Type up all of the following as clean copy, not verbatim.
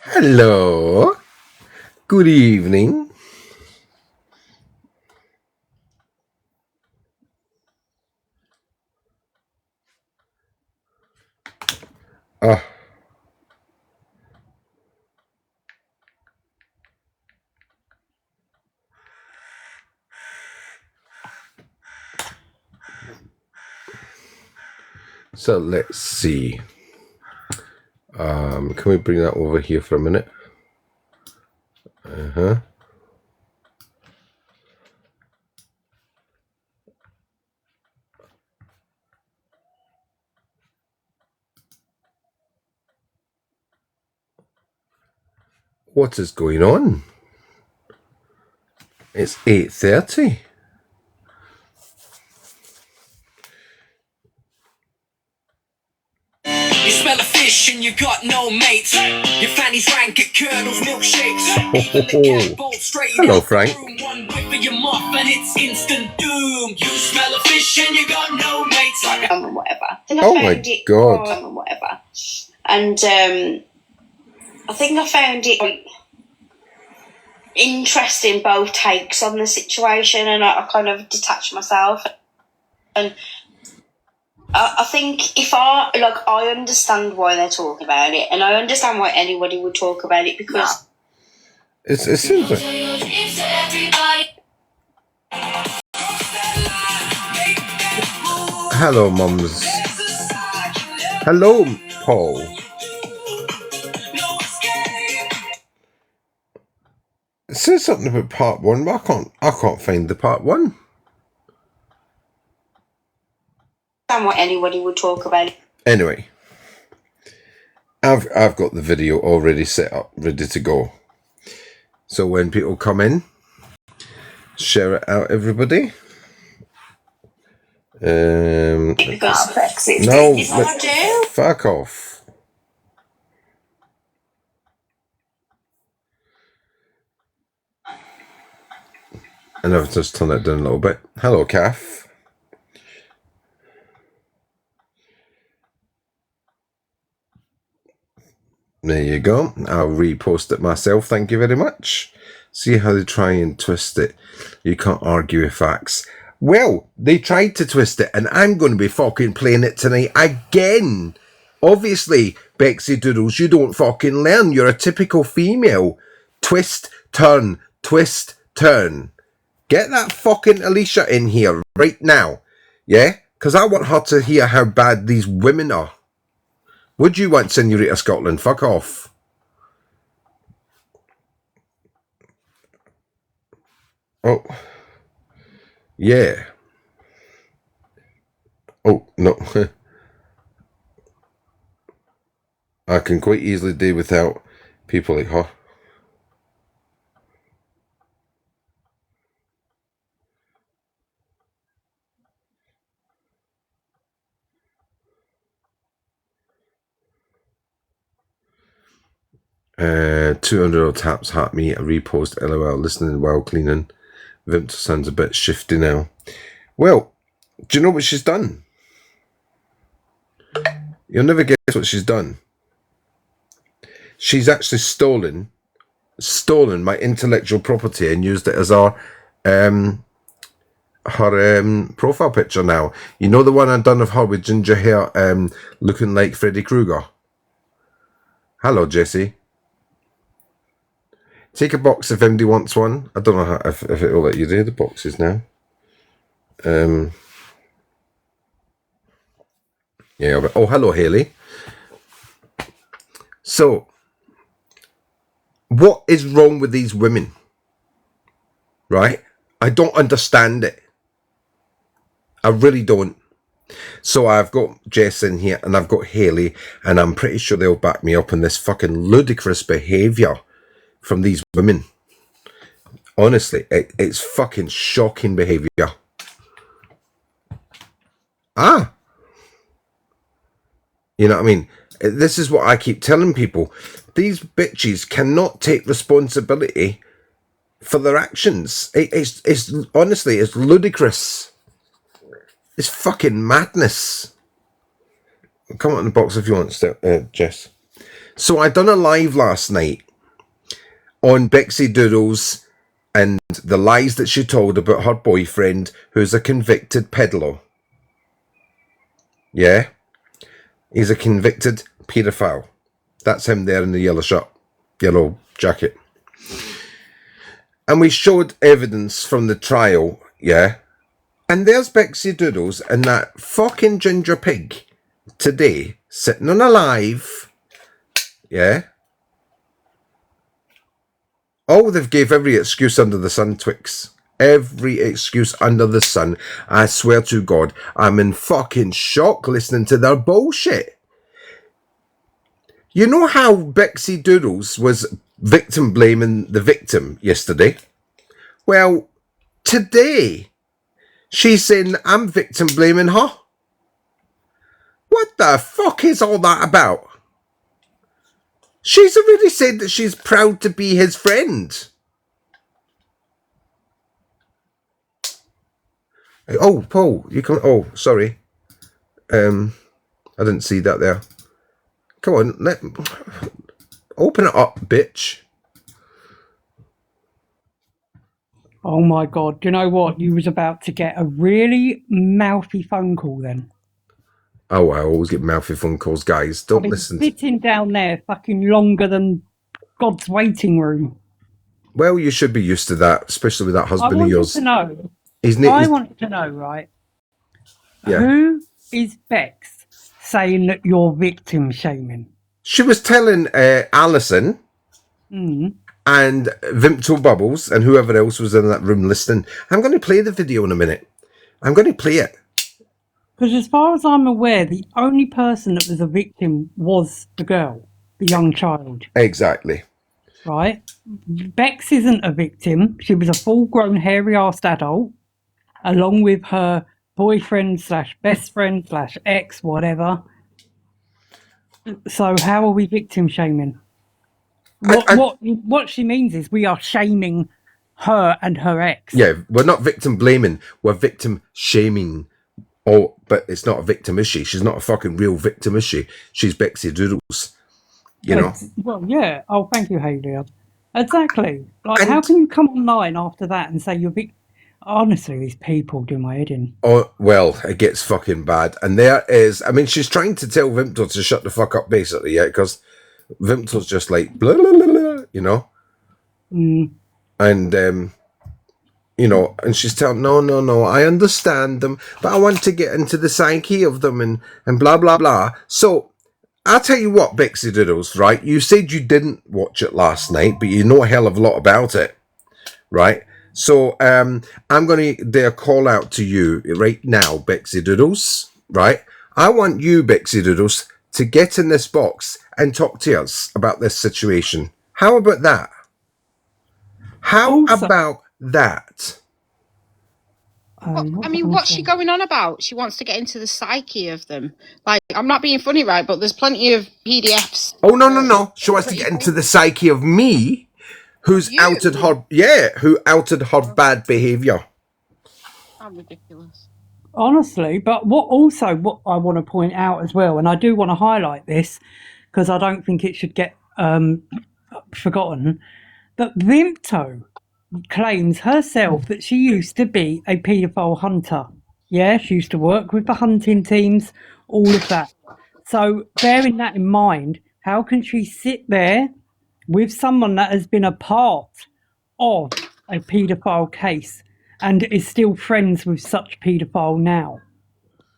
Hello. Good evening. So let's see. Can we bring that over here for a minute? What is going on? It's 8:30. You smell a fish and you got no mates. Your fanny's rank at Colonel's milkshakes. Hello, Frank. One whip of your muff and it's instant doom. You smell a fish and you got no mates. And whatever. Oh my God. And whatever. And I think I found it interesting, both takes on the situation, and I kind of detached myself. And I think if I understand why they're talking about it, and I understand why anybody would talk about it, because It seems like... Hello, mums. Hello, Paul. It says something about part 1, but I can't find the part 1. I understand why anybody would talk about it. Anyway, I've got the video already set up, ready to go. So when people come in, share it out, everybody. Because Brexit. No, fuck off. And I've just turned it down a little bit. Hello, Kath. There you go. I'll repost it myself. Thank you very much. See how they try and twist it. You can't argue with facts. Well, they tried to twist it, and I'm going to be fucking playing it tonight again. Obviously, Bexidoodles, you don't fucking learn. You're a typical female. Twist, turn, twist, turn. Get that fucking Alicia in here right now. Yeah? Because I want her to hear how bad these women are. Would you want Senorita Scotland? Fuck off. Oh. Yeah. Oh, no. I can quite easily do without people like her. $200 taps, heart me, a repost, LOL, listening while cleaning. Vimto sounds a bit shifty now. Well, do you know what she's done? You'll never guess what she's done. She's actually stolen my intellectual property and used it as her profile picture now. You know the one I've done of her with ginger hair looking like Freddy Krueger? Hello, Jesse. Take a box if MD wants one. I don't know how, if it will let you do the boxes now. Yeah, but, oh, hello, Haley. So, what is wrong with these women? Right? I don't understand it. I really don't. So I've got Jess in here and I've got Haley, and I'm pretty sure they'll back me up on this fucking ludicrous behaviour from these women. Honestly, it's fucking shocking behaviour. You know what I mean? This is what I keep telling people. These bitches cannot take responsibility for their actions. It's honestly, it's ludicrous. It's fucking madness. Come on in the box if you want, Jess. So I done a live last night on Bexidoodles and the lies that she told about her boyfriend, who's a convicted peddler. Yeah? He's a convicted paedophile. That's him there in the yellow shirt, yellow jacket. And we showed evidence from the trial, yeah? And there's Bexidoodles and that fucking ginger pig today sitting on a live, yeah? Oh, they've gave every excuse under the sun, Twix. Every excuse under the sun. I swear to God, I'm in fucking shock listening to their bullshit. You know how Bexidoodles was victim blaming the victim yesterday? Well, today, she's saying I'm victim blaming her. What the fuck is all that about? She's already said that she's proud to be his friend. Oh, Paul, you can. Oh, sorry. I didn't see that there. Come on, open it up, bitch. Oh my God! Do you know what? You was about to get a really mouthy phone call then. Oh, I always get mouthy phone calls, guys. Don't listen. Sitting down there, fucking longer than God's waiting room. Well, you should be used to that, especially with that husband of yours. I want to know, right? Yeah. Who is Bex saying that you're victim shaming? She was telling Alison and Vimpto Bubbles and whoever else was in that room listening. I'm going to play the video in a minute. I'm going to play it. Because as far as I'm aware, the only person that was a victim was the girl, the young child. Exactly. Right? Bex isn't a victim. She was a full-grown, hairy-assed adult, along with her boyfriend / best friend / ex, whatever. So how are we victim shaming? What she means is we are shaming her and her ex. Yeah, we're not victim blaming. We're victim shaming. Oh, but it's not a victim, is she? She's not a fucking real victim, is she? She's Bexidoodles. You know? Well, yeah. Oh, thank you, Hayley. Exactly. Like, how can you come online after that and say you're victim? Honestly, these people do my head in. Oh, well, it gets fucking bad. And there is, I mean, she's trying to tell Vimpto to shut the fuck up, basically, yeah, because Vimpto's just like, blah, blah, blah, blah, you know? And, you know, and she's telling, no, I understand them, but I want to get into the psyche of them and blah, blah, blah. So, I'll tell you what, Bexidoodles, right? You said you didn't watch it last night, but you know a hell of a lot about it, right? So, I'm going to do a call out to you right now, Bexidoodles, right? I want you, Bexidoodles, to get in this box and talk to us about this situation. How about that? How about that? I mean, what's she going on about? She wants to get into the psyche of them. Like, I'm not being funny, right? But there's plenty of PDFs. Oh, no. She wants to get into the psyche of me, who's outed her, who outed her bad behaviour. How ridiculous. Honestly, but what I want to point out as well, and I do want to highlight this, because I don't think it should get forgotten, that Vimpto claims herself that she used to be a paedophile hunter. Yeah, she used to work with the hunting teams, all of that. So bearing that in mind, how can she sit there with someone that has been a part of a paedophile case and is still friends with such paedophile now?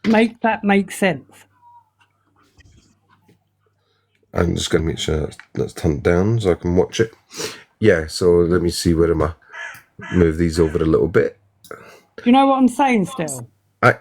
Make that make sense. I'm just going to make sure that's turned down so I can watch it. Yeah, so let me see where move these over a little bit. Do you know what I'm saying still?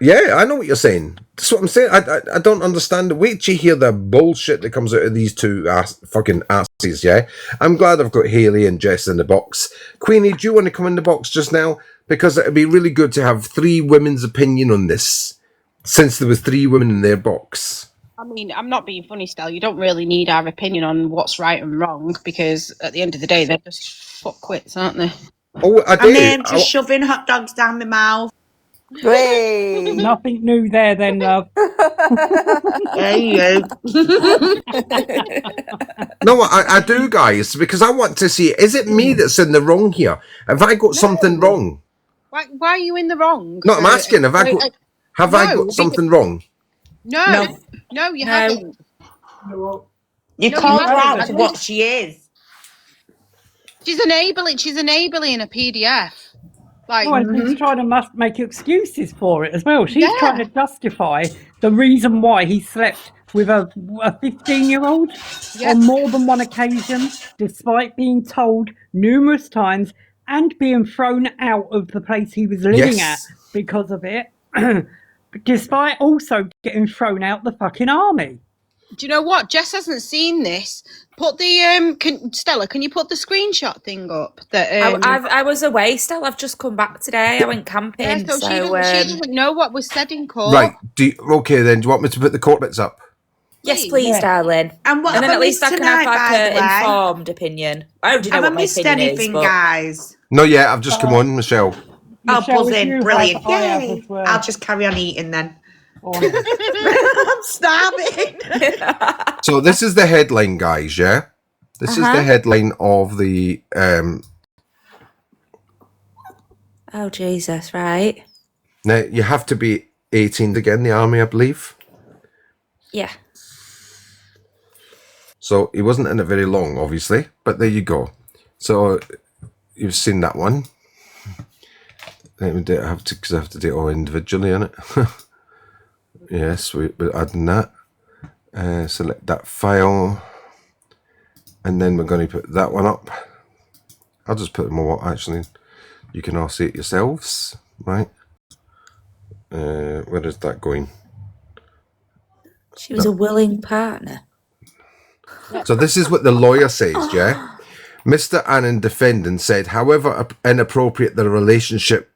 Yeah, I know what you're saying. That's what I'm saying. I don't understand. Wait till you hear the bullshit that comes out of these two fucking asses, yeah? I'm glad I've got Hayley and Jess in the box. Queenie, do you want to come in the box just now? Because it'd be really good to have 3 women's opinion on this, since there was 3 women in their box. I mean, I'm not being funny, Stel. You don't really need our opinion on what's right and wrong, because at the end of the day, they're just fuckwits, aren't they? Oh, I do. Just shoving hot dogs down my mouth. Wait. Nothing new there then, love. There you go. No, I do, guys, because I want to see, is it me that's in the wrong here? Have I got something No. wrong? Why are you in the wrong? No, I'm asking, have I got No, something wrong? No, you No. haven't. You No, called you her haven't. out to what she is. She's enabling a PDF. Like, Oh, and she's trying to make excuses for it as well. She's Yeah. trying to justify the reason why he slept with a 15-year-old Yeah. on more than one occasion, despite being told numerous times and being thrown out of the place he was living at Yes. because of it, despite also getting thrown out the fucking army. do you know what? Jess hasn't seen this. Put the Stella, can you put the screenshot thing up? That I was away still. I've just come back today. I went camping. yeah, so she doesn't know what was said in court. Right. Okay, then. Do you want me to put the court bits up? Yes, please, Yeah. darling. And what And then have at I least missed I can tonight, have like by the an way? informed opinion. I already know Have I what my missed opinion anything, is, but guys? No, yeah, I've just come on, Michelle. Oh, Michelle, if buzzing. you have, Brilliant. I have Yay. as well. I'll just carry on eating then. Oh, no. I'm starving. So this is the headline, guys, yeah? This is the headline of the oh Jesus, right? now you have to be 18 to get in the army, I believe. Yeah. So he wasn't in it very long, obviously, but there you go. So you've seen that one. Let me do it. I have to do it all individually, innit? Yes, we're adding that. Select that file, and then we're going to put that one up. I'll just put them all. Actually, you can all see it yourselves, right? Where is that going? She was a willing partner. So this is what the lawyer says, yeah? Mr. Annan defendant said, however inappropriate the relationship,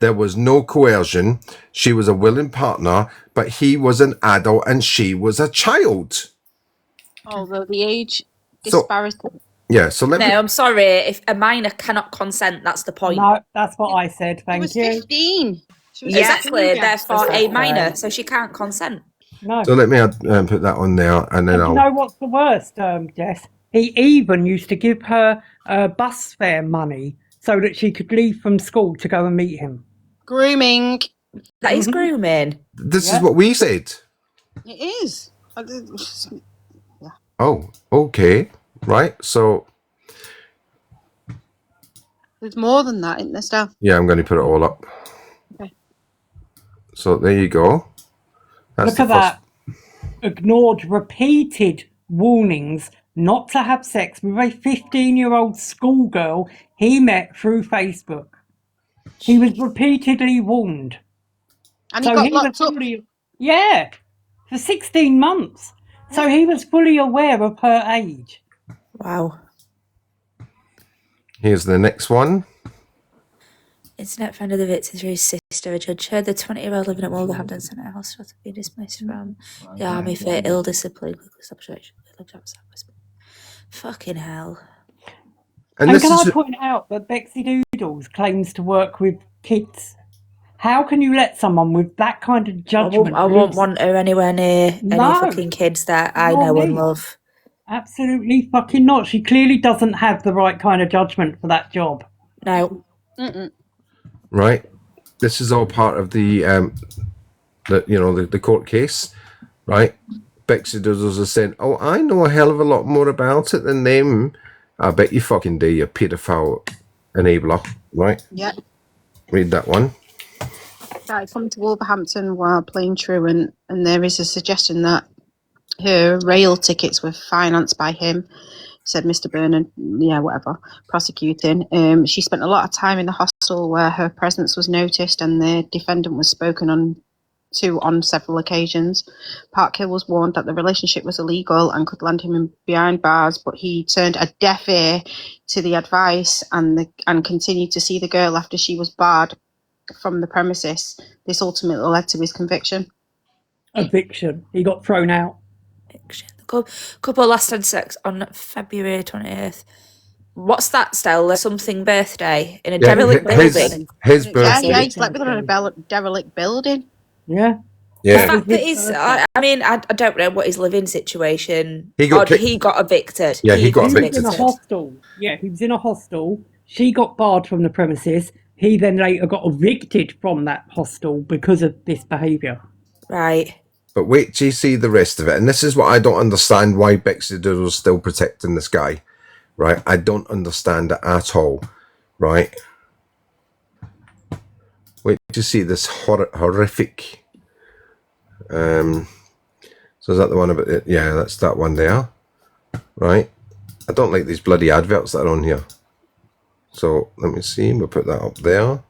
there was no coercion. She was a willing partner, but he was an adult and she was a child. Oh, the age So- disparity. Yeah, so let No, me... I'm sorry. If a minor cannot consent, that's the point. No, that's what I said. She Thank was you. 15. She was Exactly. 15, Therefore, Jess. a minor, so she can't consent. No. So let me put that on there, and then And you know what's the worst, Jess? He even used to give her bus fare money so that she could leave from school to go and meet him. Grooming. That is grooming. This Yeah. is what we said. It is. Oh, okay. Right, so... There's more than that, isn't there, Steph? Yeah, I'm going to put it all up. Okay. So there you go. That's Look at that. Ignored repeated warnings not to have sex with a 15-year-old schoolgirl he met through Facebook. He was repeatedly warned. And he got was locked up. yeah, for 16 months. So he was fully aware of her age. Wow. Here's the next one. Internet friend of the victim through his sister, a judge heard the 20-year-old living at Wolverhampton Centre House to be dismissed from the army for ill discipline. Fucking hell. And And this can I is... point out that Bexidoodles claims to work with kids? How can you let someone with that kind of judgment? I won't want her anywhere near any No. fucking kids that I Nor know and me. love. Absolutely fucking not. She clearly doesn't have the right kind of judgment for that job. No. Right. This is all part of the court case, right? Bexidoodles are saying, oh, I know a hell of a lot more about it than them. I bet you fucking do, you paedophile enabler, right? Yeah. Read that one. Right, come to Wolverhampton while playing truant, and there is a suggestion that her rail tickets were financed by him, said Mr. Burnham, prosecuting. She spent a lot of time in the hostel where her presence was noticed and the defendant was spoken on several occasions. Parkhill was warned that the relationship was illegal and could land him behind bars, but he turned a deaf ear to the advice and continued to see the girl after she was barred from the premises. This ultimately led to his conviction. Eviction. He got thrown out. The couple last had sex on February 28th. What's that, Stella? Something birthday in a Yeah, derelict building. his Yeah, birthday. he slept with her in a derelict building. Yeah. The Yeah, fact that his he's, birthday. I mean, I don't know what his living situation. He got kicked- he got evicted. Yeah, he got He was in a evicted. hostel. Yeah, he was in a hostel. She got barred from the premises. He then later got evicted from that hostel because of this behaviour. Right. But wait till you see the rest of it. And this is what I don't understand, why Bexidoodles still protecting this guy. Right? I don't understand it at all. Right? Wait till you see this horrific. So is that the one about it? Yeah, that's that one there. Right? I don't like these bloody adverts that are on here. So let me see. We'll put that up there.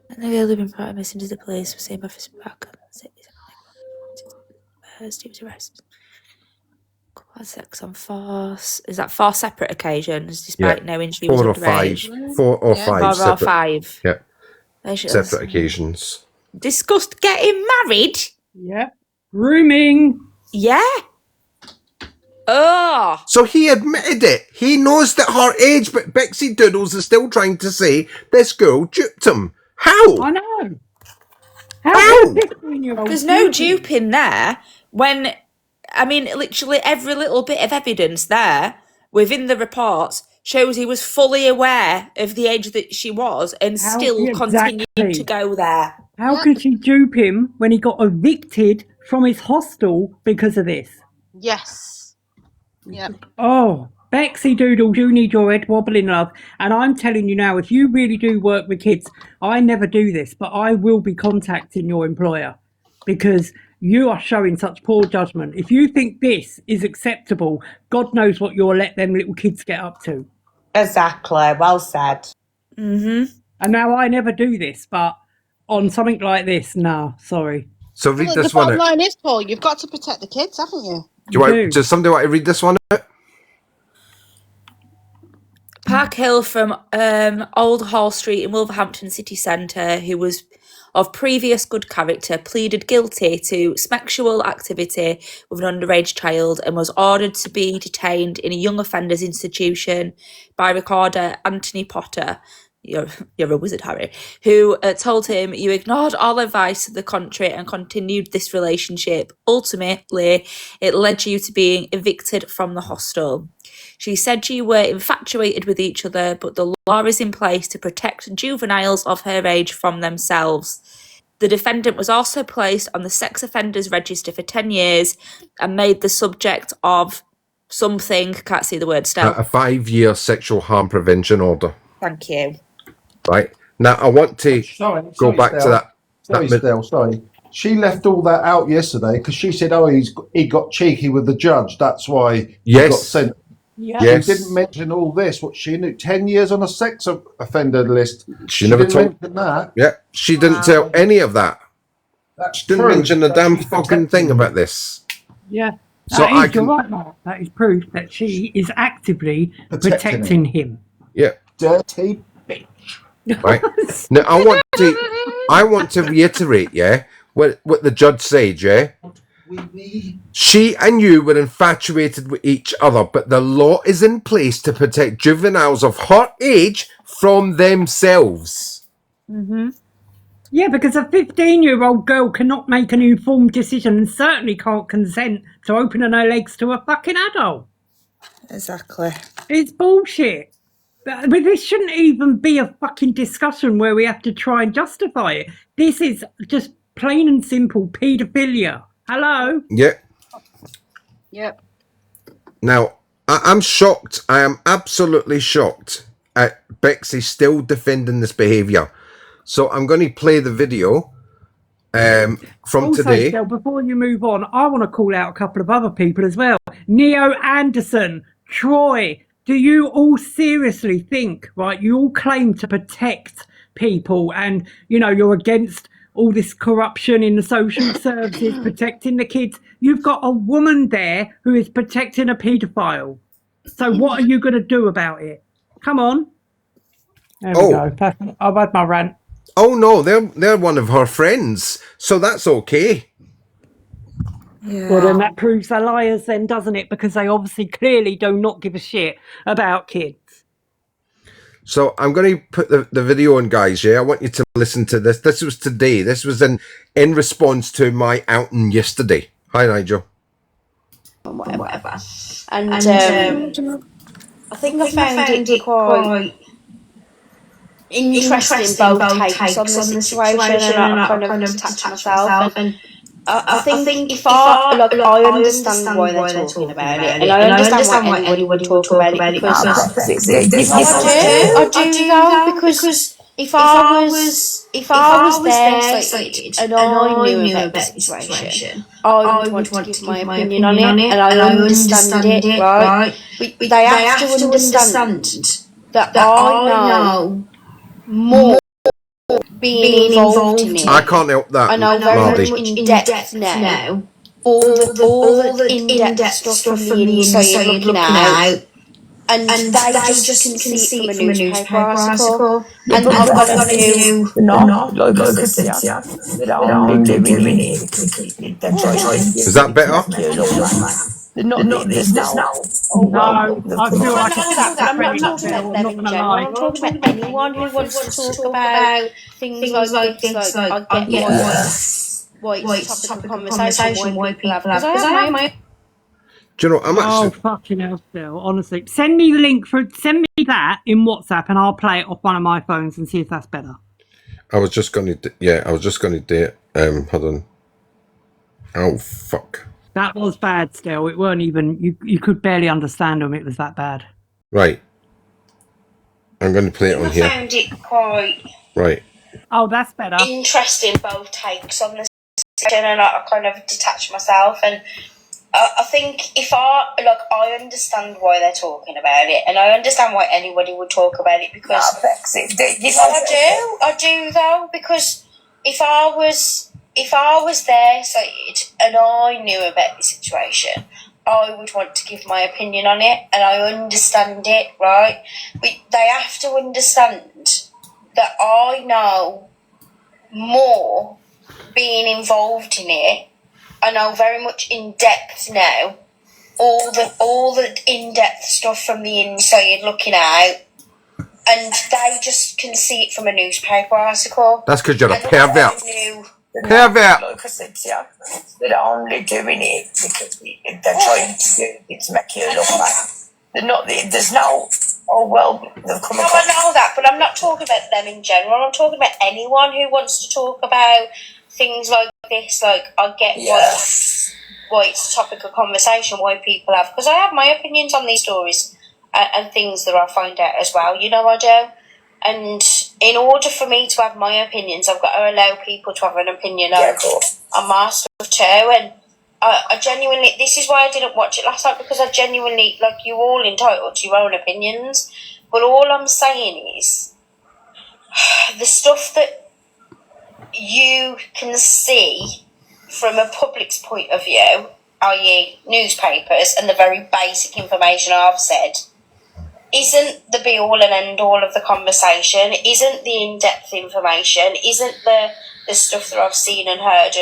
And the girl who'd been brought missing to the police was seen by officer back on Thursday. Was arrested. Sex on force. Is that 4 separate occasions, despite knowing she was 4 or underage? 5. 4 or 5 4 or separate. 5. Yeah. Basically, Separate occasions. discussed getting married. Yeah. Grooming. Yeah. Oh. So he admitted it. He knows that her age, but Bexidoodles is still trying to say this girl duped him. How? I know. How? can a 15-year-old There's no dupe dupe in there when, I mean, literally every little bit of evidence there within the reports shows he was fully aware of the age that she was and How- still exactly. continued to go there. How could she dupe him when he got evicted from his hostel because of this? Yes. Yep. Oh, Bexidoodles, you need your head wobbling, love. And I'm telling you now, if you really do work with kids, I never do this, but I will be contacting your employer because you are showing such poor judgment. If you think this is acceptable, God knows what you'll let them little kids get up to. Exactly. Well said. Mm-hmm. And now I never do this, but on something like this, nah, sorry. So read Well, this the one bottom out. line is, Paul, you've got to protect the kids, haven't you? Does somebody want to read this one out? Park Hill from Old Hall Street in Wolverhampton city centre, who was of previous good character, pleaded guilty to sexual activity with an underage child and was ordered to be detained in a young offenders institution by recorder Anthony Potter. You're a wizard, Harry, who told him, "You ignored all advice to the contrary and continued this relationship. Ultimately, it led you to being evicted from the hostel. She said you were infatuated with each other, but the law is in place to protect juveniles of her age from themselves." The defendant was also placed on the sex offenders register for 10 years and made the subject of something, can't see the word still. A 5-year sexual harm prevention order. Thank you. Right. Now I want to go back to that. Sorry. She left all that out yesterday because she said, "Oh, he got cheeky with the judge. That's why he got sent." Yeah. Yes. She didn't mention all this. What she knew, 10 years on a sex offender list. She never didn't told. mention that. Yeah, she didn't tell any of that. That's She didn't true. mention the That damn she's fucking thing about this. Yeah. So That is, I can. you're right, Mark. That is proof that she is actively Protecting protecting him. Yeah. Dirty bitch. Right. Now I want to reiterate, yeah, what the judge said, yeah. She and you were infatuated with each other, but the law is in place to protect juveniles of her age from themselves. Mm-hmm. Yeah, because a 15-year-old girl cannot make an informed decision and certainly can't consent to opening her legs to a fucking adult. Exactly. It's bullshit. But this shouldn't even be a fucking discussion where we have to try and justify it. This is just plain and simple paedophilia. Hello? Yeah. Yep. Now, I'm shocked. I am absolutely shocked at Bexy still defending this behaviour. So I'm going to play the video from Also, today. Stel, before you move on, I want to call out a couple of other people as well. Neo Anderson, Troy, do you all seriously think, right, you all claim to protect people and, you know, you're against all this corruption in the social services, protecting the kids. You've got a woman there who is protecting a paedophile. So what are you going to do about it? Come on. There we go. I've had my rant. Oh no, they're one of her friends, so that's okay. Well, then that proves they're liars then, doesn't it? Because they obviously clearly do not give a shit about kids. So I'm going to put the video on, guys, yeah? I want you to listen to this. This was today. This was in response to my outing yesterday. Hi, Nigel. Whatever. And I think I found it quite interesting, both takes on the situation, and I kind of detached myself. And I think if I understand why they're talking about it, and I understand why anybody would talk about it, because I do though, because if I was there and I knew about the situation, I would want to give my opinion on it, and I understand it, right? They have to understand that I know more being involved in it. I can't help that. I know very much in depth now. All the in-depth stuff from the inside looking out, and they just can see it from a newspaper article. And I've got to do not like I said, yeah. They're only doing it. Is that better? There's no. No, I feel like a that, but slap I'm not penny talking still. about I'm them not in going to general. lie. I'm talking about anyone who wants to talk about things like this. Like, I get why it's a topic of conversation, why people have. Because I have my. Do you know, I'm Oh, actually... fucking hell, still. Honestly. Send me the link send me that in WhatsApp and I'll play it off one of my phones and see if that's better. I was just going to... Yeah, I was just going to do it. Hold on. Oh, fuck. That was bad still. It weren't even... You could barely understand them. It was that bad. Right. I'm going to play it on here. I found it quite... Right. Oh, that's better. Interesting, both takes on the situation, and I kind of detached myself. And I think if I understand why they're talking about it, and I understand why anybody would talk about it, because I do though, because if I was there, and I knew about the situation, I would want to give my opinion on it, and I understand it, right? But they have to understand that I know more being involved in it. I know very much in depth now, all the in-depth stuff from the inside looking out, and they just can see it from a newspaper article. That's because you're a pervert. Pervert! Like I said, yeah. They're only doing it because they're trying to make you look bad. They're not, there's no, oh well, they've come across. I know that, but I'm not talking about them in general. I'm talking about anyone who wants to talk about things like this. Like, I get why it's a topic of conversation, why people have, because I have my opinions on these stories and things that I find out as well, you know I do. And in order for me to have my opinions, I've got to allow people to have an opinion on my stuff too. And I genuinely, this is why I didn't watch it last night, because I genuinely, like, you're all entitled to your own opinions, but all I'm saying is the stuff that you can see from a public's point of view, i.e. newspapers, and the very basic information I've said, isn't the be-all and end-all of the conversation, isn't the in-depth information, isn't the stuff that I've seen and heard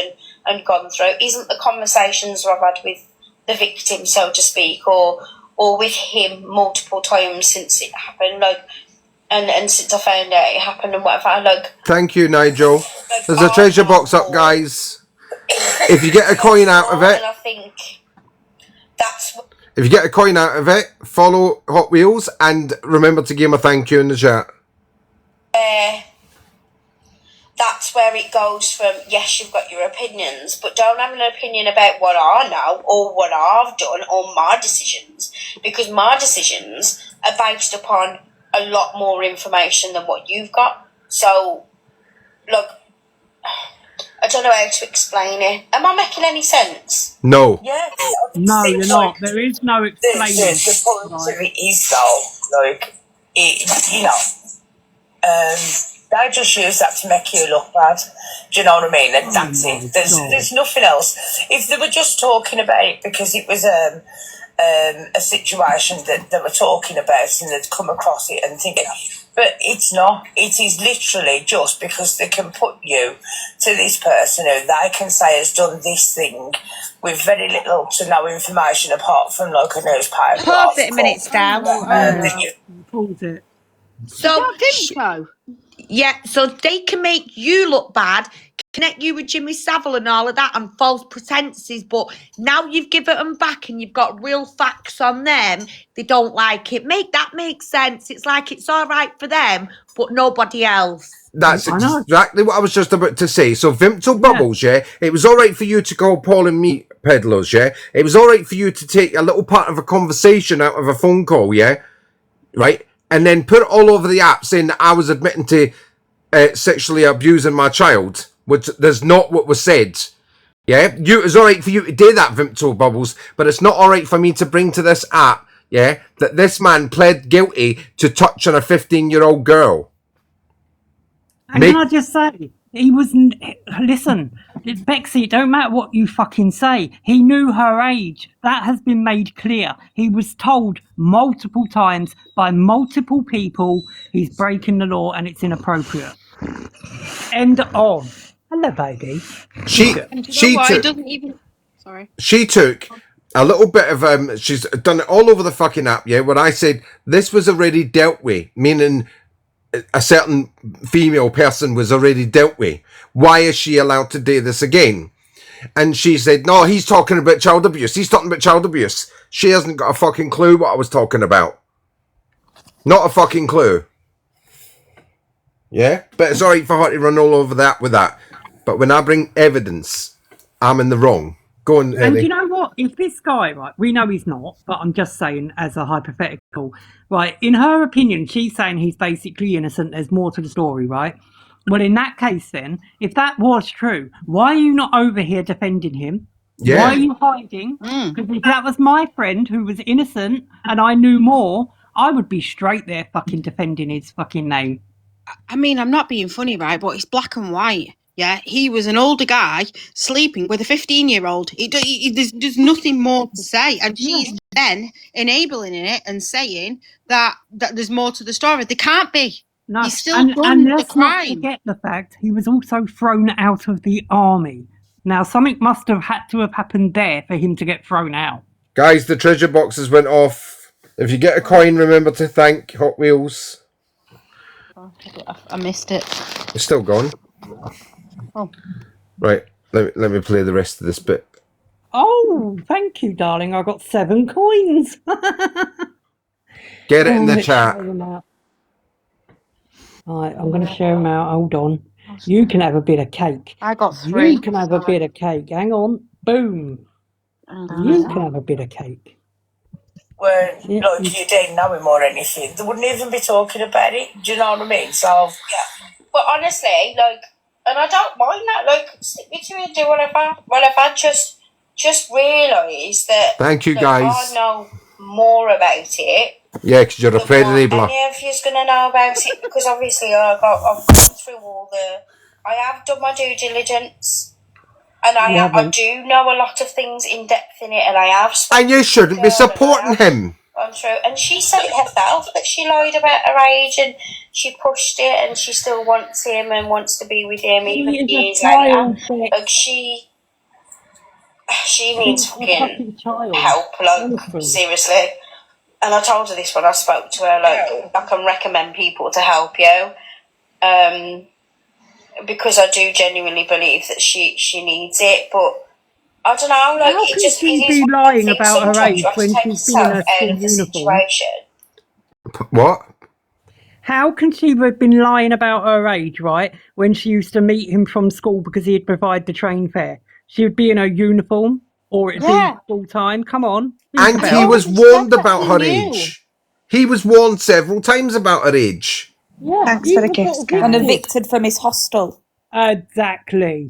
and gone through, isn't the conversations that I've had with the victim, so to speak, or with him multiple times since it happened, like, and since I found out it happened and whatever, like... Thank you, Nigel. There's a treasure box up, guys. If you get a coin out of it... And I think that's... If you get a coin out of it, follow Hot Wheels and remember to give him a thank you in the chat. That's where it goes from, yes, you've got your opinions, but don't have an opinion about what I know or what I've done or my decisions, because my decisions are based upon a lot more information than what you've got. So, look, I don't know how to explain it. Am I making any sense? No. Yeah. No, you're not. There is no explaining. The point of it is though, like, you know, they just use that to make you look bad. Do you know what I mean? That's it. There's nothing else. If they were just talking about it because it was a situation that they were talking about and they'd come across it and think, but it's not. It is literally just because they can put you to this person who they can say has done this thing with very little to no information apart from like a newspaper. Pause it a minute, Star. Pause it. So, Dimko. yeah, so they can make you look bad, connect you with Jimmy Savile and all of that and false pretenses, but now you've given them back and you've got real facts on them, they don't like it. That makes sense. It's like it's all right for them, but nobody else. That's exactly what I was just about to say. So, Vimto Bubbles, yeah, it was all right for you to call Paul and me peddlers, yeah? It was all right for you to take a little part of a conversation out of a phone call, yeah? Right? And then put it all over the app saying that I was admitting to sexually abusing my child, which there's not what was said. Yeah? It's all right for you to do that, Vimto Bubbles, but it's not all right for me to bring to this app, yeah, that this man pled guilty to touching a 15-year-old girl. And can I just say, he was, listen, Bexy, it don't matter what you fucking say. He knew her age. That has been made clear. He was told multiple times by multiple people he's breaking the law and it's inappropriate. End of. Hello, baby. She took a little bit of, she's done it all over the fucking app, yeah, where I said this was already dealt with, meaning a certain female person was already dealt with. Why is she allowed to do this again? And she said, no, he's talking about child abuse. He's talking about child abuse. She hasn't got a fucking clue what I was talking about. Not a fucking clue. Yeah? But it's alright for her to run all over that with that. But when I bring evidence, I'm in the wrong. Go on, Eddie. And you know what? If this guy, right, we know he's not, but I'm just saying as a hypothetical, right, in her opinion, she's saying he's basically innocent. There's more to the story, right? Well, in that case then, if that was true, why are you not over here defending him? Yeah. Why are you hiding? Because if that was my friend who was innocent and I knew more, I would be straight there fucking defending his fucking name. I mean, I'm not being funny, right, but it's black and white. Yeah, he was an older guy sleeping with a 15-year-old. There's nothing more to say. And she's then enabling it and saying that there's more to the story. There can't be. No, He's still and done the let's not crime. forget the fact he was also thrown out of the army. Now, something must have had to have happened there for him to get thrown out. Guys, the treasure boxes went off. If you get a coin, remember to thank Hot Wheels. I missed it. It's still gone. Oh. Right, let me play the rest of this bit. Oh, thank you, darling. I got 7 coins. Get it in the chat. Right, I'm going to share them out. Hold on. You can have a bit of cake. I got 3. You can have a bit of cake. Hang on. Boom. You can have a bit of cake. Well, like, you didn't know him or anything, they wouldn't even be talking about it. Do you know what I mean? So, Yeah. But honestly, like, and I don't mind that. Like, stick me to it, do whatever. Just realise that. Thank you, like, guys. I know more about it. Yeah, because you're a predator. Any of you's going to know about it because obviously I've gone through I have done my due diligence, and I do know a lot of things in depth in it, and I have. And you shouldn't be supporting him. Gone through, and she said it herself that she lied about her age and she pushed it, and she still wants him and wants to be with him even years later. Like she needs fucking help, like seriously. And I told her this when I spoke to her, like I can recommend people to help you, because I do genuinely believe that she needs it, but. I don't know, like, how can she be lying about her age when she's been in her school uniform? What? How can she have been lying about her age, right, when she used to meet him from school because he'd provide the train fare? She would be in her uniform, or it'd be full time. Come on. And he was warned about her age. He was warned several times about her age. Yeah. Thanks for the gifts, and evicted from his hostel. Exactly.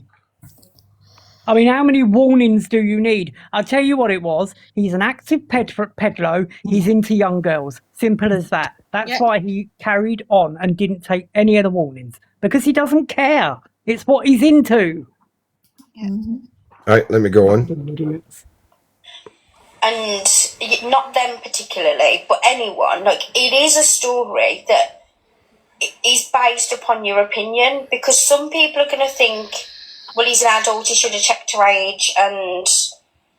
I mean, how many warnings do you need? I'll tell you what it was. He's an active peddler. He's into young girls. Simple as that. That's why he carried on and didn't take any of the warnings. Because he doesn't care. It's what he's into. All right, let me go on. and not them particularly, but anyone, like, it is a story that is based upon your opinion, because some people are going to think, well, he's an adult, he should have checked her age, and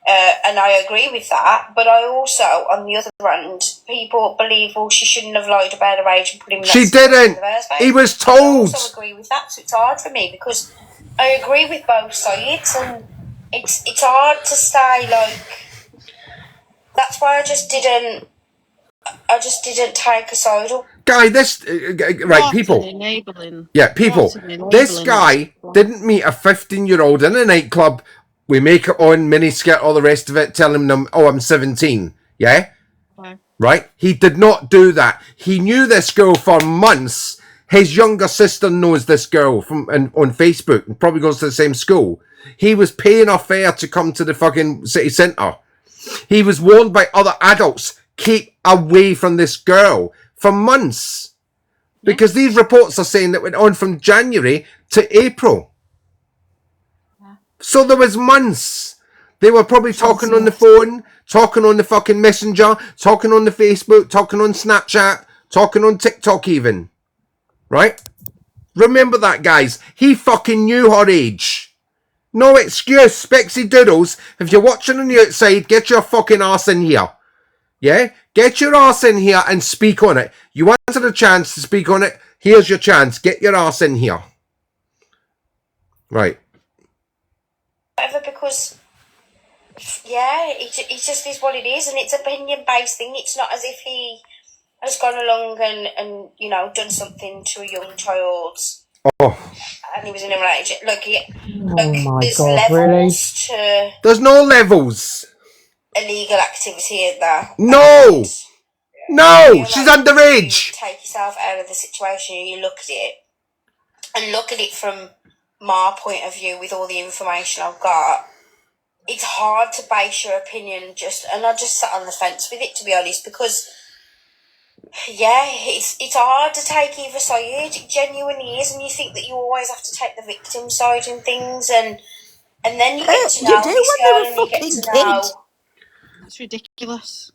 I agree with that. But I also, on the other hand, people believe, well, she shouldn't have lied about her age and put him in that She situation didn't. in the first place. He was And I told. also agree with that, so it's hard for me, because I agree with both sides, and it's hard to stay, like, that's why I just didn't take a side up. Guy, this right, people. Enabling. Yeah, people. This guy didn't meet a 15-year-old in a nightclub. We make it on miniskirt, all the rest of it, telling them, "Oh, I'm 17." Yeah, right. He did not do that. He knew this girl for months. His younger sister knows this girl from on Facebook and probably goes to the same school. He was paying her fare to come to the fucking city centre. He was warned by other adults, keep away from this girl for months. Because these reports are saying that went on from January to April. So there was months. They were probably talking on the phone, talking on the fucking messenger, talking on the Facebook, talking on Snapchat, talking on TikTok even. Right? Remember that, guys. He fucking knew her age. No excuse, Bexidoodles. If you're watching on the outside, get your fucking arse in here. Yeah? Get your arse in here and speak on it. You wanted a chance to speak on it. Here's your chance. Get your arse in here. Right. Whatever, because, yeah, it just is what it is, and it's an opinion-based thing. It's not as if he has gone along and you know, done something to a young child. Oh. And he was in a relationship. Like, my there's God, levels to There's no levels. illegal activity in that. No. No, You know, she's like, underage. you take yourself out of the situation, you look at it, and look at it from my point of view with all the information I've got. It's hard to base your opinion and I just sat on the fence with it, to be honest, because, yeah, it's hard to take either side. It genuinely is, and you think that you always have to take the victim side and things, and then you get to know this girl, and you get to know. It's ridiculous.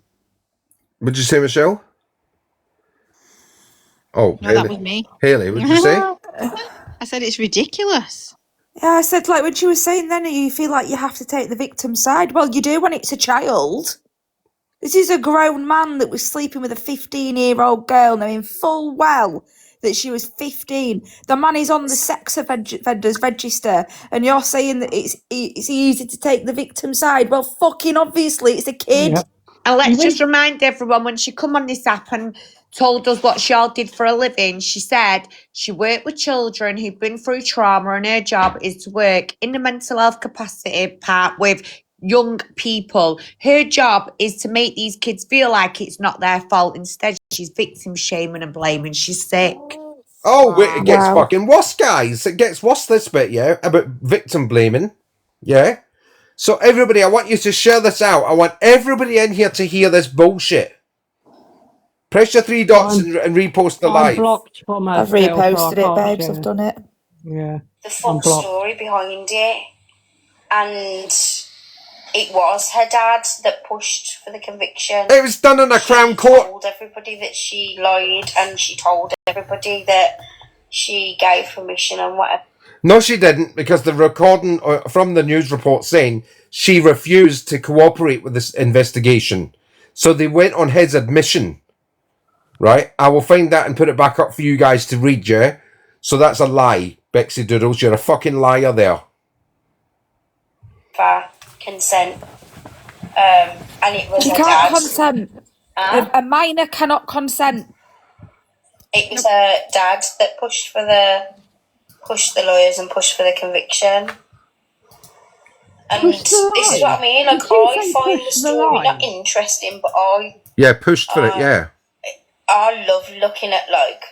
What'd you say, Michelle? Oh, No, that was me. Haley, what'd you say? I said it's ridiculous. Yeah, I said, like, when she was saying then, you feel like you have to take the victim's side. Well, you do when it's a child. This is a grown man that was sleeping with a 15-year-old girl, knowing full well that she was 15. The man is on the sex offenders register, and you're saying that it's easy to take the victim's side. Well, fucking obviously, it's a kid. Yeah. And let's just remind everyone, when she come on this app and told us what she all did for a living, she said she worked with children who've been through trauma, and her job is to work in the mental health capacity part with young people. Her job is to make these kids feel like it's not their fault. Instead, she's victim shaming and blaming. She's sick. Oh, wait, it gets fucking worse, guys. It gets worse, this bit, yeah, about victim blaming. Yeah? So everybody, I want you to share this out. I want everybody in here to hear this bullshit. Press your three dots and repost the I'm live. blocked from I've reposted it, babes. I've done it. Yeah. The full story behind it, and it was her dad that pushed for the conviction. It was done in a Crown Court. She told everybody that she lied, and she told everybody that she gave permission and whatever. No, she didn't, because the recording from the news report saying she refused to cooperate with this investigation. So they went on his admission. Right? I will find that and put it back up for you guys to read, yeah? So that's a lie, Bexidoodles. You're a fucking liar there. For consent. And it was You her can't dad. consent. A minor cannot consent. It was her dad that pushed the lawyers and pushed for the conviction. And this is what I mean. Like, I find the story not interesting, but Yeah, pushed for it, yeah. I love looking at, like,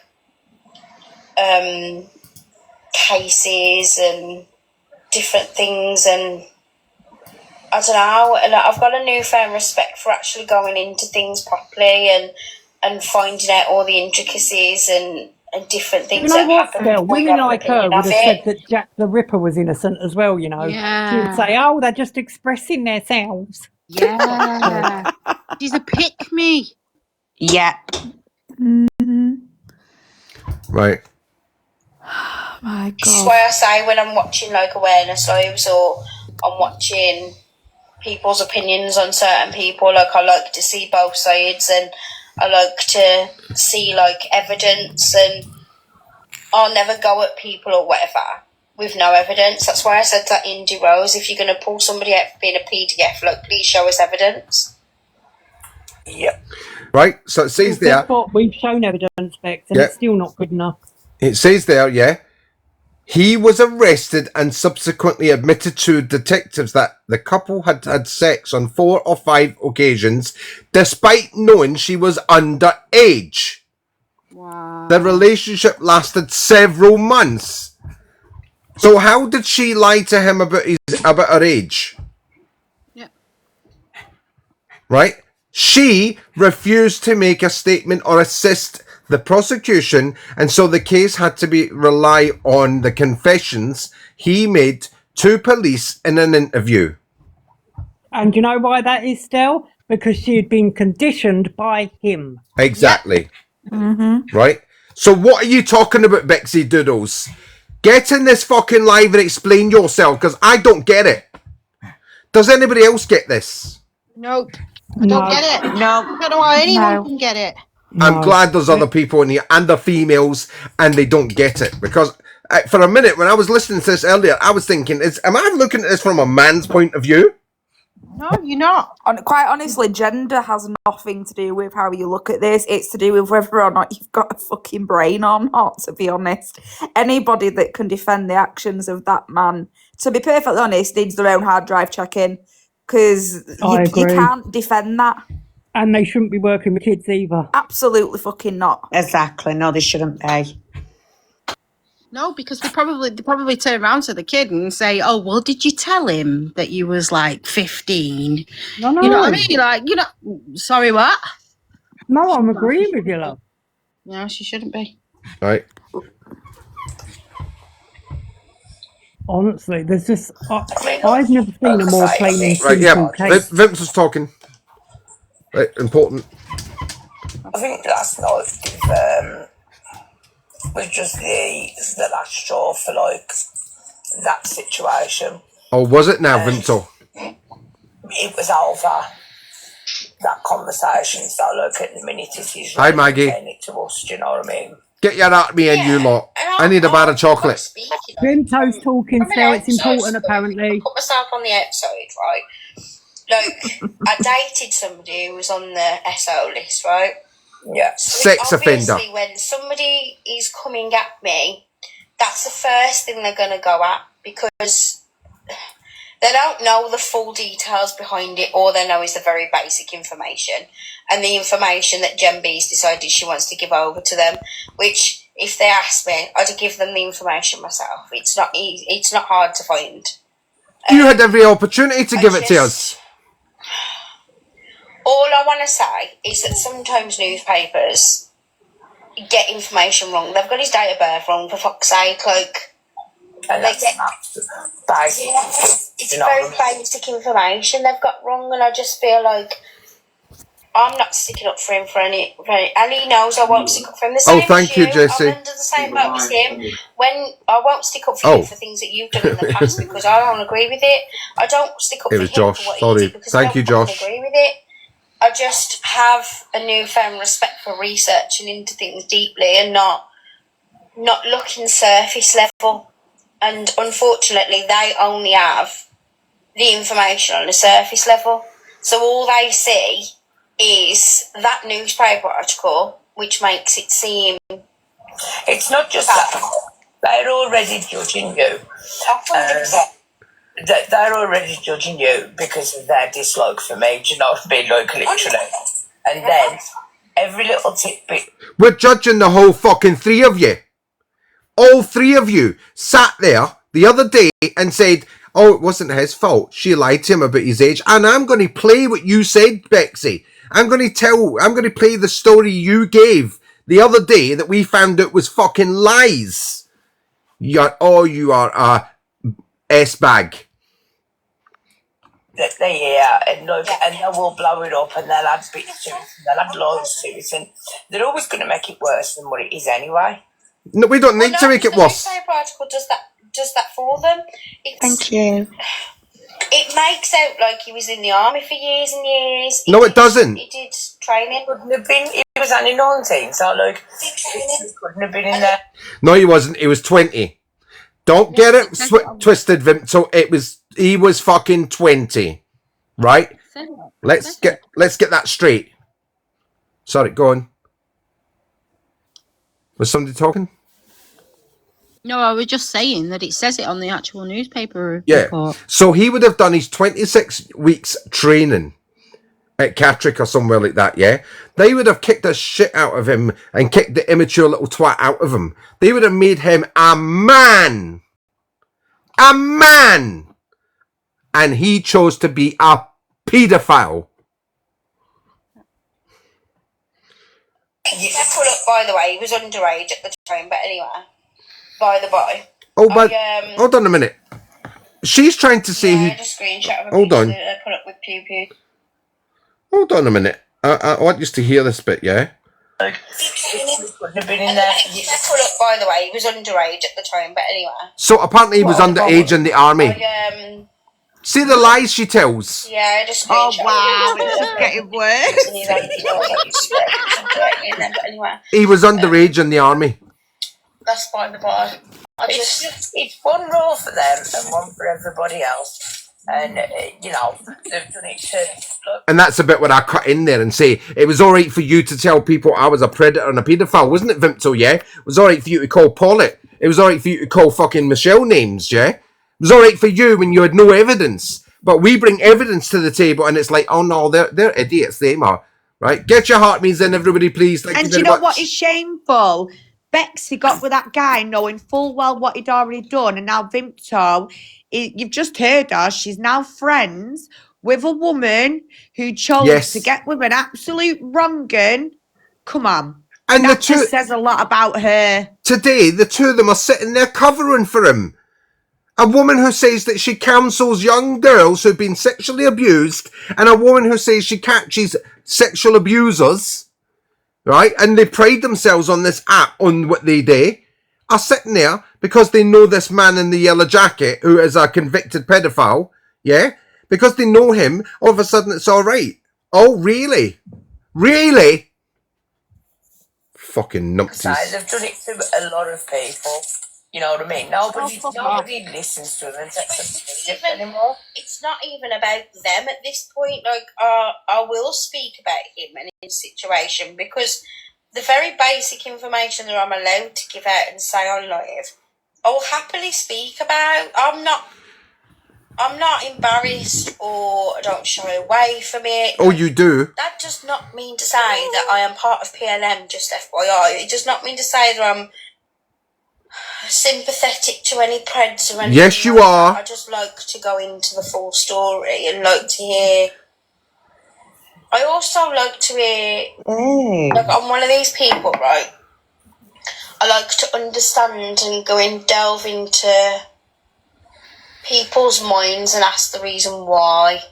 cases and different things, and I don't know, and I've got a newfound respect for actually going into things properly and finding out all the intricacies and different things that happen. Girl, women like her would have said that Jack the Ripper was innocent as well, you know. Yeah. She would say, oh, they're just expressing themselves. Yeah. She's a pick me. Yeah. Right. My This is God. why I say when I'm watching like awareness lives or I'm watching people's opinions on certain people, like I like to see both sides and I like to see like evidence, and I'll never go at people or whatever with no evidence. That's why I said that Indie Rose, if you're going to pull somebody out for being a PDF, like please show us evidence. Yep. Right. So it says there. Guess what? We've shown evidence, Bex, and Yeah. it's still not good enough. It says there, yeah. He was arrested and subsequently admitted to detectives that the couple had had sex on 4 or 5 occasions, despite knowing she was underage. Wow. The relationship lasted several months. So how did she lie to him about her age? Yeah. Right? She refused to make a statement or assist the prosecution, and so the case had to rely on the confessions he made to police in an interview. And you know why that is, Stell? Because she had been conditioned by him. Exactly. Right? So what are you talking about, Bexidoodles? Get in this fucking live and explain yourself, because I don't get it. Does anybody else get this? Nope. I don't get it. No. I don't know how anyone No. can get it. I'm glad there's other people in here, and they're females, and they don't get it. Because for a minute, when I was listening to this earlier, I was thinking, am I looking at this from a man's point of view? No, you're not. Quite honestly, gender has nothing to do with how you look at this. It's to do with whether or not you've got a fucking brain or not, to be honest. Anybody that can defend the actions of that man, to be perfectly honest, needs their own hard drive check-in, because you can't defend that. And they shouldn't be working with kids either. Absolutely fucking not. Exactly. No, they shouldn't be. No, because they probably turn around to the kid and say, "Oh, well, did you tell him that you was like 15?" No. You know what I mean? Like, you know, sorry, what? No, I'm agreeing with you, love. No, she shouldn't be. Right. Honestly, there's just I've never seen a more plain and Right, yeah. simple case. Vince was talking. Right, important. I think last night was just the last straw for like that situation. Oh, was it now, Vinto? It was over. That conversation. So look, at the minute it is. Hi, Maggie. It to us, do you know what I mean? Get your out of me and you lot. I need a bar of chocolate. Vinto's talking, so it's important apparently. Put myself on the outside, right? Like, I dated somebody who was on the SO list, right? Yeah. So sex offender. Obviously, when somebody is coming at me, that's the first thing they're going to go at, because they don't know the full details behind it. All they know is the very basic information, and the information that Jen B's decided she wants to give over to them, which, if they ask me, I'd give them the information myself. It's not easy. It's not hard to find. You had every opportunity to give it to us. All I want to say is that sometimes newspapers get information wrong. They've got his date of birth wrong, for fuck's sake. Like, and that's basic. It's very basic information they've got wrong, and I just feel like I'm not sticking up for him for any, and he knows I won't stick up for him. The same thank as you, Jessie. I'm under the same boat as him. When I won't stick up for you for things that you've done in the past because I don't agree with it. I don't stick up for him Josh. for what Sorry. he did because I Thank don't you, Josh. agree with it. I just have a newfound respect for researching into things deeply and not looking surface level. And unfortunately, they only have the information on the surface level. So all they see is that newspaper article, which makes it seem... It's not just that. They're already judging you. 100%. They're already judging you because of their dislike for me. Do you know what I mean? Like, literally. And then, every little tidbit... We're judging the whole fucking 3 of you. All 3 of you sat there the other day and said, oh, it wasn't his fault. She lied to him about his age. And I'm going to play what you said, Bexy. I'm going to play the story you gave the other day that we found out was fucking lies. You are a S-bag. that they hear, and look, and they will blow it up, and they'll add bits to it, and they'll add loads to it, and they're always going to make it worse than what it is anyway. No, we don't need to make it worse. The newspaper article does that for them. Thank you. It makes out like he was in the army for years and years. No, it doesn't. He did training. Couldn't have been. He was only 19, so like, he couldn't have been in there. No, he wasn't. He was 20. Don't get it twisted, Vim. So he was fucking 20, right? Let's get that straight. Sorry, go on. Was somebody talking? No, I was just saying that it says it on the actual newspaper Yeah. report. So he would have done his 26 weeks training at Catterick or somewhere like that, yeah? They would have kicked the shit out of him and kicked the immature little twat out of him. They would have made him a man. A man. And he chose to be a paedophile. Pull up, by the way, he was underage at the time, but anyway. By the by. Oh, but hold on a minute. She's trying to say I just screenshot of a hold on. that I put up with Pew Pew. Hold on a minute. I want you to hear this bit, yeah? Like, he couldn't have been in there. Pull up, by the way, he was underage at the time, but anyway. So apparently he was underage in the army. See the lies she tells. Yeah, I just Oh screenshot. wow, it's just getting worse. Anyway, He was underage in the army. that's by the by. It's one rule for them and one for everybody else. And, you know, they've done it to... Look. And that's a bit where I cut in there and say, it was all right for you to tell people I was a predator and a paedophile, wasn't it, Vimto, yeah? It was all right for you to call Paulette. It was all right for you to call fucking Michelle names, yeah? It was all right for you when you had no evidence. But we bring evidence to the table and it's like, oh no, they're idiots, they are. Right? Get your heartbeats in, everybody, please. Thank And you do you very know much. what is shameful? Bexy got with that guy knowing full well what he'd already done, and now Vimto, you've just heard her, she's now friends with a woman who chose to get with an absolute wrong-un. Come on. And that just says a lot about her. Today, the two of them are sitting there covering for him. A woman who says that she counsels young girls who've been sexually abused, and a woman who says she catches sexual abusers, right? And they pride themselves on this app, on what they do, are sitting there because they know this man in the yellow jacket who is a convicted pedophile, yeah? Because they know him, all of a sudden it's all right. Oh, really? Really? Fucking numpties. They've done it to a lot of people. You know what I mean? Nobody listens to them and takes them anymore. It's not even about them at this point. Like, I will speak about him and his situation because the very basic information that I'm allowed to give out and say on live, I will happily speak about. I'm not embarrassed or I don't shy away from it. Oh, you do? That does not mean to say that I am part of PLM, just FYI. It does not mean to say that I'm sympathetic to any preds or anything. Yes, you like are. that. I just like to go into the full story and like to hear. I also like to hear. Like, I'm one of these people, right? I like to understand and go in, delve into people's minds and ask the reason why.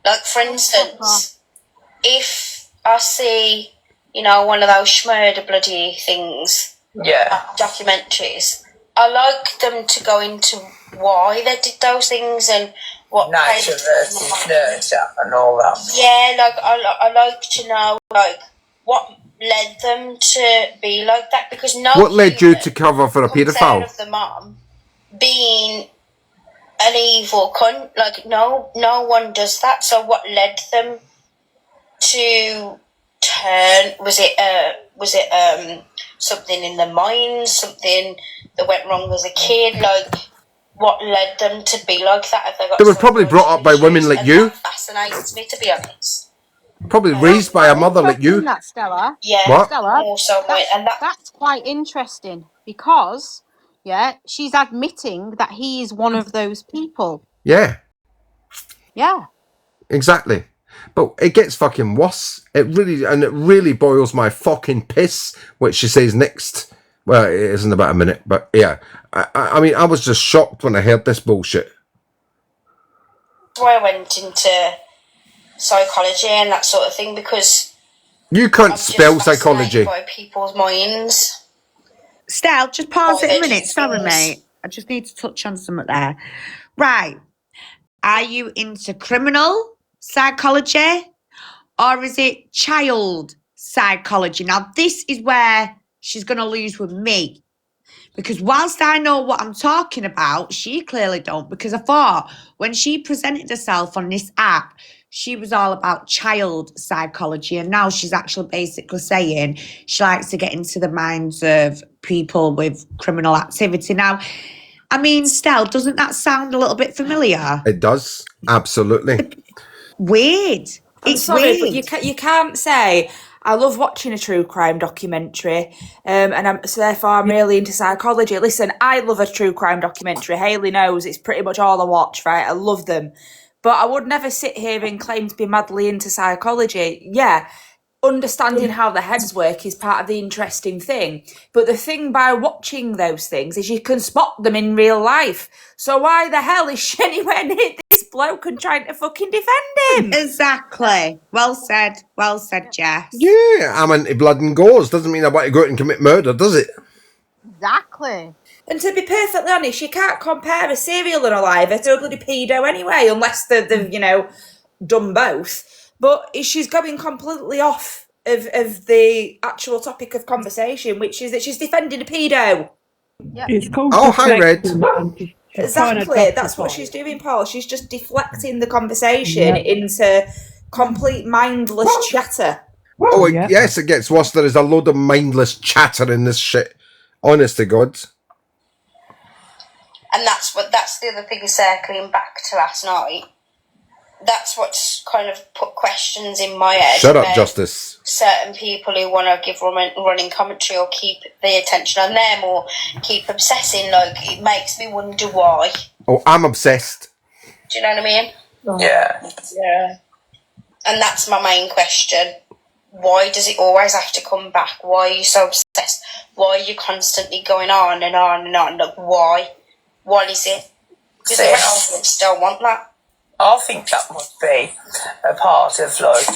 Like, for instance, if I see, you know, one of those schmurder bloody things, documentaries, I like them to go into why they did those things and what nature versus nurture and all that. Yeah, like I like to know like what led them to be like that, because What led you to cover for a paedophile? Of the mom being an evil cunt, like no one does that. So what led them to turn? Was it something in the mind, something that went wrong as a kid? Like, what led them to be like that? They were probably brought up by women like you. That fascinates me, to be honest. Probably raised by a mother like you. That, Stella. Yeah. What? Stella, Also, that's quite interesting because, she's admitting that he is one of those people. Yeah. Yeah. Exactly. But it gets fucking worse. It really boils my fucking piss, which she says next. Well, it isn't about a minute, but yeah. I mean, I was just shocked when I heard this bullshit. why I went into psychology and that sort of thing, because You can't I'm spell just fascinated psychology. by people's minds. Stell, just pause Why it a they minute. do Sorry, things. mate. I just need to touch on something there. Right. Are you into criminal psychology or is it child psychology? Now, this is where she's going to lose with me. Because whilst I know what I'm talking about, she clearly don't. Because I thought when she presented herself on this app, she was all about child psychology. And now she's actually basically saying she likes to get into the minds of people with criminal activity. Now, I mean, Stell, doesn't that sound a little bit familiar? It does. Absolutely. Weird. I'm It's sorry, weird. but you can't say I love watching a true crime documentary, so therefore I'm really into psychology. Listen, I love a true crime documentary. Haley knows it's pretty much all I watch, right? I love them, but I would never sit here and claim to be madly into psychology. Yeah, understanding how the heads work is part of the interesting thing. But the thing by watching those things is you can spot them in real life. So why the hell is she anywhere near this bloke and trying to fucking defend him? Exactly. Well said. Well said, Jess. Yeah, I'm into blood and gores. Doesn't mean I want to go out and commit murder, does it? Exactly. And to be perfectly honest, you can't compare a serial and a liver to a bloody pedo anyway, unless they've done both. But she's going completely off of the actual topic of conversation, which is that she's defending a pedo. It's called Oh, hi, Red. deflection, and she's trying to Exactly. That's what justify she's it. doing, Paul. She's just deflecting the conversation Yeah. into complete mindless chatter. Oh, Yeah. yes, it gets worse. There is a load of mindless chatter in this shit. Honest to God. And that's the other thing, circling back to last night. That's what's kind of put questions in my head. Shut up, about Justice. certain people who want to give running commentary or keep the attention on them or keep obsessing. Like, it makes me wonder why. Oh, I'm obsessed. Do you know what I mean? Yeah. Yeah. And that's my main question. Why does it always have to come back? Why are you so obsessed? Why are you constantly going on and on and on? Like, why? What is it? Because the residents don't want that. I think that must be a part of like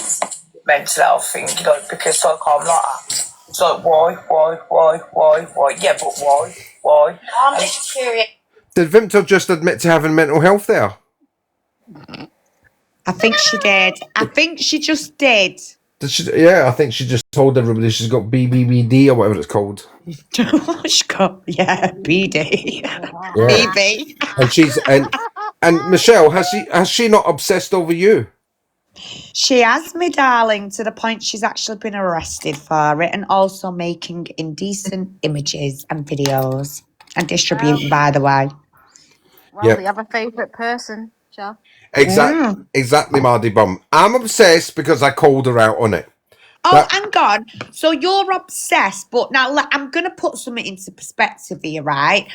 mental health thing, like, because like I'm like, it's like why? Yeah, but why? I'm just curious. Did Vimto just admit to having mental health there? I think she did. I think she just did. Did she? Yeah, I think she just told everybody she's got BBBD or whatever it's called. She got, yeah, BD. Yeah. BB. And she's and Michelle, has she not obsessed over you? She has, me darling, to the point she's actually been arrested for it and also making indecent images and videos and distributing, by the way. Well, Yeah. they have a favourite person, Joe. Exactly, Mardy Bum. I'm obsessed because I called her out on it. Oh, hang on. So you're obsessed, but now I'm going to put something into perspective here, right?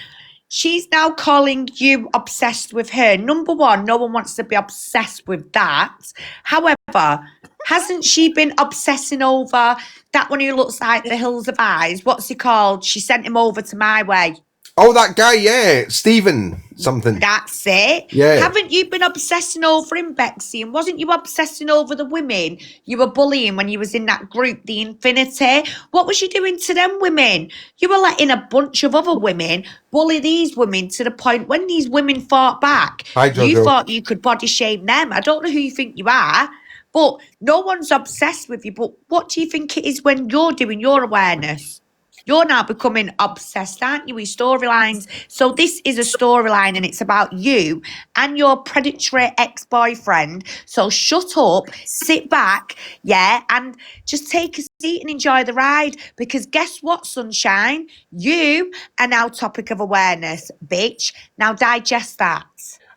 She's now calling you obsessed with her. Number one, no one wants to be obsessed with that. However, hasn't she been obsessing over that one who looks like the Hills of Eyes? What's he called? She sent him over to my way. Oh, that guy, yeah, Stephen something. That's it. Yeah. Haven't you been obsessing over him, Bexy? And wasn't you obsessing over the women you were bullying when you was in that group, the Infinity? What was you doing to them women? You were letting a bunch of other women bully these women to the point when these women fought back. Hi, Jojo. You thought you could body shame them. I don't know who you think you are, but no one's obsessed with you. But what do you think it is when you're doing your awareness? You're now becoming obsessed, aren't you, with storylines? So this is a storyline and it's about you and your predatory ex-boyfriend. So shut up, sit back, yeah, and just take a seat and enjoy the ride. Because guess what, sunshine? You are now topic of awareness, bitch. Now digest that.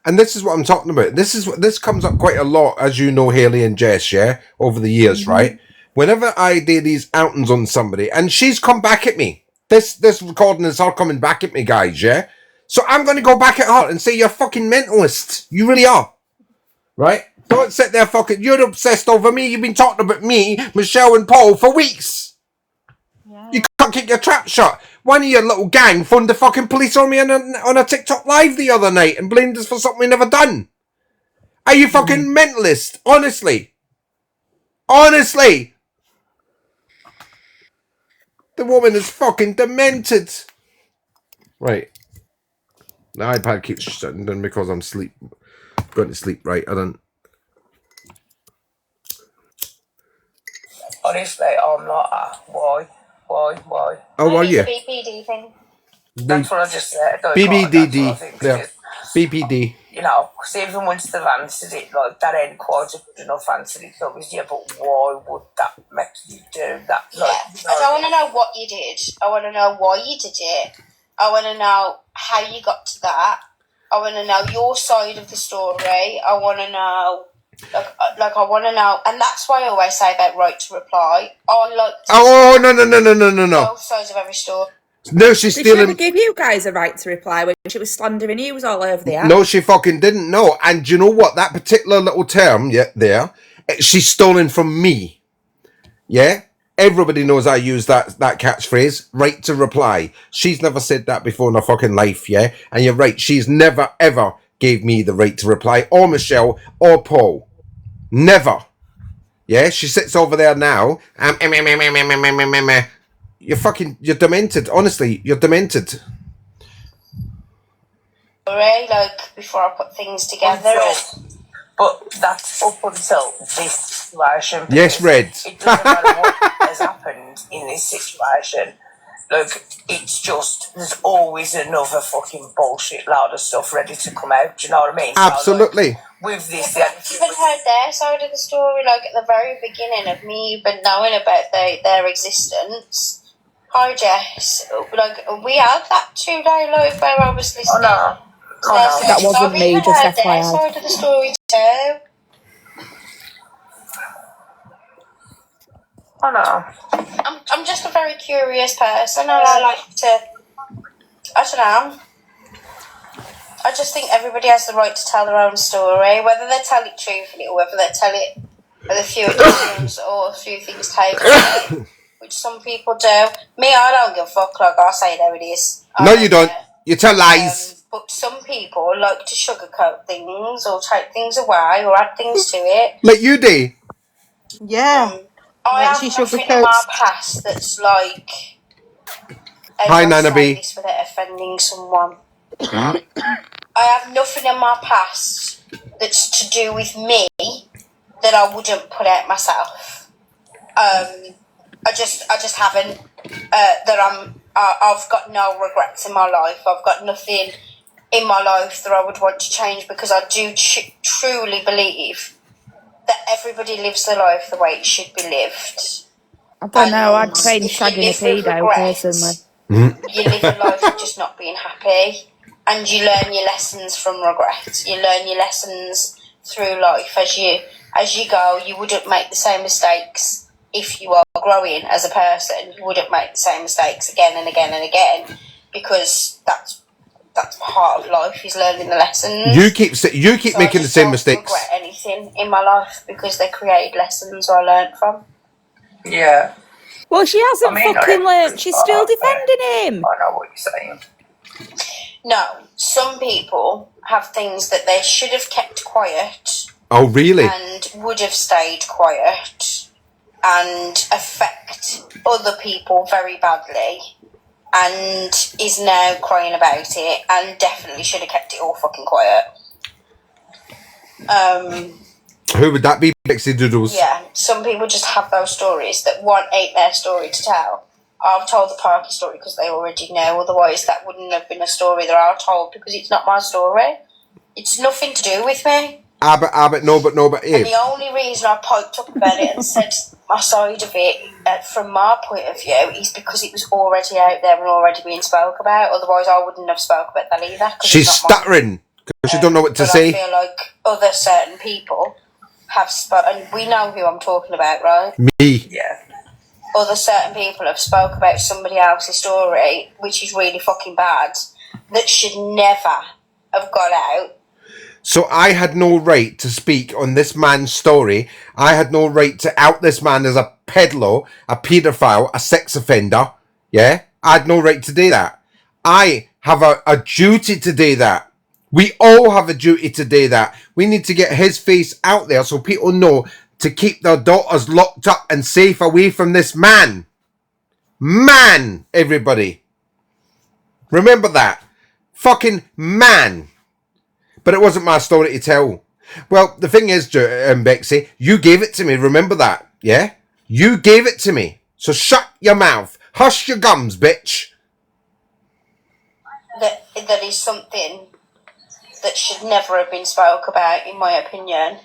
And this is what I'm talking about. This comes up quite a lot, as you know, Haley and Jess, yeah, over the years, right? Whenever I do these outings on somebody, and she's come back at me. This recording is her coming back at me, guys, yeah? So I'm going to go back at her and say, you're fucking mentalist. You really are. Right? Don't sit there fucking, you're obsessed over me. You've been talking about me, Michelle and Paul for weeks. Yeah. You can't keep your trap shut. One of your little gang phoned the fucking police on me on a TikTok live the other night and blamed us for something we never done. Are you fucking mentalist? Honestly. Honestly. The woman is fucking demented. Right. The iPad keeps shutting down because I'm going to sleep. Right, I don't. Honestly, I'm not. Why? Oh, are Maybe you? the BPD thing. That's what I just said. That's what I BBDD. think. There. BPD. You know, because even once they've answered it, like, that ain't quite a good enough answer. It's always, yeah, but why would that make you do that? Like, I don't want to know what you did. I want to know why you did it. I want to know how you got to that. I want to know your side of the story. I want to know, like I want to know, and that's why I always say about right to reply. I like to No. both sides of every story. No, she's Did she ever stealing. give you guys a right to reply when she was slandering you all over the app? No, she fucking didn't know. And do you know what? That particular little term, she's stolen from me. Yeah? Everybody knows I use that catchphrase, right to reply. She's never said that before in her fucking life, yeah? And you're right, she's never, ever gave me the right to reply, or Michelle, or Paul. Never. Yeah? She sits over there now, you're demented. Honestly, you're demented. Like, before I put things together. But that's up until this situation. Yes, Red. It doesn't matter what has happened in this situation. Look, it's just, there's always another fucking bullshit load of stuff ready to come out. Do you know what I mean? Absolutely. So, like, with this, I've even heard their side of the story, like at the very beginning of me even knowing about their existence. Hi, Jess. Like, we had that 2-day live where I was listening. That wasn't me, just I've even heard their FYI. side of the story too. I know. I'm just a very curious person, and I like to. I don't know. I just think everybody has the right to tell their own story, whether they tell it truthfully or whether they tell it with a few additions or a few things taken out, which some people do. Me, I don't give a fuck. Like, I'll say there it is. No, you don't. You tell lies. But some people like to sugarcoat things or take things away or add things to it. Like you do. Yeah. I Like have she nothing in my sugarcoats. past that's like. Hi, Nana B. This without offending someone. I have nothing in my past that's to do with me that I wouldn't put out myself. I just haven't. I've got no regrets in my life. I've got nothing in my life that I would want to change because I do truly believe that everybody lives their life the way it should be lived. I don't know, I'd change If you shagging a live with pedo regrets, personally. you live your life of just not being happy, and you learn your lessons from regret. You learn your lessons through life as you go. You wouldn't make the same mistakes if you are growing as a person. You wouldn't make the same mistakes again and again and again because that's part of life, is learning the lessons. You keep making the same mistakes. I don't regret anything in my life because they created lessons I learned from. Yeah. Well, she hasn't fucking learnt. She's still defending him. I know what you're saying. No, some people have things that they should have kept quiet. Oh, really? And would have stayed quiet and affect other people very badly, and is now crying about it and definitely should have kept it all fucking quiet. Who would that be? Bexidoodles. Yeah, some people just have those stories that ain't their story to tell. I've told the Parky story because they already know, otherwise that wouldn't have been a story that I told because it's not my story. It's nothing to do with me. But And the only reason I piped up about it and said my side of it from my point of view is because it was already out there and already being spoke about. Otherwise, I wouldn't have spoke about that either. She's stuttering because she don't know what to say. I feel like other certain people have spoken, and we know who I'm talking about, right? Me. Yeah. Other certain people have spoke about somebody else's story, which is really fucking bad, that should never have got out. So I had no right to speak on this man's story. I had no right to out this man as a peddler, a paedophile, a sex offender. Yeah? I had no right to do that. I have a duty to do that. We all have a duty to do that. We need to get his face out there so people know to keep their daughters locked up and safe away from this man. Man, everybody. Remember that. Fucking man. But it wasn't my story to tell. Well, the thing is, Bexy, you gave it to me. Remember that, yeah? You gave it to me. So shut your mouth. Hush your gums, bitch. That is something that should never have been spoke about, in my opinion.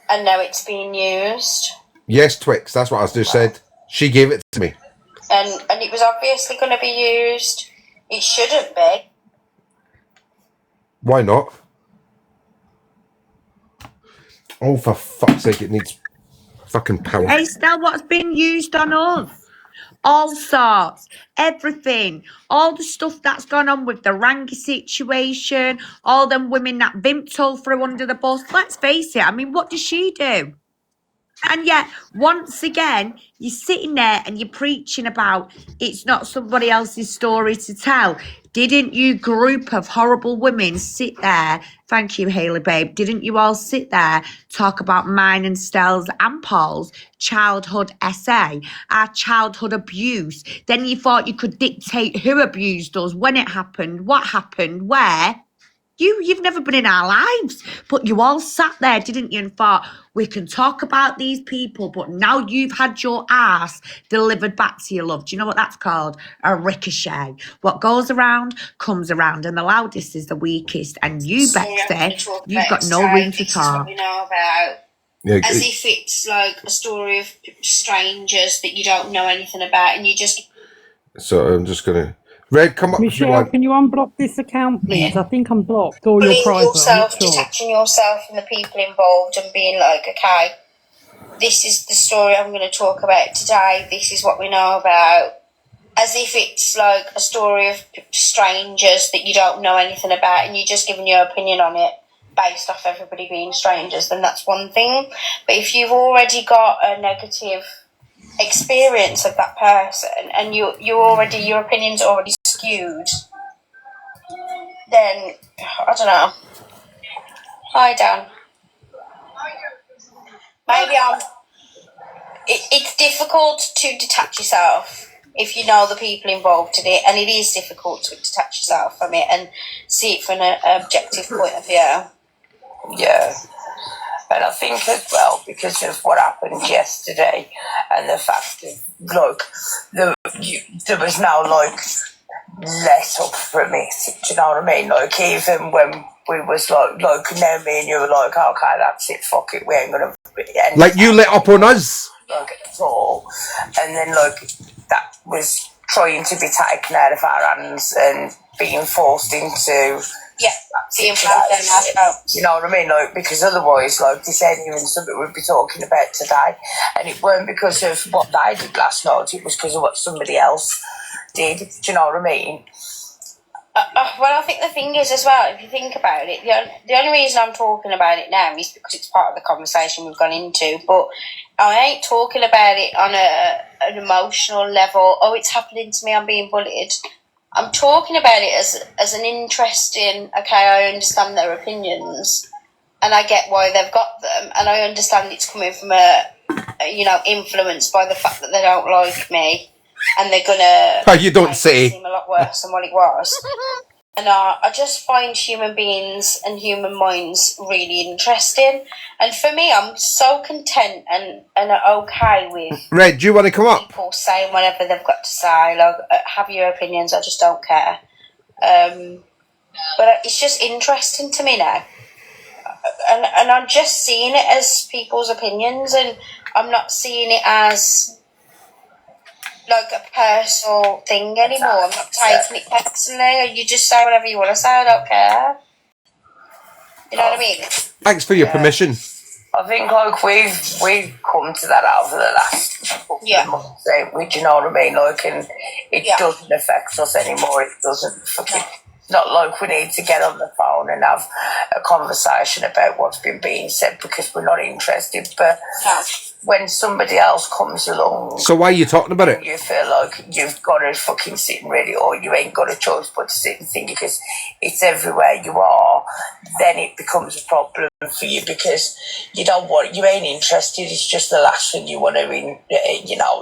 And now it's being used. Yes, Twix, that's what I just said. She gave it to me. And it was obviously going to be used. It shouldn't be. Why not? Oh, for fuck's sake, it needs fucking power. Hey, Stel, what's been used on us? All sorts, everything, all the stuff that's gone on with the Rangi situation, all them women that Vimto threw under the bus. Let's face it, I mean, what does she do? And yet, once again, you're sitting there and you're preaching about it's not somebody else's story to tell. Didn't you group of horrible women sit there? Thank you, Hayley, babe. Didn't you all sit there, talk about mine and Stell's and Paul's childhood essay, our childhood abuse? Then you thought you could dictate who abused us, when it happened, what happened, where. You've never been in our lives, but you all sat there, didn't you, and thought, we can talk about these people, but now you've had your ass delivered back to you, love. Do you know what that's called? A ricochet. What goes around, comes around, and the loudest is the weakest. And you, Bexy, you've got no room to talk. We know about. Yeah, as if it's like a story of strangers that you don't know anything about, and you just... So I'm just going to... Red, come up. Michelle, can you unblock this account, please? I think I'm blocked. Or you're Pulling private. yourself, I'm not sure. detaching yourself from the people involved and being like, okay, this is the story I'm going to talk about today. This is what we know about. As if it's like a story of strangers that you don't know anything about, and you're just giving your opinion on it based off everybody being strangers, then that's one thing. But if you've already got a negative experience of that person and you already, your opinion's already skewed, then I don't know. Hi, Dan. Maybe it's difficult to detach yourself if you know the people involved in it, and it is difficult to detach yourself from it and see it from an objective point of view. Yeah. And I think as well, because of what happened yesterday and the fact that, look, there was now, like, let up from it, do you know what I mean? Like, even when we was like now me and you were like, okay, that's it, fuck it, we ain't gonna... Like, you let up on us? Like, at all. And then, like, that was trying to be taken out of our hands and being forced into... Yeah, you know what I mean? Like, because otherwise, like, this ain't even something we'd be talking about today. And it weren't because of what they did last night, it was because of what somebody else did. Do you know what I mean? Well, I think the thing is as well, if you think about it, the only reason I'm talking about it now is because it's part of the conversation we've gone into, but I ain't talking about it on an emotional level. Oh, it's happening to me, I'm being bullied. I'm talking about it as an interesting, okay, I understand their opinions and I get why they've got them, and I understand it's coming from influenced by the fact that they don't like me and they're gonna you don't say. It seem a lot worse than what it was. And I just find human beings and human minds really interesting. And for me, I'm so content and okay with Red, do you want to come up? people saying whatever they've got to say. Like, have your opinions, I just don't care. But it's just interesting to me now. And I'm just seeing it as people's opinions, and I'm not seeing it as like a personal thing anymore. I'm not taking it personally. You just say whatever you want to say, I don't care. You know what I mean? Thanks for your permission. I think, like, we've come to that over the last couple of months, do you know what I mean? Like, and it doesn't affect us anymore. It doesn't fucking... Not like we need to get on the phone and have a conversation about what's been being said because we're not interested. But when somebody else comes along... So why are you talking about it? You feel like you've got to fucking sit and read it, or you ain't got a choice but to sit and think, because it's everywhere you are. then it becomes a problem for you because you ain't interested. It's just the last thing you want to,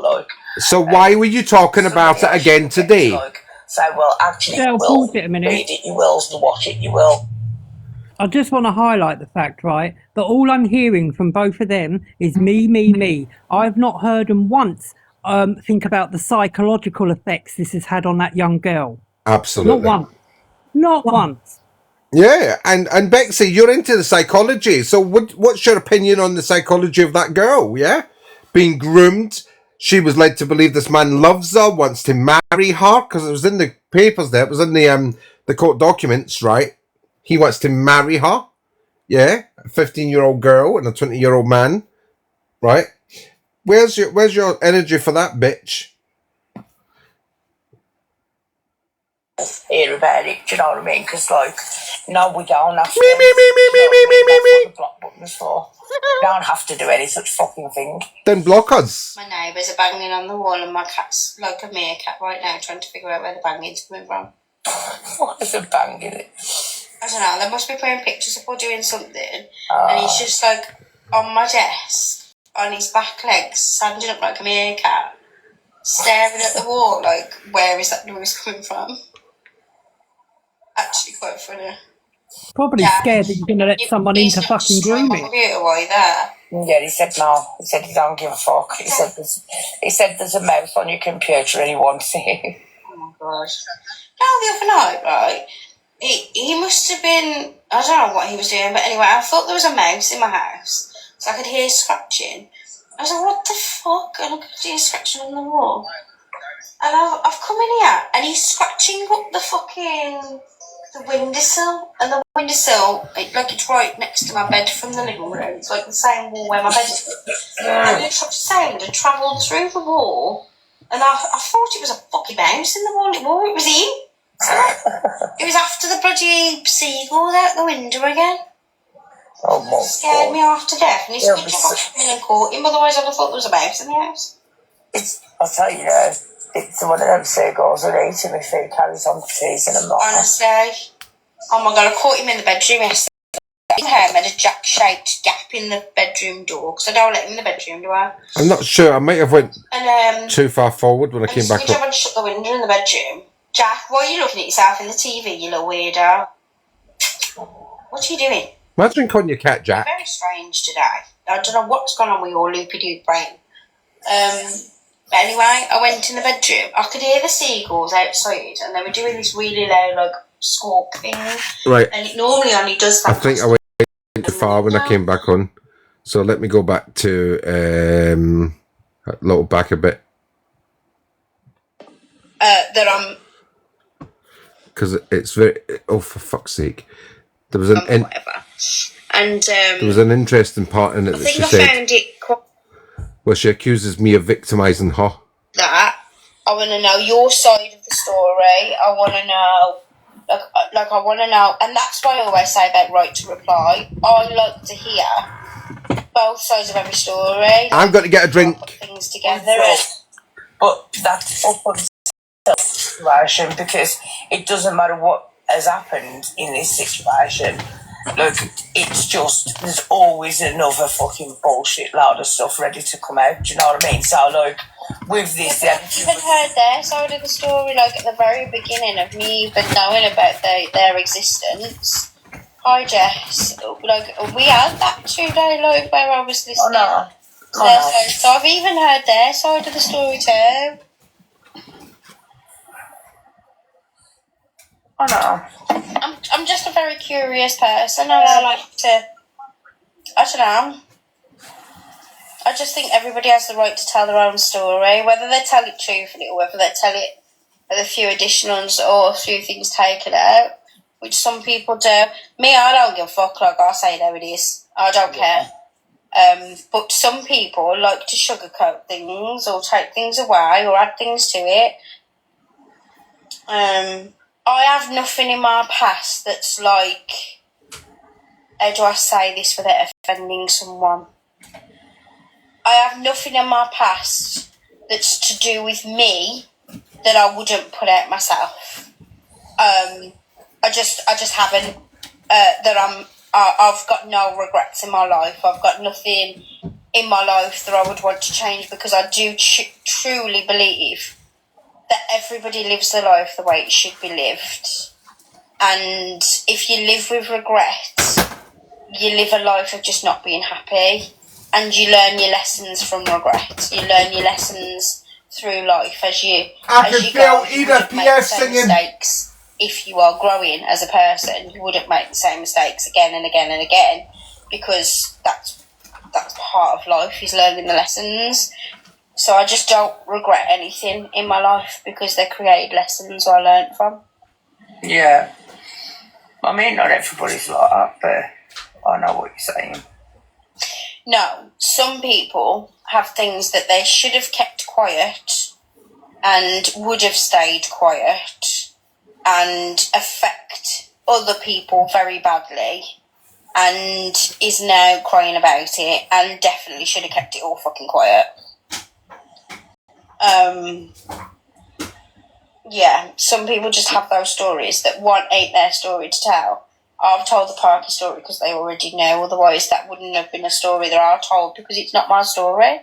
like. So why were you talking about it again today? Say, well, actually, Del, you will pause it a minute. read it, you will watch it, you will. I just want to highlight the fact, right, that all I'm hearing from both of them is me. I've not heard them once think about the psychological effects this has had on that young girl. Absolutely. Not once. Not once. Yeah, and Bexy, you're into the psychology. So what's your opinion on the psychology of that girl, yeah? Being groomed. She was led to believe this man loves her, wants to marry her, because it was in the papers there, it was in the court documents, right? He wants to marry her, yeah? A 15-year-old girl and a 20-year-old man, right? Where's your energy for that, bitch? Hear about it, do you know what I mean? Because, like, no, we don't have to. Me. That's what the block button's for. We don't have to do any such fucking thing. Then block us. My neighbours are banging on the wall and my cat's like a meerkat right now trying to figure out where the banging's coming from. What is a banging it? I don't know, they must be putting pictures up or doing something. And he's just like on my desk, on his back legs, standing up like a meerkat, staring at the wall like, where is that noise coming from? Actually quite funny. Probably scared that you're going to let someone into fucking grooming. Computer while you're there. Yeah, he said no. He said he don't give a fuck. He said there's a mouse on your computer and he wants it. Oh my god. No, the other night, right, he must have been, I don't know what he was doing, but anyway, I thought there was a mouse in my house, so I could hear scratching. I was like, what the fuck? And I could hear scratching on the wall. And I've come in here, and he's scratching up the windowsill, and the windowsill, it's right next to my bed from the living room. It's like the same wall where my bed is. And the sound had travelled through the wall, and I thought it was a fucking mouse in the wall. It was in. It was after the bloody seagulls out the window again. Oh my Scared me half to death, and he's come in and caught him. Otherwise, I'd have thought there was a mouse in the house. I'll tell you now, it's one of them seagulls that eat him if he carries on teasing them like that. Honestly. Oh my god, I caught him in the bedroom yesterday. His hair made a jack-shaped gap in the bedroom door, because I don't let him in the bedroom, do I? I'm not sure. I might have went too far forward when I came back up. I shut the window in the bedroom. Jack, why are you looking at yourself in the TV, you little weirdo? What are you doing? Imagine calling your cat Jack. You're very strange today. I don't know what's gone on with your loopy-doop brain. But anyway, I went in the bedroom. I could hear the seagulls outside, and they were doing this really loud, like, squawk thing. Right. And it normally only does that. I think I went too far when I came back on. So let me go back to back a bit. That I'm. Because it's very. Oh, for fuck's sake! There was whatever. And there was an interesting part in it that she said. Found it quite. Well, she accuses me of victimising her. That I want to know your side of the story. I want to know. Like I want to know, and that's why I always say about right to reply. I like to hear both sides of every story. I'm going to get a drink. Put things together. But that's up on the situation because it doesn't matter what has happened in this situation. Look, it's just there's always another fucking bullshit load of stuff ready to come out. Do you know what I mean? So like with this, I've even heard their side of the story, like at the very beginning of me even knowing about their existence. Hi Jess, like we had that 2-day live where I was listening. Oh no. So I've even heard their side of the story too. I know. I'm just a very curious person, and I like to. I don't know. I just think everybody has the right to tell their own story, whether they tell it truthfully or whether they tell it with a few additionals or a few things taken out, which some people do. Me, I don't give a fuck. Like I say, how it is. I don't care. But some people like to sugarcoat things or take things away or add things to it. I have nothing in my past that's like, how do I say this without offending someone? I have nothing in my past that's to do with me that I wouldn't put out myself. I just haven't. that I've got no regrets in my life. I've got nothing in my life that I would want to change, because I do truly believe that everybody lives their life the way it should be lived. And if you live with regret, you live a life of just not being happy, and you learn your lessons from regret. You learn your lessons through life as you go. You wouldn't make the same mistakes. If you are growing as a person, you wouldn't make the same mistakes again and again and again, because that's part of life, is learning the lessons. So I just don't regret anything in my life, because they created lessons I learned from. Yeah. I mean, not everybody's like that, but I know what you're saying. No, some people have things that they should have kept quiet and would have stayed quiet, and affect other people very badly, and is now crying about it, and definitely should have kept it all fucking quiet. Yeah, some people just have those stories that ain't their story to tell. I've told the Parky story because they already know, otherwise that wouldn't have been a story that I told, because it's not my story.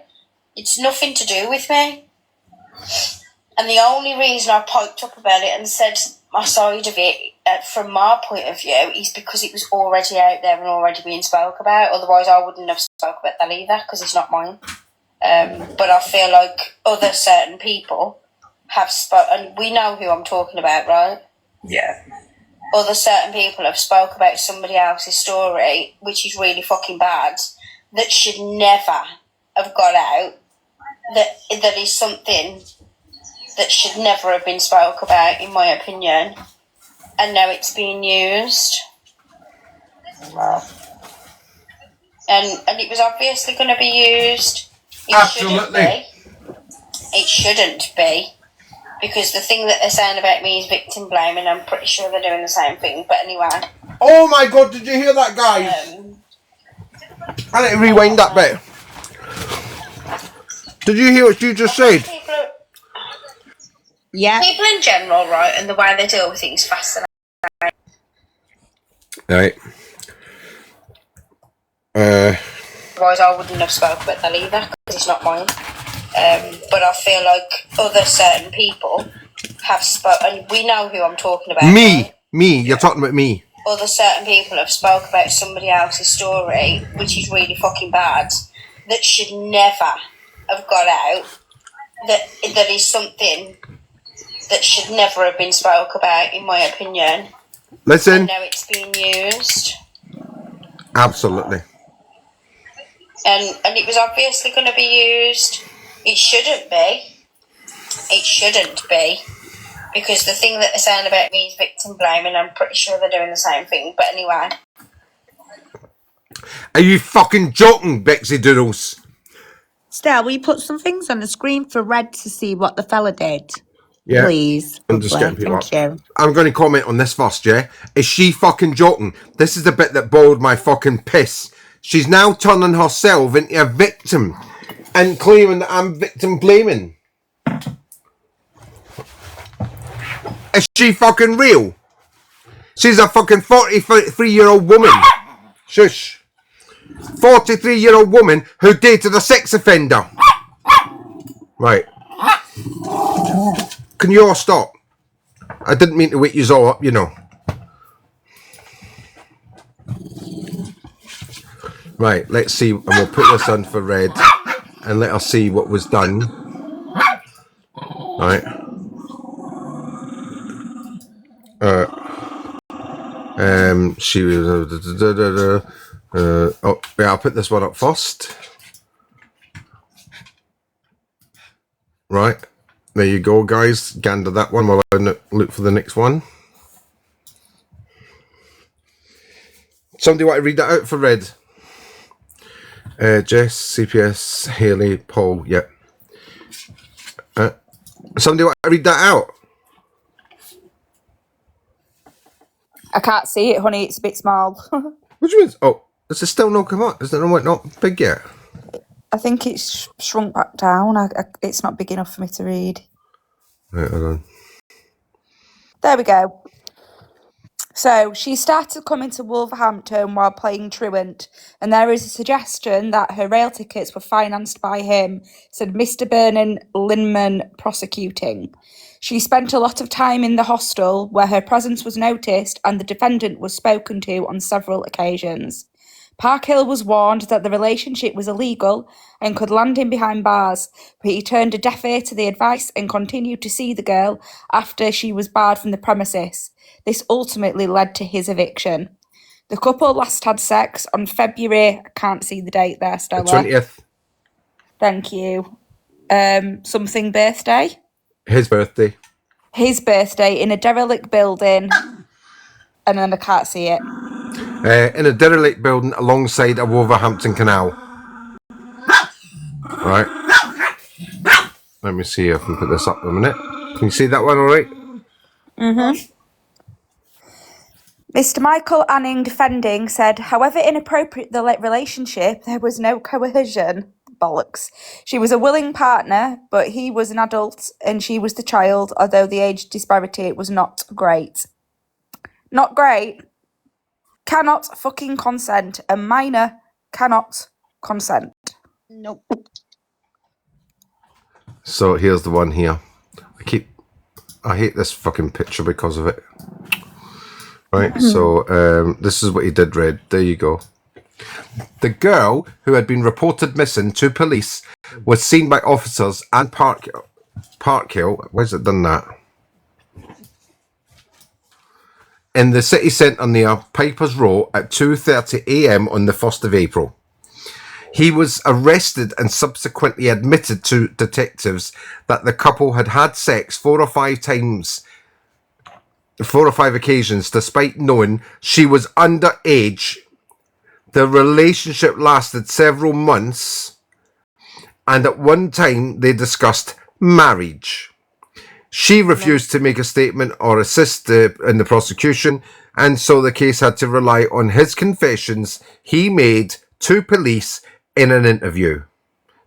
It's nothing to do with me. And the only reason I piped up about it and said my side of it, from my point of view, is because it was already out there and already being spoke about. Otherwise I wouldn't have spoke about that either, because it's not mine. But I feel like other certain people have and we know who I'm talking about, right? Yeah. Other certain people have spoke about somebody else's story, which is really fucking bad, that should never have got out, that is something that should never have been spoke about, in my opinion, and now it's being used. Wow. And it was obviously going to be used. Absolutely. It shouldn't be. Because the thing that they're saying about me is victim blaming. I'm pretty sure they're doing the same thing. But anyway. Oh my god, did you hear that, guys? I need to rewind that bit. Did you hear what you just said? Yeah. People in general, right, and the way they deal with things fascinating. Right. Otherwise I wouldn't have spoke about that either, because it's not mine. But I feel like other certain people have and we know who I'm talking about. Me, right? you're talking about me. Other certain people have spoke about somebody else's story, which is really fucking bad, that should never have got out, that is something that should never have been spoke about, in my opinion. Listen. And now it's being used. Absolutely. And it was obviously going to be used. It shouldn't be. It shouldn't be. Because the thing that they're saying about me is victim blaming. I'm pretty sure they're doing the same thing. But anyway. Are you fucking joking, Bexidoodles? Stella, will you put some things on the screen for Red to see what the fella did? Yeah. Please. I'm just getting people Thank you. I'm going to comment on this first, yeah? Is she fucking joking? This is the bit that boiled my fucking piss. She's now turning herself into a victim and claiming that I'm victim blaming. Is she fucking real? She's a fucking 43-year-old woman. Shush. 43-year-old woman who dated a sex offender. Right. Can you all stop? I didn't mean to wake you all up, you know. Right, let's see. And we'll put this on for Red. And let us see what was done. Right. She was... oh, yeah, I'll put this one up first. Right. There you go, guys. Gander that one while I look for the next one. Somebody want to read that out for Red? Jess, CPS, Haley, Paul, yeah. Somebody want to read that out? I can't see it, honey. It's a bit small. What do you mean? Oh, is it still not come up? Is it not big yet? I think it's shrunk back down. It's not big enough for me to read. Right, hold on. There we go. So she started coming to Wolverhampton while playing truant, and there is a suggestion that her rail tickets were financed by him, said Mr. Vernon Linman, prosecuting. She spent a lot of time in the hostel where her presence was noticed and the defendant was spoken to on several occasions. Parkhill was warned that the relationship was illegal and could land him behind bars, but he turned a deaf ear to the advice and continued to see the girl after she was barred from the premises. This ultimately led to his eviction. The couple last had sex on February, I can't see the date there, Stella. 20th. Thank you. Something birthday? His birthday. His birthday in a derelict building, and then I can't see it. In a derelict building alongside a Wolverhampton canal. Right. Let me see if I can put this up in a minute. Can you see that one all right? Mm-hmm. Mr. Michael Anning, defending, said, however inappropriate the relationship, there was no coercion. Bollocks. She was a willing partner, but he was an adult and she was the child, although the age disparity was not great. Not great. Cannot fucking consent. A minor cannot consent. Nope. So here's the one here. I hate this fucking picture because of it. Right, so this is what he did, Red. There you go. The girl who had been reported missing to police was seen by officers and Parkhill. Where's it done that? In the city centre near Piper's Row at 2:30 a.m. on the 1st of April. He was arrested and subsequently admitted to detectives that the couple had had sex 4 or 5 occasions, despite knowing she was underage. The relationship lasted several months, and at one time they discussed marriage. She refused to make a statement or assist in the prosecution, and so the case had to rely on his confessions he made to police in an interview.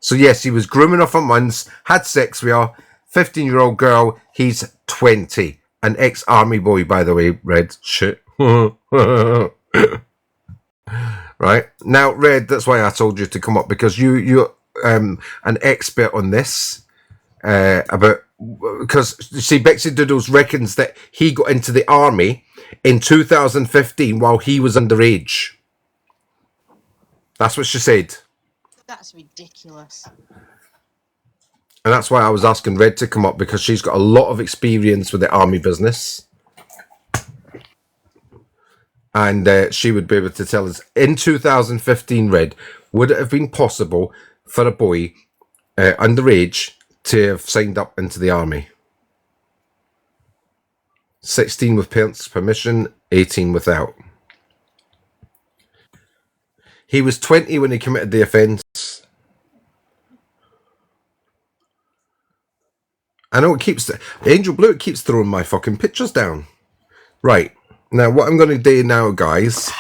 So yes, he was grooming her for months, had sex with her, 15-year-old girl, he's 20. An ex-army boy, by the way, Red. Shit. Right. Now, Red, that's why I told you to come up, because you're an expert on this. Because, you see, Bexidoodles reckons that he got into the army in 2015 while he was underage. That's what she said. That's ridiculous. And that's why I was asking Red to come up, because she's got a lot of experience with the army business. And she would be able to tell us, in 2015, Red, would it have been possible for a boy underage to have signed up into the army? 16 with parents' permission, 18 without. He was 20 when he committed the offence. I know it keeps... Angel Blue, it keeps throwing my fucking pictures down. Right. Now, what I'm going to do now, guys,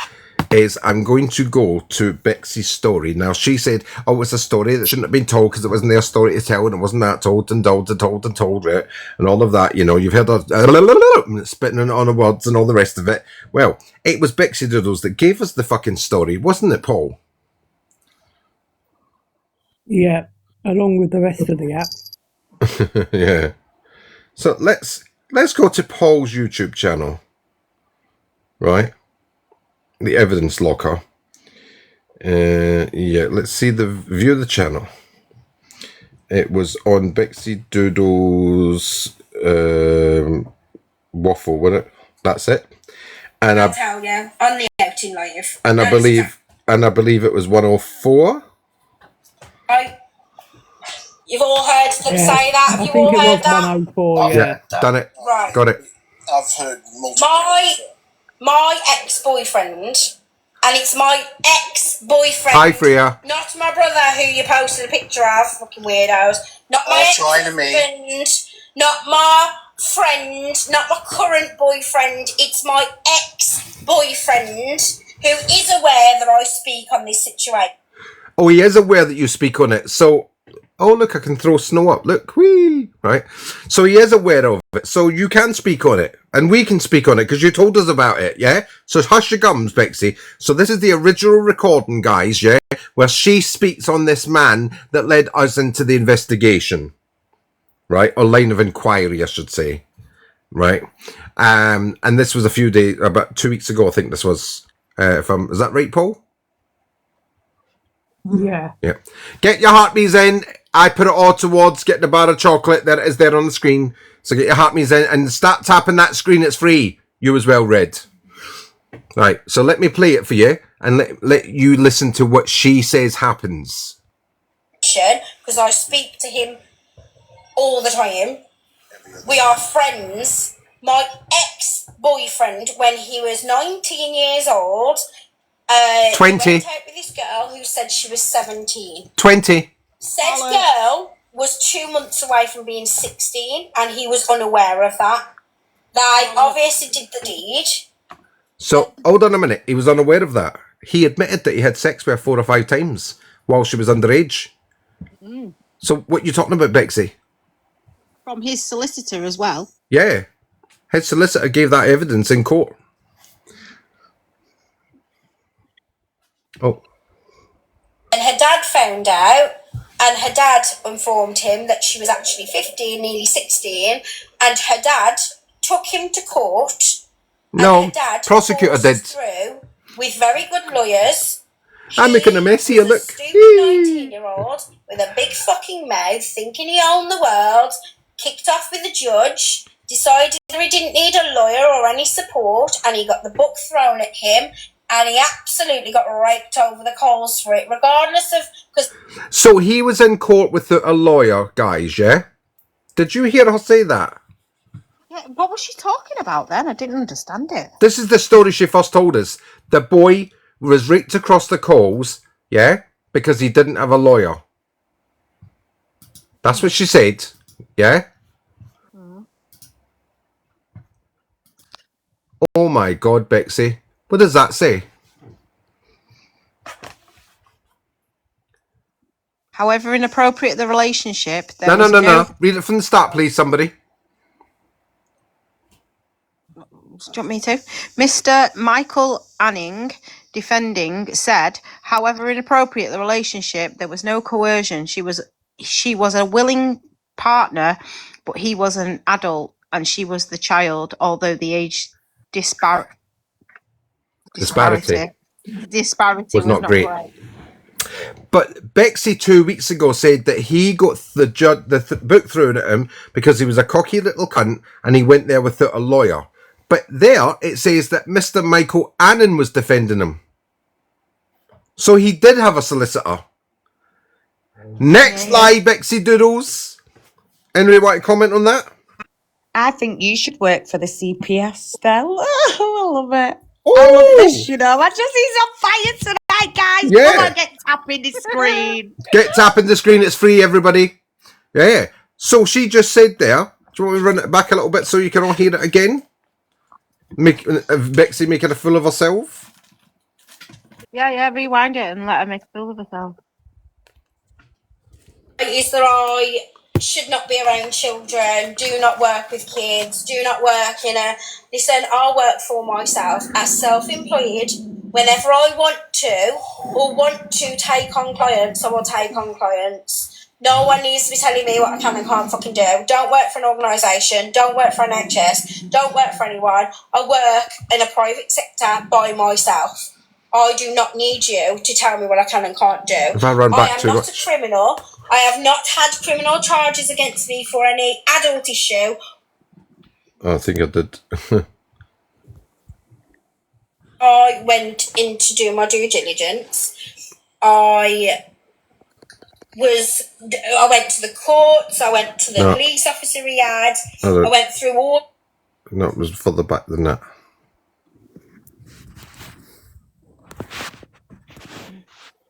is I'm going to go to Bexy's story. Now, she said, oh, it's a story that shouldn't have been told because it wasn't their story to tell, and it wasn't that told and told and told and told, right? And all of that, you know, you've heard of spitting on the words and all the rest of it. Well, it was Bexidoodles that gave us the fucking story, wasn't it, Paul? Yeah, along with the rest of the app. Yeah. So let's go to Paul's YouTube channel. Right? The evidence locker. Yeah, let's see the view of the channel. It was on Bexidoodles waffle, wasn't it? That's it. And I tell you, on the outing live. And I believe it was 104. You've all heard them say that. Have you all heard that? 104, yeah. Done it. Right. Got it. I've heard multiple. My ex-boyfriend, and it's my ex-boyfriend. Hi, Freya. Not my brother who you posted a picture of, fucking weirdos. Not my ex-husband, not my friend, not my current boyfriend. It's my ex-boyfriend who is aware that I speak on this situation. Oh, he is aware that you speak on it. So, Oh, look, I can throw snow up. Look, whee! Right? So he is aware of it. So you can speak on it. And we can speak on it because you told us about it, yeah? So hush your gums, Bexy. So this is the original recording, guys, yeah? Where she speaks on this man that led us into the investigation. Right? Or line of inquiry, I should say. Right? And this was a few days, about 2 weeks ago, I think this was. Is that right, Paul? Yeah. Yeah. Get your heartbeats in. I put it all towards getting a bar of chocolate. There it is there on the screen. So get your heartbeats in and start tapping that screen. It's free. You as well, Red. Right. So let me play it for you and let you listen to what she says happens. Because I speak to him all the time. We are friends. My ex-boyfriend, when he was 19 years old, 20. went out with this girl who said she was 17. 20. Said girl was 2 months away from being 16, and he was unaware of that. They obviously did the deed. So, hold on a minute. He was unaware of that. He admitted that he had sex with her 4 or 5 times while she was underage. So, what are you talking about, Bexy? From his solicitor as well. Yeah. His solicitor gave that evidence in court. Oh. And her dad found out, and her dad informed him that she was actually 15, nearly 16, and her dad took him to court. No, and her dad prosecutor did. Through with very good lawyers. I'm making a mess here, look. Stupid 19-year-old with a big fucking mouth, thinking he owned the world, kicked off with the judge, decided he didn't need a lawyer or any support, and he got the book thrown at him, and he absolutely got raked over the coals for it, regardless of... So he was in court with a lawyer, guys, yeah? Did you hear her say that? Yeah, what was she talking about then? I didn't understand it. This is the story she first told us. The boy was raked across the coals, yeah, because he didn't have a lawyer. That's what she said, yeah? Oh my God, Bexy. What does that say? However inappropriate the relationship... No. Read it from the start, please, somebody. Do you want me to? Mr. Michael Anning, defending, said, however inappropriate the relationship, there was no coercion. She was a willing partner, but he was an adult and she was the child, although the age disparity was not great. But Bexy 2 weeks ago said that he got the book thrown at him because he was a cocky little cunt and he went there without a lawyer. But there it says that Mr. Michael Annan was defending him. So he did have a solicitor. Next lie, Bexidoodles. Anybody want to comment on that? I think you should work for the CPS still. I love it. Ooh. I love this, you know. I just he's on fire tonight, guys. Yeah. Come on, get tapping the screen. Get tapping the screen. It's free, everybody. Yeah. So she just said there. Do you want me to run it back a little bit so you can all hear it again? Bexy making a fool of herself. Yeah, rewind it and let her make a fool of herself. Is that I should not be around children, do not work with kids, do not work in a... Listen, I work for myself as self-employed. Whenever I want to or want to take on clients, I will take on clients. No one needs to be telling me what I can and can't fucking do. Don't work for an organisation. Don't work for an NHS. Don't work for anyone. I work in a private sector by myself. I do not need you to tell me what I can and can't do. If I run back I am not a criminal. I have not had criminal charges against me for any adult issue. I think I did. I went in to do my due diligence. I went to the courts, I went to the police officer he had, I went through all... No, it was further back than that.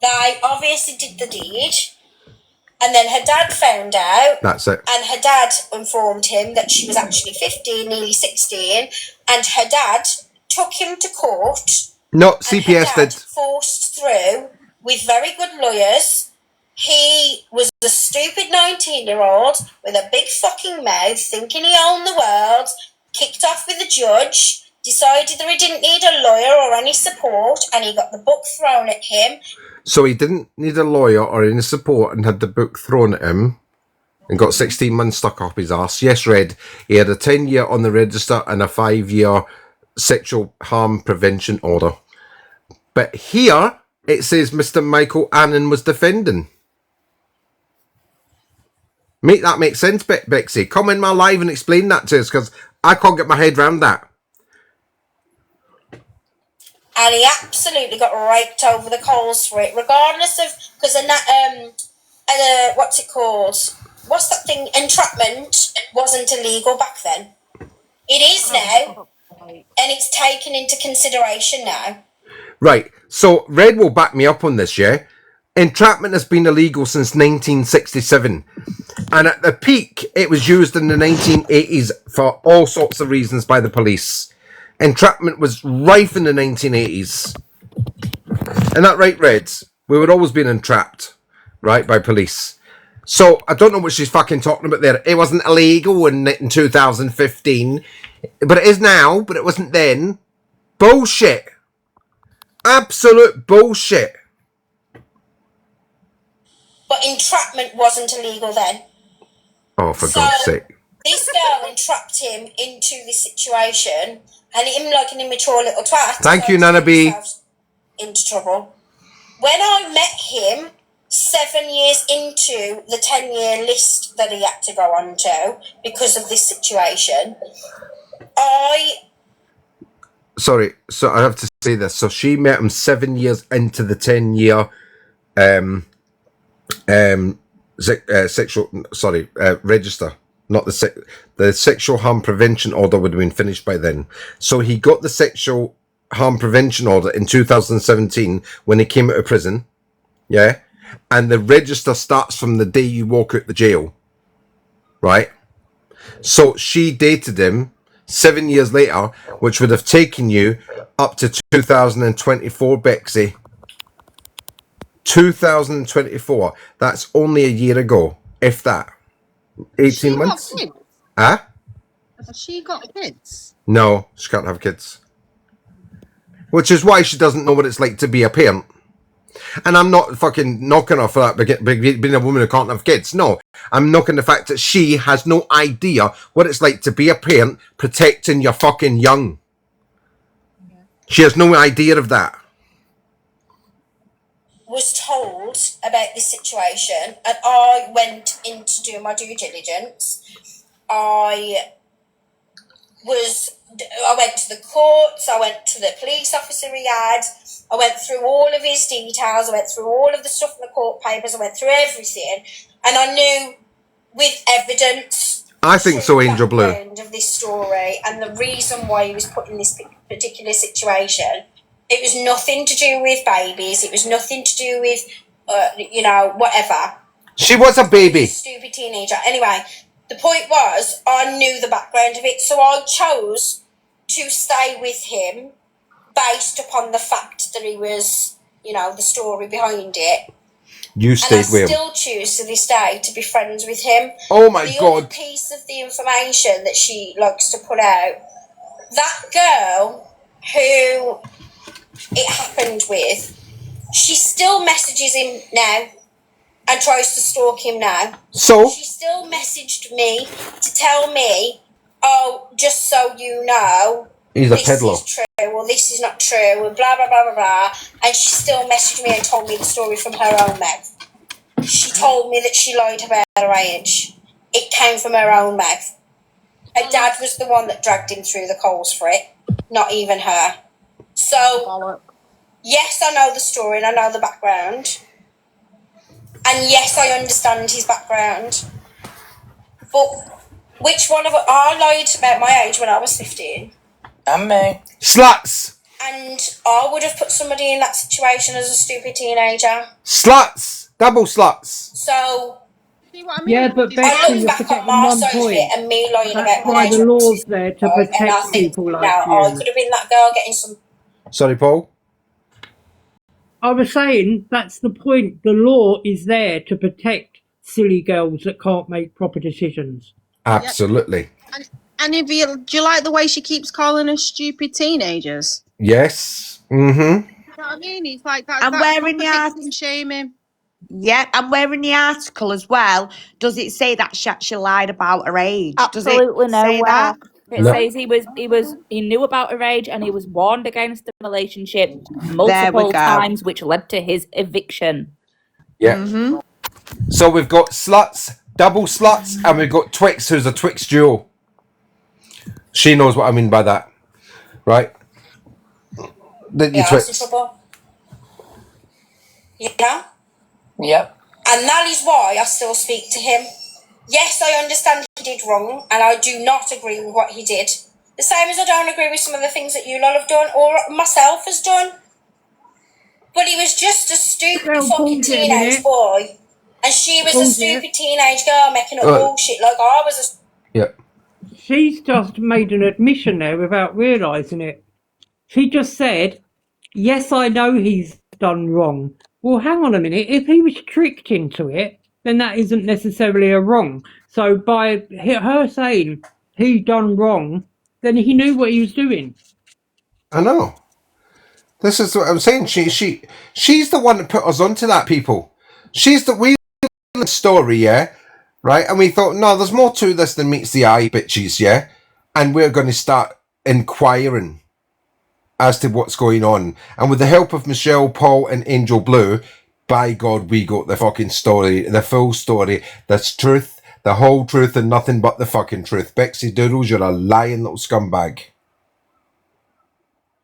They obviously did the deed, and then her dad found out. That's it. And her dad informed him that she was actually 15, nearly 16, and her dad took him to court. No, CPS did. Forced through with very good lawyers. he was a stupid 19-year-old with a big fucking mouth, thinking he owned the world, kicked off with the judge, decided that he didn't need a lawyer or any support, and he got the book thrown at him. So he didn't need a lawyer or any support and had the book thrown at him and got 16 months stuck up his arse. Yes, Red. He had a 10-year on the register and a 5-year sexual harm prevention order. But here it says Mr. Michael Annan was defending. Make that make sense, Bexy. Come in my live and explain that to us, because I can't get my head around that. And he absolutely got raked over the coals for it, regardless of, because what's it called? What's that thing? Entrapment wasn't illegal back then. It is now, and it's taken into consideration now. Right. So Red will back me up on this, yeah? Entrapment has been illegal since 1967. And at the peak, it was used in the 1980s for all sorts of reasons by the police. Entrapment was rife in the 1980s. Isn't that right, Reds? We were always being entrapped, right, by police. So I don't know what she's fucking talking about there. It wasn't illegal in 2015. But it is now, but it wasn't then. Bullshit. Absolute bullshit. But entrapment wasn't illegal then. Oh, for God's sake. This girl entrapped him into this situation, and him, like an immature little twat. Thank you, Nana B. Into trouble. When I met him 7 years into the 10-year list that he had to go on to because of this situation, Sorry, so I have to say this. So she met him 7 years into the 10-year register. Not the sexual harm prevention order would have been finished by then. So he got the sexual harm prevention order in 2017 when he came out of prison. Yeah. And the register starts from the day you walk out the jail. Right. So she dated him 7 years later, which would have taken you up to 2024, Bexy. 2024. That's only a year ago, if that. 18 months? Huh? Has she got kids? No, she can't have kids. Which is why she doesn't know what it's like to be a parent. And I'm not fucking knocking her for that, being a woman who can't have kids. No, I'm knocking the fact that she has no idea what it's like to be a parent protecting your fucking young. Yeah. She has no idea of that. Was told about this situation, and I went in to do my due diligence. I went to the courts, I went to the police officer he had, I went through all of his details, I went through all of the stuff in the court papers, I went through everything, and I knew with evidence. I think so, Angel Blue. Of this story and the reason why he was put in this particular situation. It was nothing to do with babies. It was nothing to do with, whatever. She was a baby. Stupid teenager. Anyway, the point was, I knew the background of it, so I chose to stay with him based upon the fact that he was, the story behind it. You stayed with him. I still choose to this day to be friends with him. Oh my God. The other piece of the information that she likes to put out, that girl who it happened with, she still messages him now and tries to stalk him now. So? She still messaged me to tell me, oh, just so you know, he's a peddler. This is true, or this is not true, or blah, blah, blah, blah, blah. And she still messaged me and told me the story from her own mouth. She told me that she lied about her age. It came from her own mouth. Her dad was the one that dragged him through the coals for it, not even her. So, yes, I know the story and I know the background. And yes, I understand his background. But which one of us? I lied about my age when I was 15. And me. Sluts! And I would have put somebody in that situation as a stupid teenager. Sluts! Double sluts! So, yeah, but I Bexy, look back on my side of it and me lying that's about my why age. the law's there to and I protect think, people like I you. could have been that girl getting some. Sorry, Paul? I was saying that's the point. The law is there to protect silly girls that can't make proper decisions. Absolutely. And if you, do you like the way she keeps calling us stupid teenagers? Yes. You know what I mean? It's like that's I'm wearing proper the victim shaming. Yeah, I'm wearing the article as well. Does it say that she actually lied about her age? Absolutely Does it say nowhere. that? It No. says he knew about her age and he was warned against the relationship There we multiple go. times, which led to his eviction. Yeah. Mm-hmm. So we've got sluts, double sluts, and we've got Twix, who's a Twix duo. She knows what I mean by that, right? Didn't you, Yeah, that's in Twix? trouble. Yeah? Yep. And that is why I still speak to him. Yes, I understand he did wrong, and I do not agree with what he did. The same as I don't agree with some of the things that you lot have done, or myself has done. But he was just a stupid Well, fucking pause it a teenage minute. boy. And she was a Pause it. stupid teenage girl making up bullshit like I was a... Yeah. She's just made an admission there without realising it. She just said, yes, I know he's done wrong. Well, hang on a minute. If he was tricked into it, then that isn't necessarily a wrong. So by her saying he done wrong, then he knew what he was doing. I know. This is what I'm saying. She's the one that put us onto that, people. She's the story, yeah? Right? And we thought, no, there's more to this than meets the eye, bitches, yeah? And we're going to start inquiring as to what's going on. And with the help of Michelle, Paul, and Angel Blue, by God, we got the fucking story, the full story, the truth, the whole truth, and nothing but the fucking truth. Bexidoodles, you're a lying little scumbag.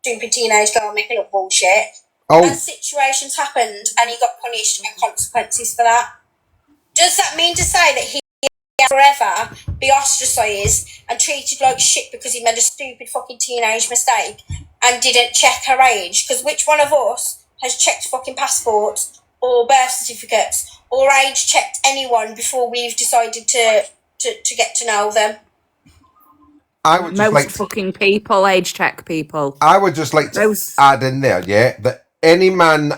Stupid teenage girl making up bullshit. Oh. And situations happened and he got punished and consequences for that. Does that mean to say that he will forever be ostracised and treated like shit because he made a stupid fucking teenage mistake and didn't check her age? Because which one of us has checked fucking passports or birth certificates or age checked anyone before we've decided to get to know them? I would just Most fucking people age check people. I would just like to add in there, yeah, that any man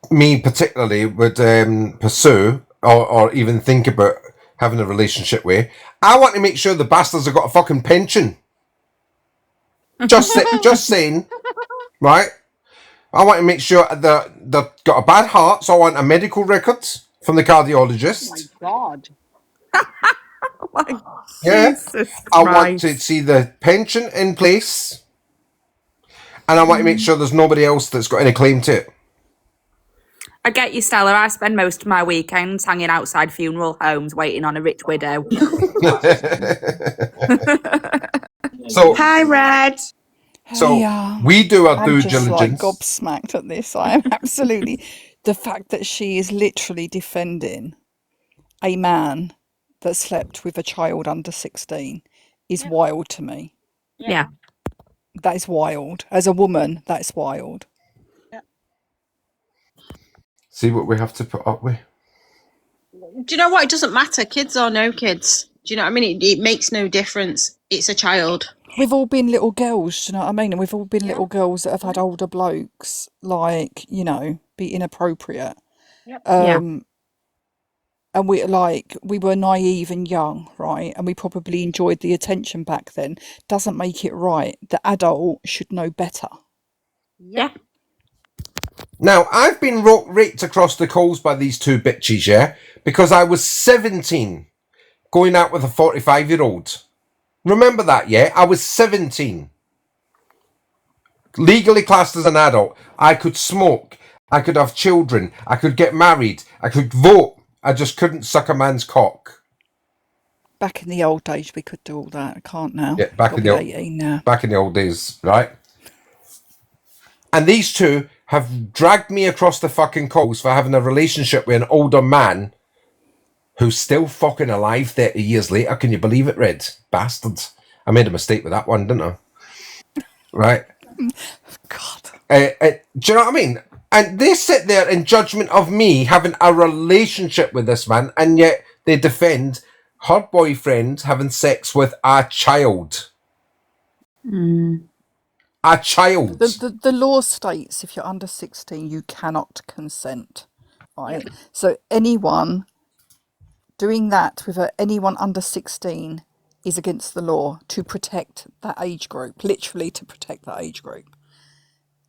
me particularly would pursue or even think about having a relationship with, I want to make sure the bastards have got a fucking pension. Just saying, right? I want to make sure that they've got a bad heart, so I want a medical record from the cardiologist. God. Yeah. Jesus I want to see the pension in place, and I want to make sure there's nobody else that's got any claim to it. I get you, Stella. I spend most of my weekends hanging outside funeral homes waiting on a rich widow. So Hi, Red. So we do our due I'm just like diligence. gobsmacked at this. I am absolutely the fact that she is literally defending a man that slept with a child under 16 is wild to me. Yeah. That is wild. As a woman, that's wild. See what we have to put up with. Do you know what? It doesn't matter, kids or no kids. Do you know what I mean? It makes no difference. It's a child. We've all been little girls, do you know what I mean? And we've all been little girls that have had older blokes, like, you know, be inappropriate. And we were naive and young, right? And we probably enjoyed the attention back then. Doesn't make it right. The adult should know better. Yeah. Now, I've been raked across the coals by these two bitches, yeah? Because I was 17 going out with a 45-year-old. Remember that, yeah? I was 17. Legally classed as an adult. I could smoke. I could have children. I could get married. I could vote. I just couldn't suck a man's cock. Back in the old days, we could do all that. I can't now. Yeah, back in the old days, right? And these two have dragged me across the fucking coals for having a relationship with an older man who's still fucking alive 30 years later. Can you believe it, Red? Bastards. I made a mistake with that one, didn't I? Right? God. Do you know what I mean? And they sit there in judgment of me having a relationship with this man, and yet they defend her boyfriend having sex with a child. A child. The law states if you're under 16, you cannot consent, right? So anyone doing that with anyone under 16 is against the law to protect that age group, literally to protect that age group.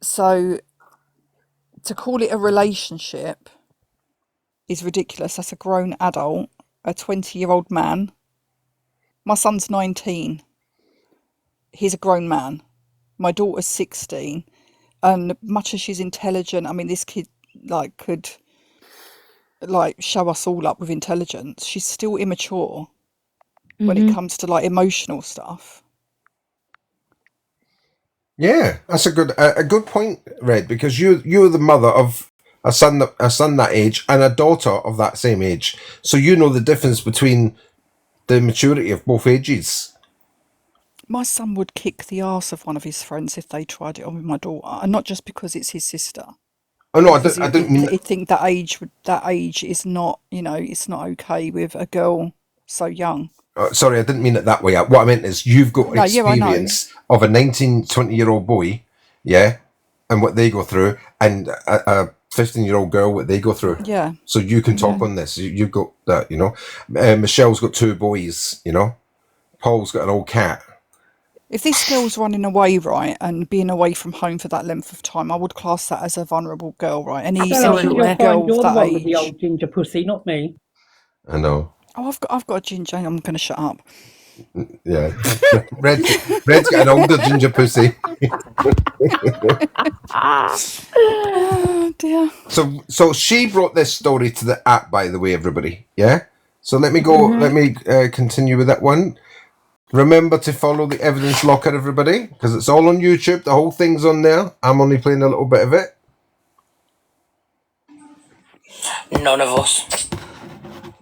So to call it a relationship is ridiculous. That's a grown adult, a 20-year-old man. My son's 19. He's a grown man. My daughter's 16. And much as she's intelligent, I mean, this kid could show us all up with intelligence. She's still immature when it comes to emotional stuff. Yeah, that's a good point, Red, because you're the mother of a son that age and a daughter of that same age, so you know the difference between the maturity of both ages. My son would kick the arse of one of his friends if they tried it on with my daughter, and not just because it's his sister. Oh no, I didn't mean. I think that age is not, it's not okay with a girl so young. Sorry, I didn't mean it that way. What I meant is you've got experience of a 19, 20-year-old boy, yeah, and what they go through, and a 15-year-old girl, what they go through. Yeah. So you can talk on this. You've got that, Michelle's got 2 boys, Paul's got an old cat. If this girl's running away, right, and being away from home for that length of time, I would class that as a vulnerable girl, right? Any girl you're of the that one age. with the old ginger pussy, not me. I know. Oh, I've got a ginger. I'm going to shut up. Yeah. Red's got an older ginger pussy. Oh, dear. So she brought this story to the app, by the way, everybody. Yeah? So let me go, let me continue with that one. Remember to follow the Evidence Locker, everybody, because it's all on YouTube. The whole thing's on there. I'm only playing a little bit of it. None of us.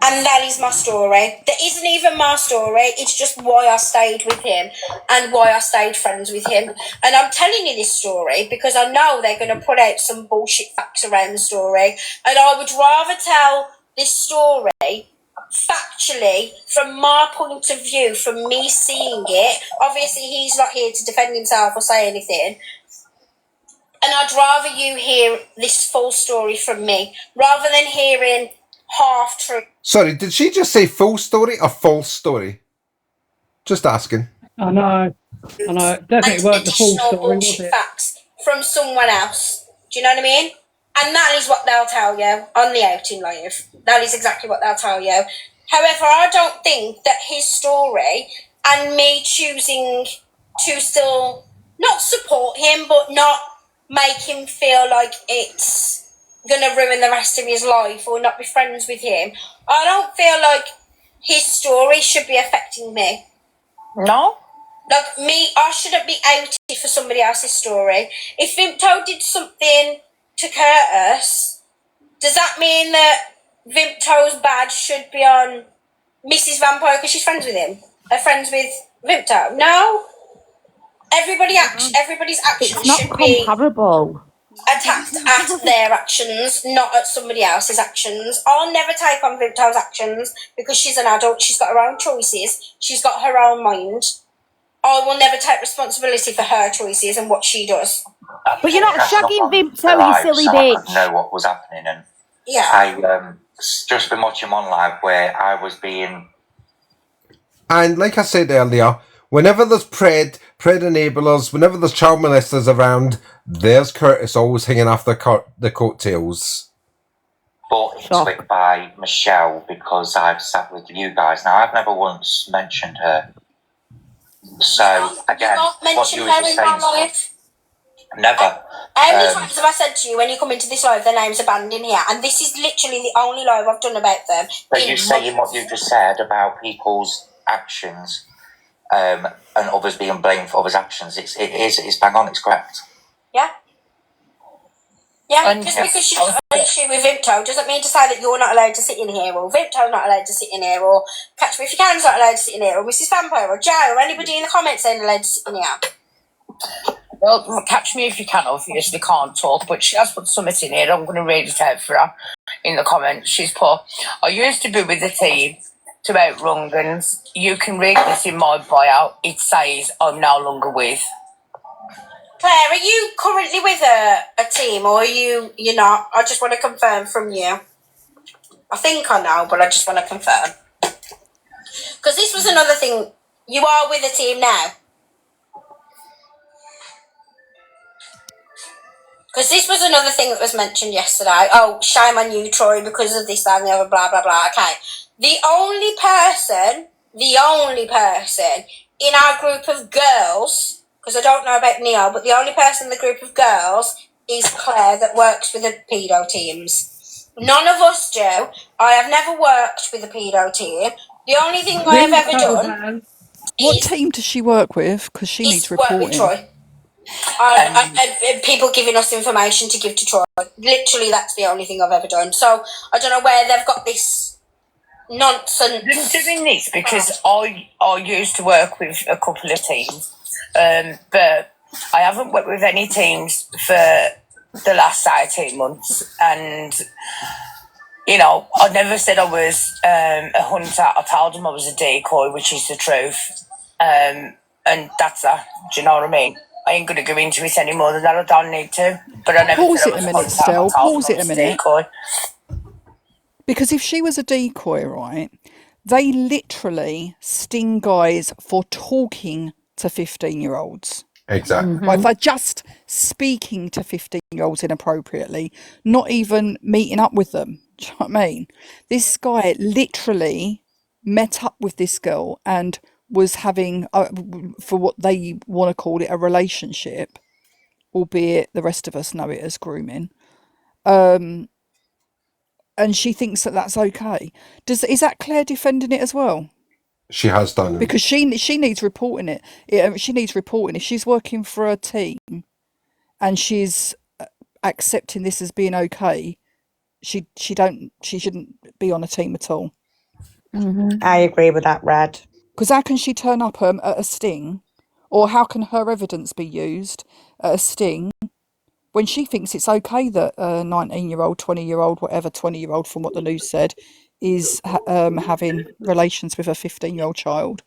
And that is my story. That isn't even my story. It's just why I stayed with him and why I stayed friends with him. And I'm telling you this story because I know they're going to put out some bullshit facts around the story. And I would rather tell this story factually from my point of view, from me seeing it. Obviously, he's not here to defend himself or say anything. And I'd rather you hear this full story from me rather than hearing half truth. Sorry, did she just say full story or false story? Just asking. I know. Definitely weren't the full story, was it? Facts from someone else. Do you know what I mean? And that is what they'll tell you on the Outing Live. That is exactly what they'll tell you. However, I don't think that his story and me choosing to still not support him, but not make him feel like it's going to ruin the rest of his life or not be friends with him, I don't feel like his story should be affecting me. No? Like me, I shouldn't be outed for somebody else's story. If Vimto did something to Curtis, does that mean that Vimto's badge should be on Mrs. Vampire because she's friends with him? They're friends with Vimto? No. Everybody's actions should be comparable. Attacked at their actions, not at somebody else's actions. I'll never take on Vimto's actions because she's an adult. She's got her own choices. She's got her own mind. I will never take responsibility for her choices and what she does. But you're not shagging Vimto, you silly bitch. I could know what was happening, and yeah, I just been watching one live where I was being. And like I said earlier, whenever there's pred enablers, whenever there's child molesters around, there's Curtis always hanging off the coattails. Brought into it by Michelle because I've sat with you guys. Now, I've never once mentioned her. So, again, what you were just saying. Never. How many times have I said to you when you come into this live, their names are banned in here? And this is literally the only live I've done about them. But you saying what you just said about people's actions and others being blamed for others' actions, it's bang on, it's correct. Yeah. Yeah, just because you've got an issue with Vimto doesn't mean to say that you're not allowed to sit in here, or Vimto's not allowed to sit in here, or Catch Me If You Can's not allowed to sit in here, or Mrs. Vampire, or Joe, or anybody in the comments ain't allowed to sit in here. Well, Catch Me If You Can obviously can't talk, but she has put something in here. I'm going to read it out for her in the comments. She's put, I used to be with the team to outrun guns. You can read this in my bio. It says I'm no longer with. Claire, are you currently with a team, or are you're not? I just want to confirm from you. I think I know, but I just want to confirm. Because this was another thing. You are with a team now. Because this was another thing that was mentioned yesterday. Oh, shame on you, Troy, because of this, that, and the other, blah, blah, blah. Okay. The only person in our group of girls, because I don't know about Neo, but the only person in the group of girls is Claire that works with the pedo teams. None of us do. I have never worked with a pedo team. The only thing I have ever Vimto done has. What is team does she work with? Because she needs work with reporting. Troy. And people giving us information to give to Troy. Literally, that's the only thing I've ever done. So I don't know where they've got this nonsense. I'm doing this because I used to work with a couple of teams, but I haven't worked with any teams for the last 18 months. And, you know, I never said I was a hunter. I told them I was a decoy, which is the truth. And that's that. Do you know what I mean? I ain't going to go into it any more than that. I don't need to. But I never Pause said it I a was a minute, hunter. Stell. I told Pause them I it a was a minute. decoy. Because if she was a decoy, right, they literally sting guys for talking to 15-year-olds. Exactly. Right, for just speaking to 15-year-olds inappropriately, not even meeting up with them. Do you know what I mean? This guy literally met up with this girl and was having, for what they want to call it, a relationship, albeit the rest of us know it as grooming. And she thinks that that's okay. Is that Claire defending it as well? She has done. Because she needs reporting it. She needs reporting. If she's working for a team and she's accepting this as being okay, she shouldn't be on a team at all. I agree with that, Red. Because how can she turn up at a sting, or how can her evidence be used at a sting when she thinks it's okay that a 19-year-old, 20-year-old, whatever, 20-year-old from what the news said, is having relations with a 15-year-old child?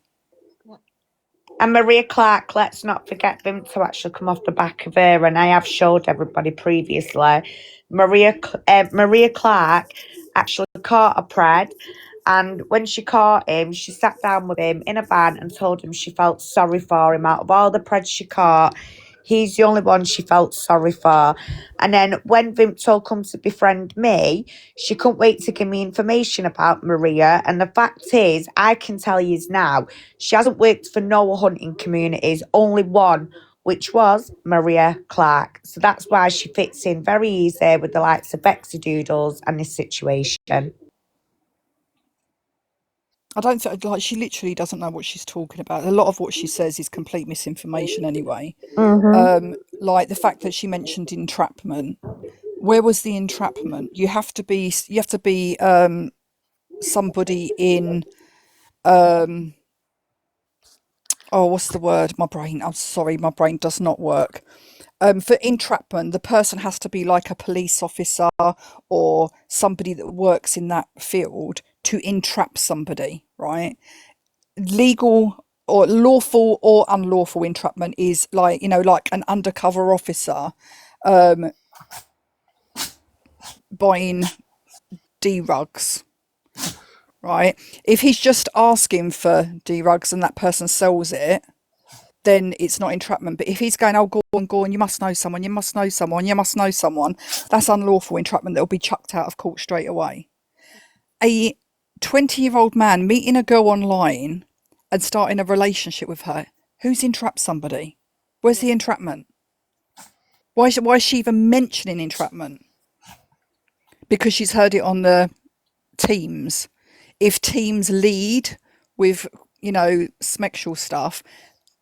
And Maria Clark, let's not forget them to actually come off the back of her. And I have showed everybody previously. Maria Clark actually caught a pred. And when she caught him, she sat down with him in a van and told him she felt sorry for him. Out of all the preds she caught, he's the only one she felt sorry for. And then when Vimto come to befriend me, she couldn't wait to give me information about Maria. And the fact is, I can tell you now, she hasn't worked for no hunting communities, only one, which was Maria Clark. So that's why she fits in very easy with the likes of Bexidoodles and this situation. I don't think, like, she literally doesn't know what she's talking about. A lot of what she says is complete misinformation anyway. Like the fact that she mentioned entrapment. Where was the entrapment? You have to be somebody in what's the word? I'm sorry, my brain does not work. For entrapment, the person has to be like a police officer or somebody that works in that field to entrap somebody, right? Legal or lawful or unlawful entrapment is like, like an undercover officer buying D-rugs, right? If he's just asking for D-rugs and that person sells it, then it's not entrapment. But if he's going, oh, go on, you must know someone, you must know someone, you must know someone, that's unlawful entrapment that will be chucked out of court straight away. A 20-year-old man meeting a girl online and starting a relationship with her, who's entrapped somebody? Where's the entrapment? Why is she even mentioning entrapment? Because she's heard it on the teams. If teams lead with, sexual stuff,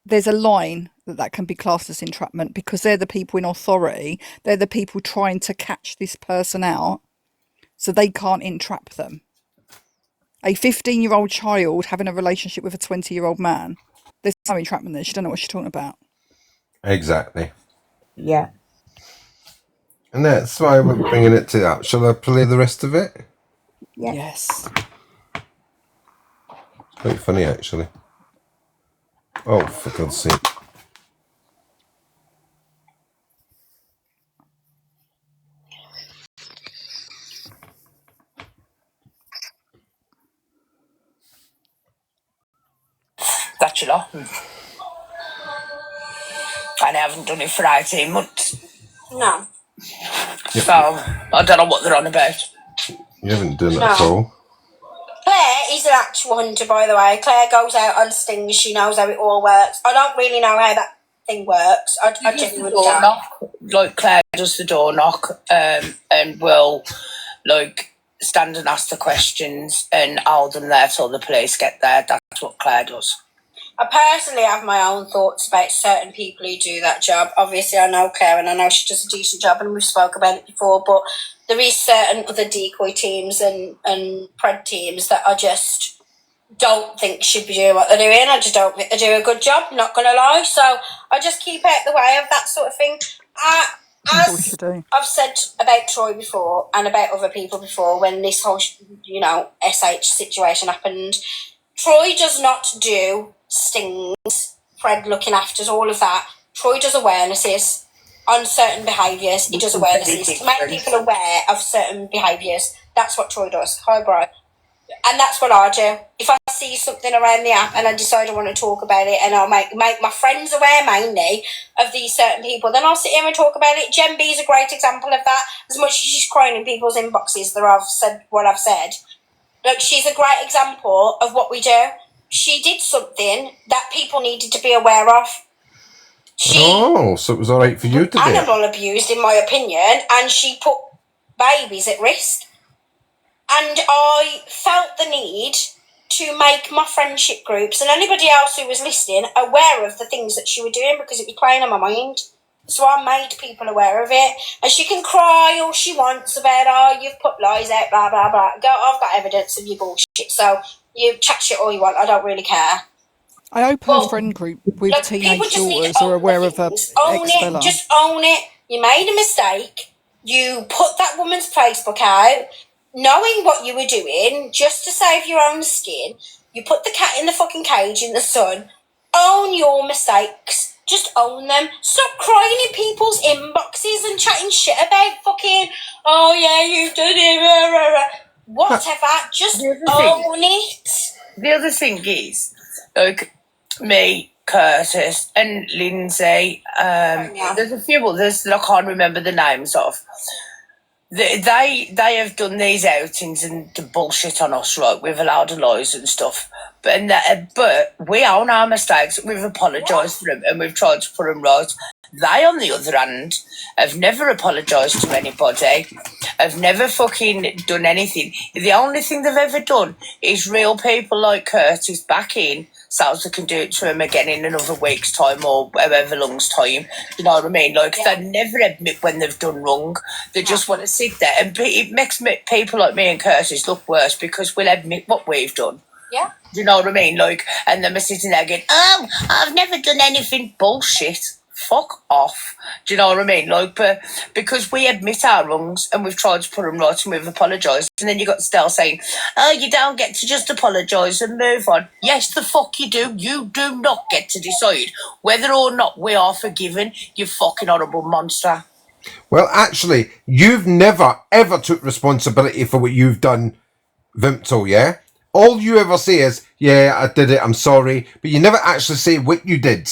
there's a line that can be classed as entrapment because they're the people in authority. They're the people trying to catch this person out so they can't entrap them. A 15-year-old child having a relationship with a 20-year-old man, there's no entrapment there. She don't know what she's talking about. Exactly. Yeah. And that's why we're bringing it to that. Shall I play the rest of it? Yeah. Yes. Quite funny, actually. Oh, for God's sake. And I haven't done it for 18 months. No. So I don't know what they're on about. You haven't done it at all. Claire is an actual hunter, by the way. Claire goes out on stings. She knows how it all works. I don't really know how that thing works. I genuinely don't. Like Claire does the door knock, and will like stand and ask the questions and hold them there till the police get there. That's what Claire does. I personally have my own thoughts about certain people who do that job. Obviously, I know Claire and I know she does a decent job and we've spoke about it before, but there is certain other decoy teams and pred teams that I just don't think should be doing what they're doing. I just don't think they do a good job, not going to lie. So I just keep out the way of that sort of thing. As I've said about Troy before and about other people before, when this whole, SH situation happened, Troy does not do stings, Fred looking afters, all of that. Troy does awarenesses on certain behaviours. He does awarenesses to make people aware of certain behaviours. That's what Troy does. Hi, bro. And that's what I do. If I see something around the app and I decide I want to talk about it and I'll make my friends aware mainly of these certain people, then I'll sit here and talk about it. Jen B is a great example of that. As much as she's crying in people's inboxes that I've said what I've said, like, she's a great example of what we do. She did something that people needed to be aware of. So it was all right for you to do. Animal abused, in my opinion, and she put babies at risk. And I felt the need to make my friendship groups and anybody else who was listening aware of the things that she was doing because it was playing on my mind. So I made people aware of it. And she can cry all she wants about, you've put lies out, blah, blah, blah. I've got evidence of your bullshit. So you chat shit all you want. I don't really care. I open a friend group with teenage daughters who are aware of her ex-fella. Just own it. You made a mistake. You put that woman's Facebook out, knowing what you were doing, just to save your own skin. You put the cat in the fucking cage in the sun. Own your mistakes. Just own them. Stop crying in people's inboxes and chatting shit about fucking, oh yeah, you've done it, whatever. Just own it. The other thing is, like, me, Curtis, and Lindsay, there's a few others that I can't remember the names of. They have done these outings and the bullshit on us, right? We've allowed lies and stuff, but we own our mistakes. We've apologised for them and we've tried to put them right. They, on the other hand, have never apologised to anybody, have never fucking done anything. The only thing they've ever done is reel people like Curtis back in so they can do it to him again in another week's time or however long's time. You know what I mean? Like, they never admit when they've done wrong. They just want to sit there. And it makes people like me and Curtis look worse because we'll admit what we've done. Yeah. Do you know what I mean? Like, and then we're sitting there going, oh, I've never done anything. Bullshit. Fuck off. Do you know what I mean? Like, but because we admit our wrongs and we've tried to put them right and we've apologised, and then you got Stell saying, oh, you don't get to just apologise and move on. Yes, the fuck you do. You do not get to decide whether or not we are forgiven, you fucking horrible monster. Well, actually, you've never, ever took responsibility for what you've done, Vimpto, yeah? All you ever say is, yeah, I did it, I'm sorry, but you never actually say what you did,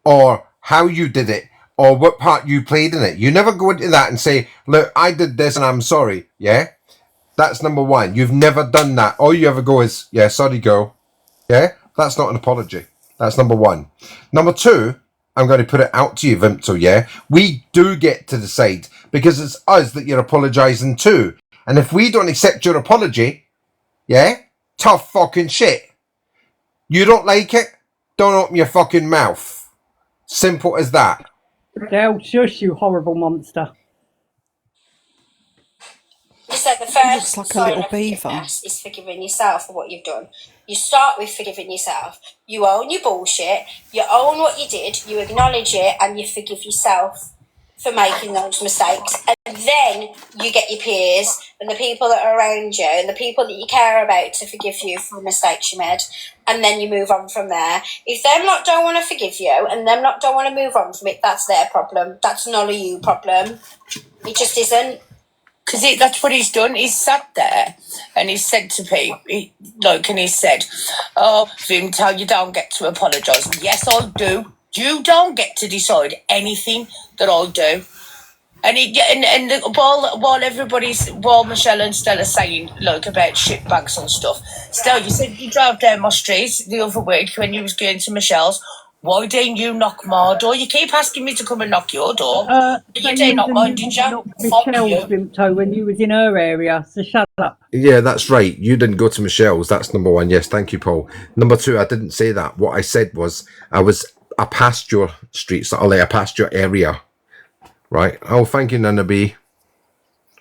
or how you did it, or what part you played in it. You never go into that and say, look, I did this and I'm sorry, yeah? That's number one. You've never done that. All you ever go is, yeah, sorry, girl. Yeah? That's not an apology. That's number one. Number two, I'm going to put it out to you, Vimpto, yeah? We do get to decide, because it's us that you're apologising to. And if we don't accept your apology, yeah, tough fucking shit. You don't like it? Don't open your fucking mouth. Simple as that. Del, shush, you horrible monster. You said the first sign of forgiveness is forgiving yourself for what you've done. You start with forgiving yourself. You own your bullshit. You own what you did. You acknowledge it, and you forgive yourself for making those mistakes. And then you get your peers and the people that are around you and the people that you care about to forgive you for the mistakes you made. And then you move on from there. If them lot don't want to forgive you and them lot don't want to move on from it, that's their problem. That's not a you problem. It just isn't. because that's what he's done. He's sat there and he's said to people, and he said, "Oh, Vimto, you don't get to apologise." Yes, I do. You don't get to decide anything that I do. And while Michelle and Stella saying about shit bags and stuff, Stella, you said you drove down my street the other week when you was going to Michelle's. Why didn't you knock my door? You keep asking me to come and knock your door. You did not mind, did you? Knocked Michelle's Vimto when you was in her area, so shut up. Yeah, that's right. You didn't go to Michelle's. That's number one. Yes, thank you, Paul. Number two, I didn't say that. What I said was I passed your street, so I passed your area. Right. Oh, thank you, Nana B.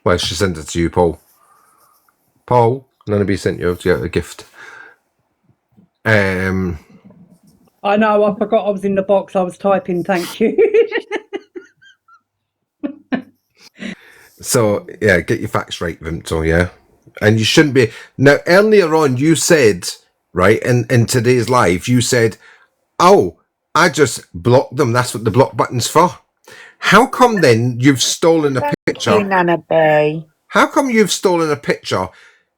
Well, she sent it to you, Paul. Paul, Nana B sent you a gift. I know, I forgot I was in the box. I was typing, thank you. So, yeah, get your facts right, Vimto, yeah? And you shouldn't be... Now, earlier on, you said, right, in today's live, you said, oh, I just blocked them. That's what the block button's for. How come then you've stolen a picture? Thank you, Nana B. How come you've stolen a picture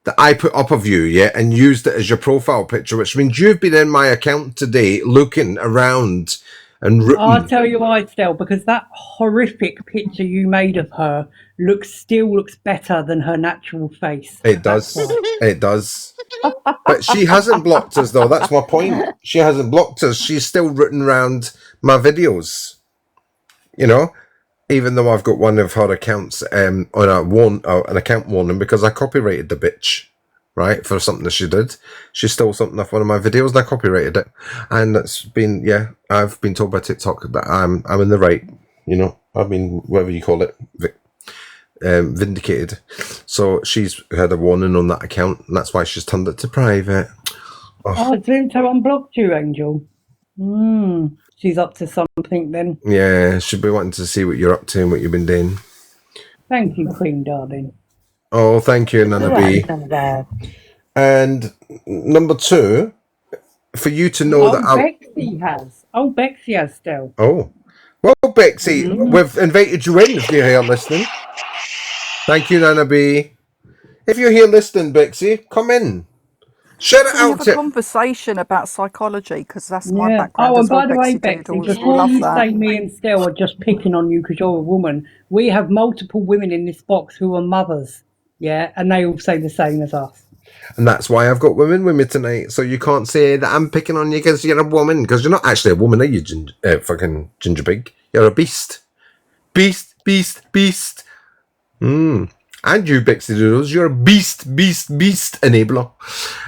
that I put up of you, yeah, and used it as your profile picture, which means you've been in my account today looking around and rooting. I'll tell you why, Stel, because that horrific picture you made of her still looks better than her natural face. It does. It does. But she hasn't blocked us, though. That's my point. She hasn't blocked us. She's still rooting around my videos. You know? Even though I've got one of her accounts on an account warning because I copyrighted the bitch, right, for something that she did. She stole something off one of my videos and I copyrighted it. And it's been, I've been told by TikTok that I'm in the right, you know. I've been, whatever you call it, vindicated. So she's had a warning on that account and that's why she's turned it to private. Oh, Vimto unblocked you, Angel. She's up to something then. Yeah, she'll be wanting to see what you're up to and what you've been doing. Thank you, Queen darling. Oh, thank you, Nana B. And number two, for you to know that Bexy has. Oh, Bexy has still. Oh. Well, Bexy, we've invited you in if you're here listening. Thank you, Nana B. If you're here listening, Bexy, come in. Shout it out have a conversation about psychology because that's my background. Oh, and as well, by the way, Bexy, before you say me and Stel are just picking on you because you're a woman, we have multiple women in this box who are mothers, and they all say the same as us. And that's why I've got women with me tonight. So you can't say that I'm picking on you because you're a woman, because you're not actually a woman, are you, fucking ginger pig? You're a beast. Beast. And you, Bexidoodles, you're a beast enabler.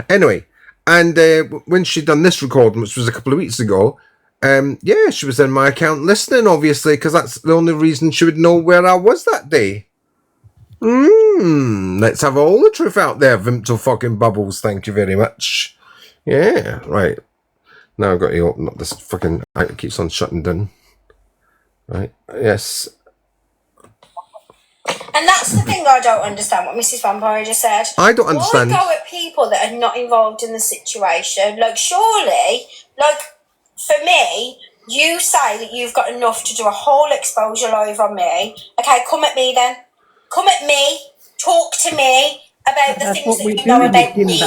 Anyway, and when she'd done this recording, which was a couple of weeks ago, she was in my account listening, obviously, because that's the only reason she would know where I was that day. Let's have all the truth out there, Vimto fucking Bubbles. Thank you very much. Yeah, right. Now I've got to open up this fucking... It keeps on shutting down. Right, yes. And that's the thing I don't understand, what Mrs. Vampire just said. I don't understand. Why go at people that are not involved in the situation? Like, surely, for me, you say that you've got enough to do a whole exposure live on me. Okay, come at me then. Come at me. Talk to me about the things that you know about me.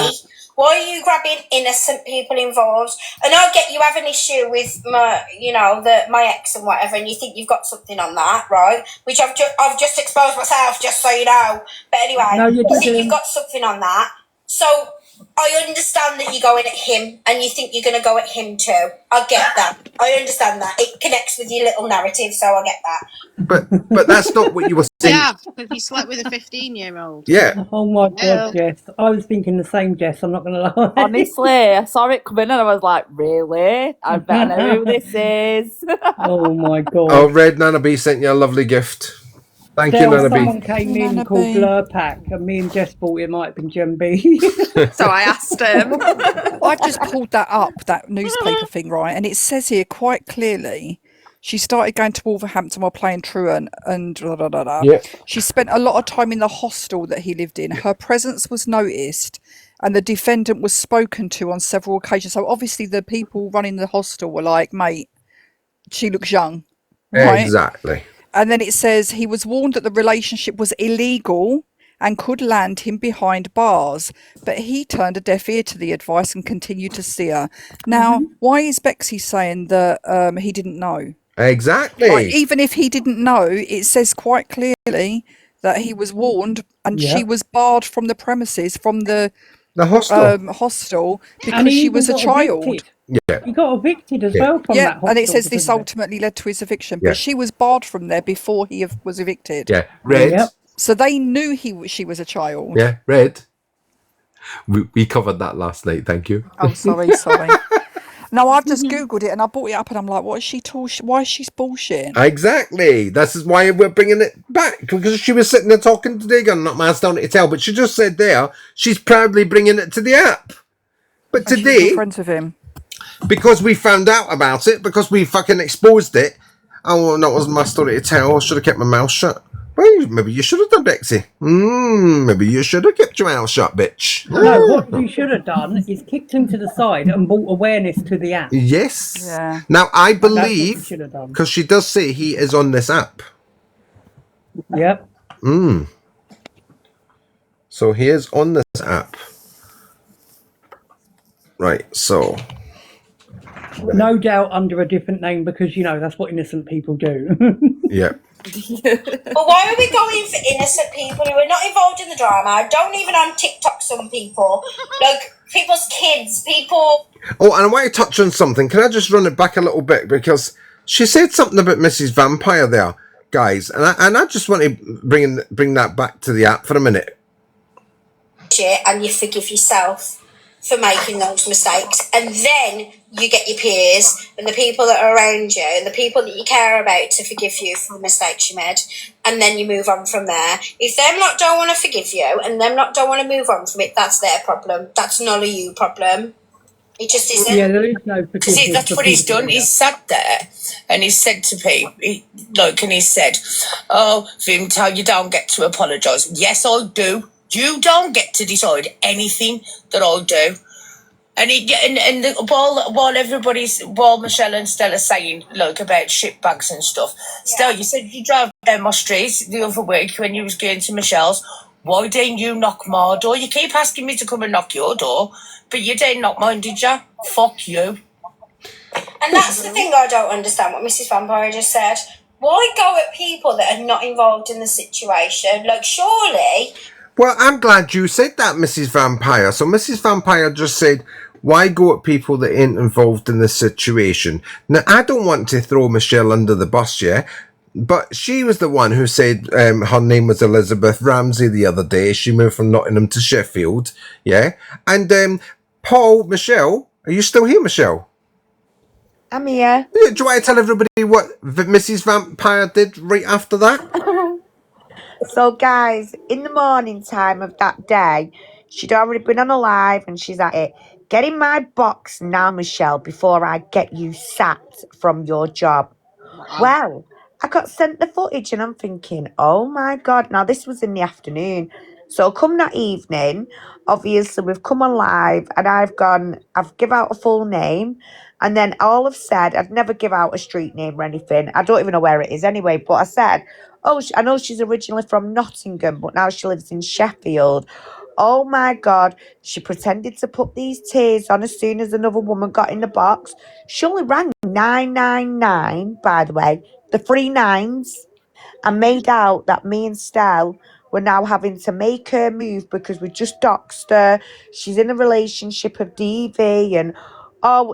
Why are you grabbing innocent people involved? And I get you have an issue with my ex and whatever, and you think you've got something on that, right? Which I've just exposed myself, just so you know. But anyway, you think you've got something on that. So I understand that you're going at him, and you think you're going to go at him too. I get that. I understand that. It connects with your little narrative, so I get that. But that's not what you were saying. Yeah, because he slept with a 15-year-old. Yeah. Oh my God, Jess. I was thinking the same, Jess. I'm not going to lie. Honestly, I saw it come in and I was like, really? I better know who this is. Oh my God. Oh, Red Nana B sent you a lovely gift. Thank you, Nana B. Someone came in called Lurpak, and me and Jess thought it might have been Jem B. So I asked him. I've just pulled that up, that newspaper thing, right? And it says here quite clearly, she started going to Wolverhampton while playing truant and blah, blah, blah, blah. Yep. She spent a lot of time in the hostel that he lived in. Her presence was noticed and the defendant was spoken to on several occasions. So obviously the people running the hostel were like, mate, she looks young. Right? Exactly. And then it says he was warned that the relationship was illegal and could land him behind bars, but he turned a deaf ear to the advice and continued to see her. Now, why is Bexy saying that he didn't know? Exactly. Like, even if he didn't know, it says quite clearly that he was warned and she was barred from the premises, from the hostel, because she was a child. Evicted. Yeah. He got evicted as well from that hostel. And it says this ultimately led to his eviction, but she was barred from there before he was evicted. Yeah, Red. So they knew she was a child. Yeah, Red. We covered that last night, thank you. Oh, sorry. No, I've just Googled it and I brought it up and I'm like, what is she talking? Why is she bullshitting? Exactly. This is why we're bringing it back, because she was sitting there talking today, going, not my stone to tell, but she just said there, she's proudly bringing it to the app. But and today, friends with him. Because we found out about it, because we fucking exposed it, oh, well, that wasn't my story to tell, I should have kept my mouth shut. Well, maybe you should have done, Bexy. Maybe you should have kept your mouth shut, bitch. No, what you should have done is kicked him to the side and brought awareness to the app. Yes. Yeah. Now, I believe, because she does say he is on this app. Yep. So he is on this app. Right, so. No doubt under a different name, because, that's what innocent people do. Yeah. But why are we going for innocent people who are not involved in the drama? Don't even on TikTok, some people. Like, people's kids, people... Oh, and I want to touch on something. Can I just run it back a little bit? Because she said something about Mrs. Vampire there, guys. And I just want to bring that back to the app for a minute. And you forgive yourself for making those mistakes. And then you get your peers and the people that are around you and the people that you care about to forgive you for the mistakes you made. And then you move on from there. If them lot don't want to forgive you and them lot don't want to move on from it, that's their problem. That's not a you problem. It just isn't. Yeah, there is no forgiveness. That's what he's done. He's sat there and he's said to people, and he said, oh, Vimto, you don't get to apologise. Yes, I do. You don't get to decide anything that I do. And while Michelle and Stella saying about shitbags and stuff, Stella, you said you drove down my street the other week when you was going to Michelle's. Why didn't you knock my door? You keep asking me to come and knock your door, but you didn't knock mine, did you? Fuck you. And that's the thing I don't understand what Mrs. Vampire just said. Why go at people that are not involved in the situation? Like, surely... Well, I'm glad you said that, Mrs. Vampire. So Mrs. Vampire just said, why go at people that ain't involved in the situation? Now, I don't want to throw Michelle under the bus, yeah? But she was the one who said her name was Elizabeth Ramsey the other day. She moved from Nottingham to Sheffield, yeah? And Michelle, are you still here, Michelle? I'm here. Do you want to tell everybody what Mrs. Vampire did right after that? So, guys, in the morning time of that day, she'd already been on a live and she's at it. Get in my box now, Michelle, before I get you sacked from your job. Well, I got sent the footage and I'm thinking, oh my God. Now, this was in the afternoon. So come that evening, obviously we've come on live and I've give out a full name. And then all I've said, I'd never give out a street name or anything. I don't even know where it is anyway. But I said, oh, I know she's originally from Nottingham, but now she lives in Sheffield. Oh my God, she pretended to put these tears on as soon as another woman got in the box. She only rang 999, by the way, the 3 9s, and made out that me and Stell were now having to make her move because we just doxed her. She's in a relationship of DV and,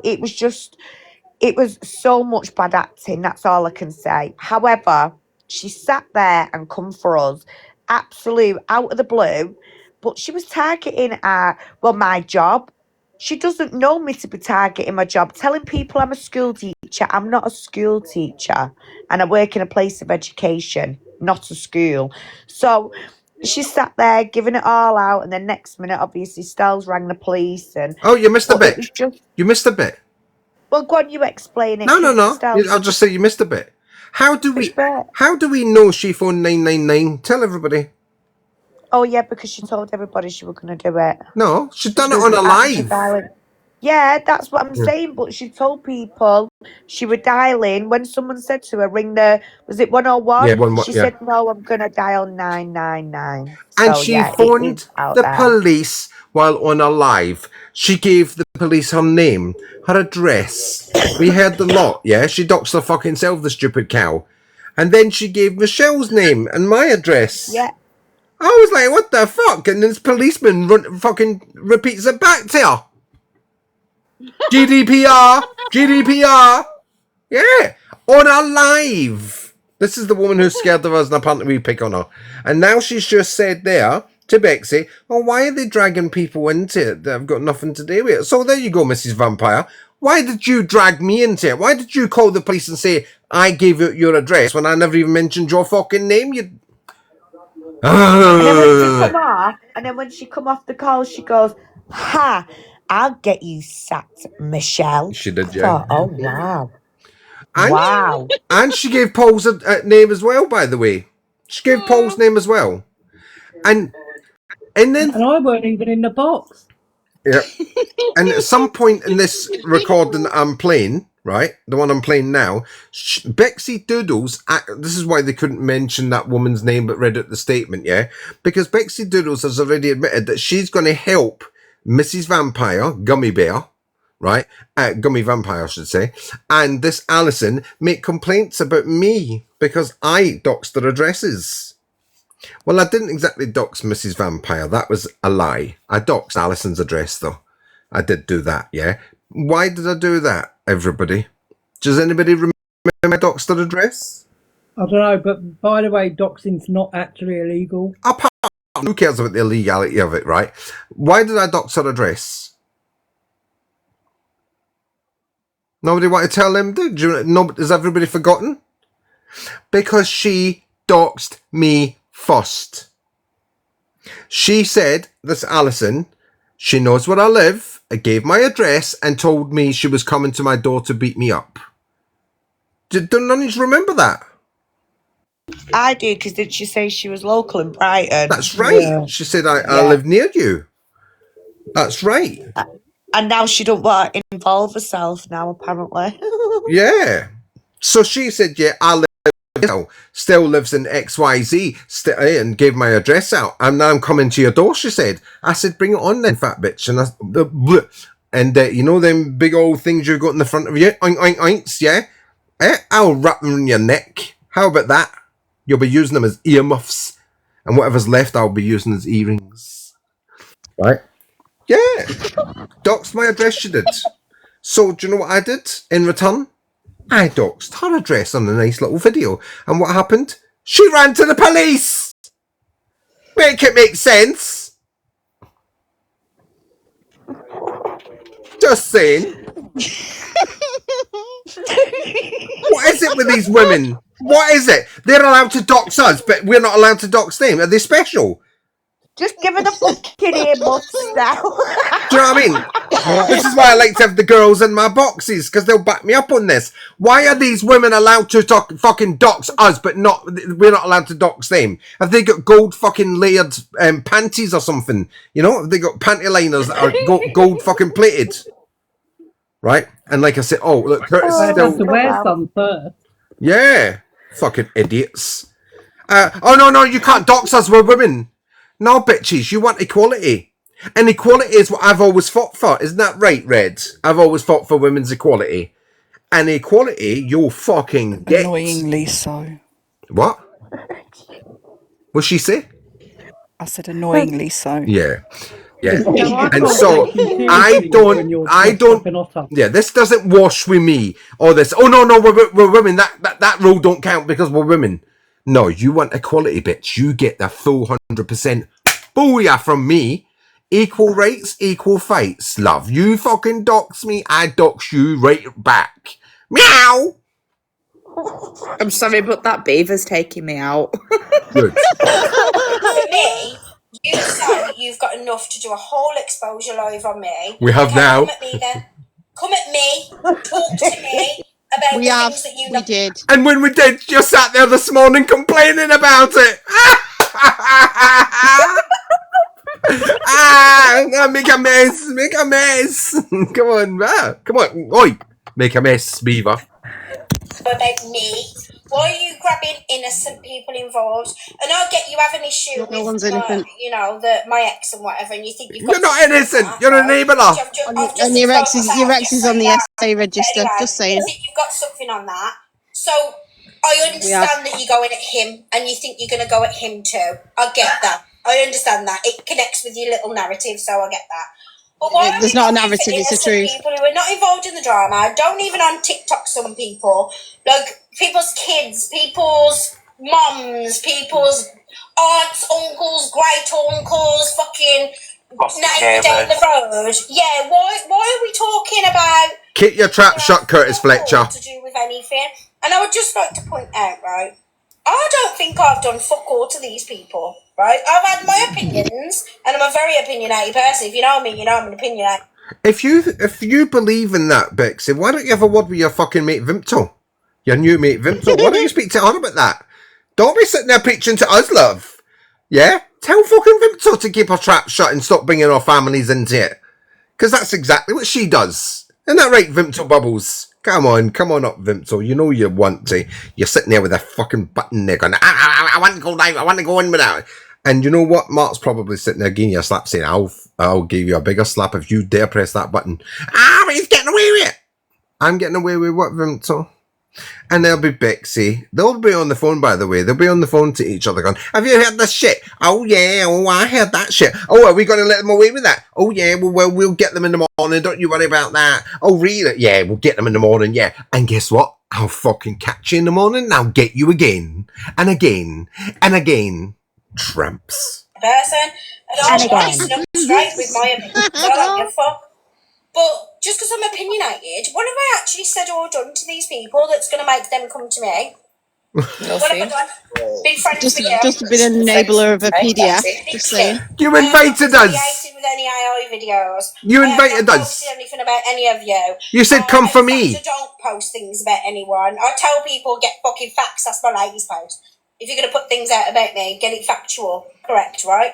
it was so much bad acting. That's all I can say. However, she sat there and come for us, absolute out of the blue. But she was targeting my job. She doesn't know me to be targeting my job, telling people I'm a school teacher. I'm not a school teacher. And I work in a place of education, not a school. So she sat there giving it all out. And then next minute, obviously, Stell's rang the police. And oh, you missed a bit. You missed a bit. Well, go on, you explain it. No. I'll just say you missed a bit. How do we know she phoned 999? Tell everybody. Oh, yeah, because she told everybody she was going to do it. No, she'd done it on a live. Yeah, that's what I'm saying. But she told people she would dialing when someone said to her, ring the, was it 101? Yeah, 101, She yeah. said, no, I'm going to dial 999. And So, she yeah, it is phoned out the there. police while on a live. She gave the police her name, her address. We heard the lot, yeah? She doxed her fucking self, the stupid cow. And then she gave Michelle's name and my address. Yeah. I was like, what the fuck? And this policeman fucking repeats it back to her. GDPR, GDPR. Yeah, on a live. This is the woman who's scared of us, and apparently we pick on her. And now she's just said there to Bexy, oh, why are they dragging people into it that have got nothing to do with it? So there you go, Mrs. Vampire. Why did you drag me into it? Why did you call the police and say I gave you your address when I never even mentioned your fucking name? You. And then when she come off the call, she goes, ha, I'll get you sacked, Michelle. She did, I yeah. thought, oh, wow. And, Wow. And she gave Paul's name as well, by the way. She gave Paul's name as well. And then... And I weren't even in the box. Yeah. And at some point in this recording I'm playing, right, the one I'm playing now, Bexidoodles, this is why they couldn't mention that woman's name but read out the statement, yeah? Because Bexidoodles has already admitted that she's going to help Mrs. Vampire, Gummy Bear, right, Gummy Vampire I should say, and this Alison make complaints about me because I doxed their addresses. Well, I didn't exactly dox Mrs. Vampire. That was a lie. I doxed Alison's address, though. I did do that, yeah? Why did I do that, everybody? Does anybody remember my doxed her address? I don't know, but by the way, doxing's not actually illegal. Who cares about the illegality of it, right? Why did I dox her address? Nobody want to tell them? Has everybody forgotten? Because she doxed me first. She said, this Alison, she knows where I live, I gave my address and told me she was coming to my door to beat me up. Do none of you remember that? I do, because did she say she was local in Brighton? That's right. Yeah. She said, I live near you. That's right. And now she don't want to involve herself now, apparently. Yeah. So she said, yeah, I live still lives in XYZ and gave my address out. And now I'm coming to your door, she said. I said, bring it on then, fat bitch. And you know them big old things you've got in the front of you? Oink, oink, oinks, yeah? I'll wrap them in your neck. How about that? You'll be using them as earmuffs. And whatever's left, I'll be using as earrings. Right? Yeah. Doxed my address, she did. So, do you know what I did in return? I doxed her address on a nice little video. And what happened? She ran to the police! Make it make sense. Just saying. What is it with these women? What is it? They're allowed to dox us, but we're not allowed to dox them. Are they special? Just give her the fucking earmuffs now. Do you know what I mean? This is why I like to have the girls in my boxes, because they'll back me up on this. Why are these women allowed to fucking dox us, but we're not allowed to dox them? Have they got gold fucking layered panties or something? You know, have they got panty liners that are gold fucking plated? Right? And like I said, oh, look, Curtis I still... have to wear some first. Yeah. Fucking idiots. Oh, no, you can't dox us, we're women. No, bitches, you want equality. And equality is what I've always fought for. Isn't that right, Red? I've always fought for women's equality. And equality, you'll fucking get. Annoyingly so. What? What'd she say? I said annoyingly so. Yeah. Yeah. And so, I don't, yeah, this doesn't wash with me. Or this, oh, no, we're women. That rule don't count because we're women. No, you want equality, bitch. You get the full 100% booyah from me. Equal rates, equal fights. Love, you fucking dox me, I dox you right back. Meow! I'm sorry, but that beaver's taking me out. Good. For me, you say you've got enough to do a whole exposure live on me. We have now. Come at me then. Come at me. Talk to me about the things that you know. We did. And when we did, you sat there this morning complaining about it. Make a mess. Make a mess. Come on, come on. Oi, make a mess, Beaver. About me. Why are you grabbing innocent people involved? And I get you have an issue No with, one's innocent. my ex and whatever, and you think you've got. You're not innocent. You're an enabler. And your ex is on the SA register. Anyway, Just saying. I think you've got something on that. So I understand that you're going at him, and you think you're going to go at him too. I get that. I understand that. It connects with your little narrative, so I get that. But why There's not a narrative, it's the truth. People who are not involved in the drama, don't even on TikTok, some people, like people's kids, people's mums, people's aunts, uncles, great uncles, fucking neighbour down the road. Yeah, why are we talking about Keep your trap shut, Curtis Fletcher. to do with anything? And I would just like to point out, right, I don't think I've done fuck all to these people, right? I've had my opinions, and I'm a very opinionated person. If you know me, you know I'm an opinionated. If you believe in that, Bexy, why don't you have a word with your fucking mate Vimto? Your new mate Vimto. Why don't you speak to her about that? Don't be sitting there preaching to us, love. Yeah? Tell fucking Vimto to keep her trap shut and stop bringing our families into it. Because that's exactly what she does. Isn't that right, Vimto Bubbles? Come on up, Vimto. You know you want to. You're sitting there with a fucking button there going, I want to go live. I want to go in with that. And you know what? Mark's probably sitting there giving you a slap saying, I'll give you a bigger slap if you dare press that button. But he's getting away with it. I'm getting away with what, Vimto? And there'll be Bexy. They'll be on the phone, by the way. They'll be on the phone to each other going, have you heard this shit? Oh, yeah. Oh, I heard that shit. Oh, are we going to let them away with that? Oh, yeah. Well, we'll get them in the morning. Don't you worry about that. Oh, really? Yeah, we'll get them in the morning. Yeah. And guess what? I'll fucking catch you in the morning and I'll get you again. And again. And again. Tramps. Person. And I'm honest and straight with my opinion. I don't give a fuck. But just because I'm opinionated, what have I actually said or done to these people that's going to make them come to me? What have I done? Been friends with you. Just been an enabler of a PDF. Just saying. You invited us. With any AI videos. You invited I haven't us. posted anything about any of you. You said come for me. I don't post things about anyone. I tell people get fucking facts. That's my ladies' post. If you're going to put things out about me, get it factual, correct, right?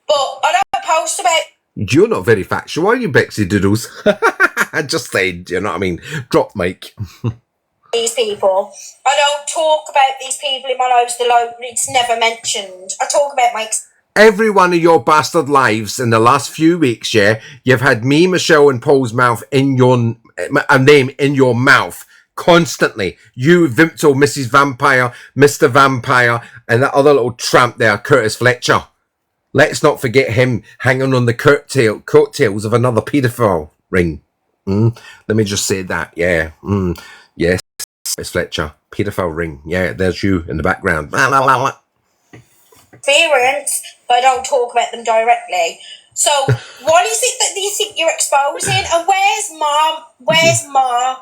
But I don't post about. You're not very factual, are you, Bexidoodles? I just said, you know what I mean? Drop mic. These people. I don't talk about these people in my lives. It's never mentioned. I talk about my. Every one of your bastard lives in the last few weeks, yeah, you've had me, Michelle, and Paul's mouth in your name in your mouth constantly. You, Vimto, Mrs. Vampire, Mr. Vampire, and that other little tramp there, Curtis Fletcher. Let's not forget him hanging on the coattails of another paedophile ring. Let me just say that. Yeah. Yes, Curtis Fletcher, paedophile ring. Yeah, there's you in the background. Experience, but I don't talk about them directly. So, what is it that you think you're exposing? And where's my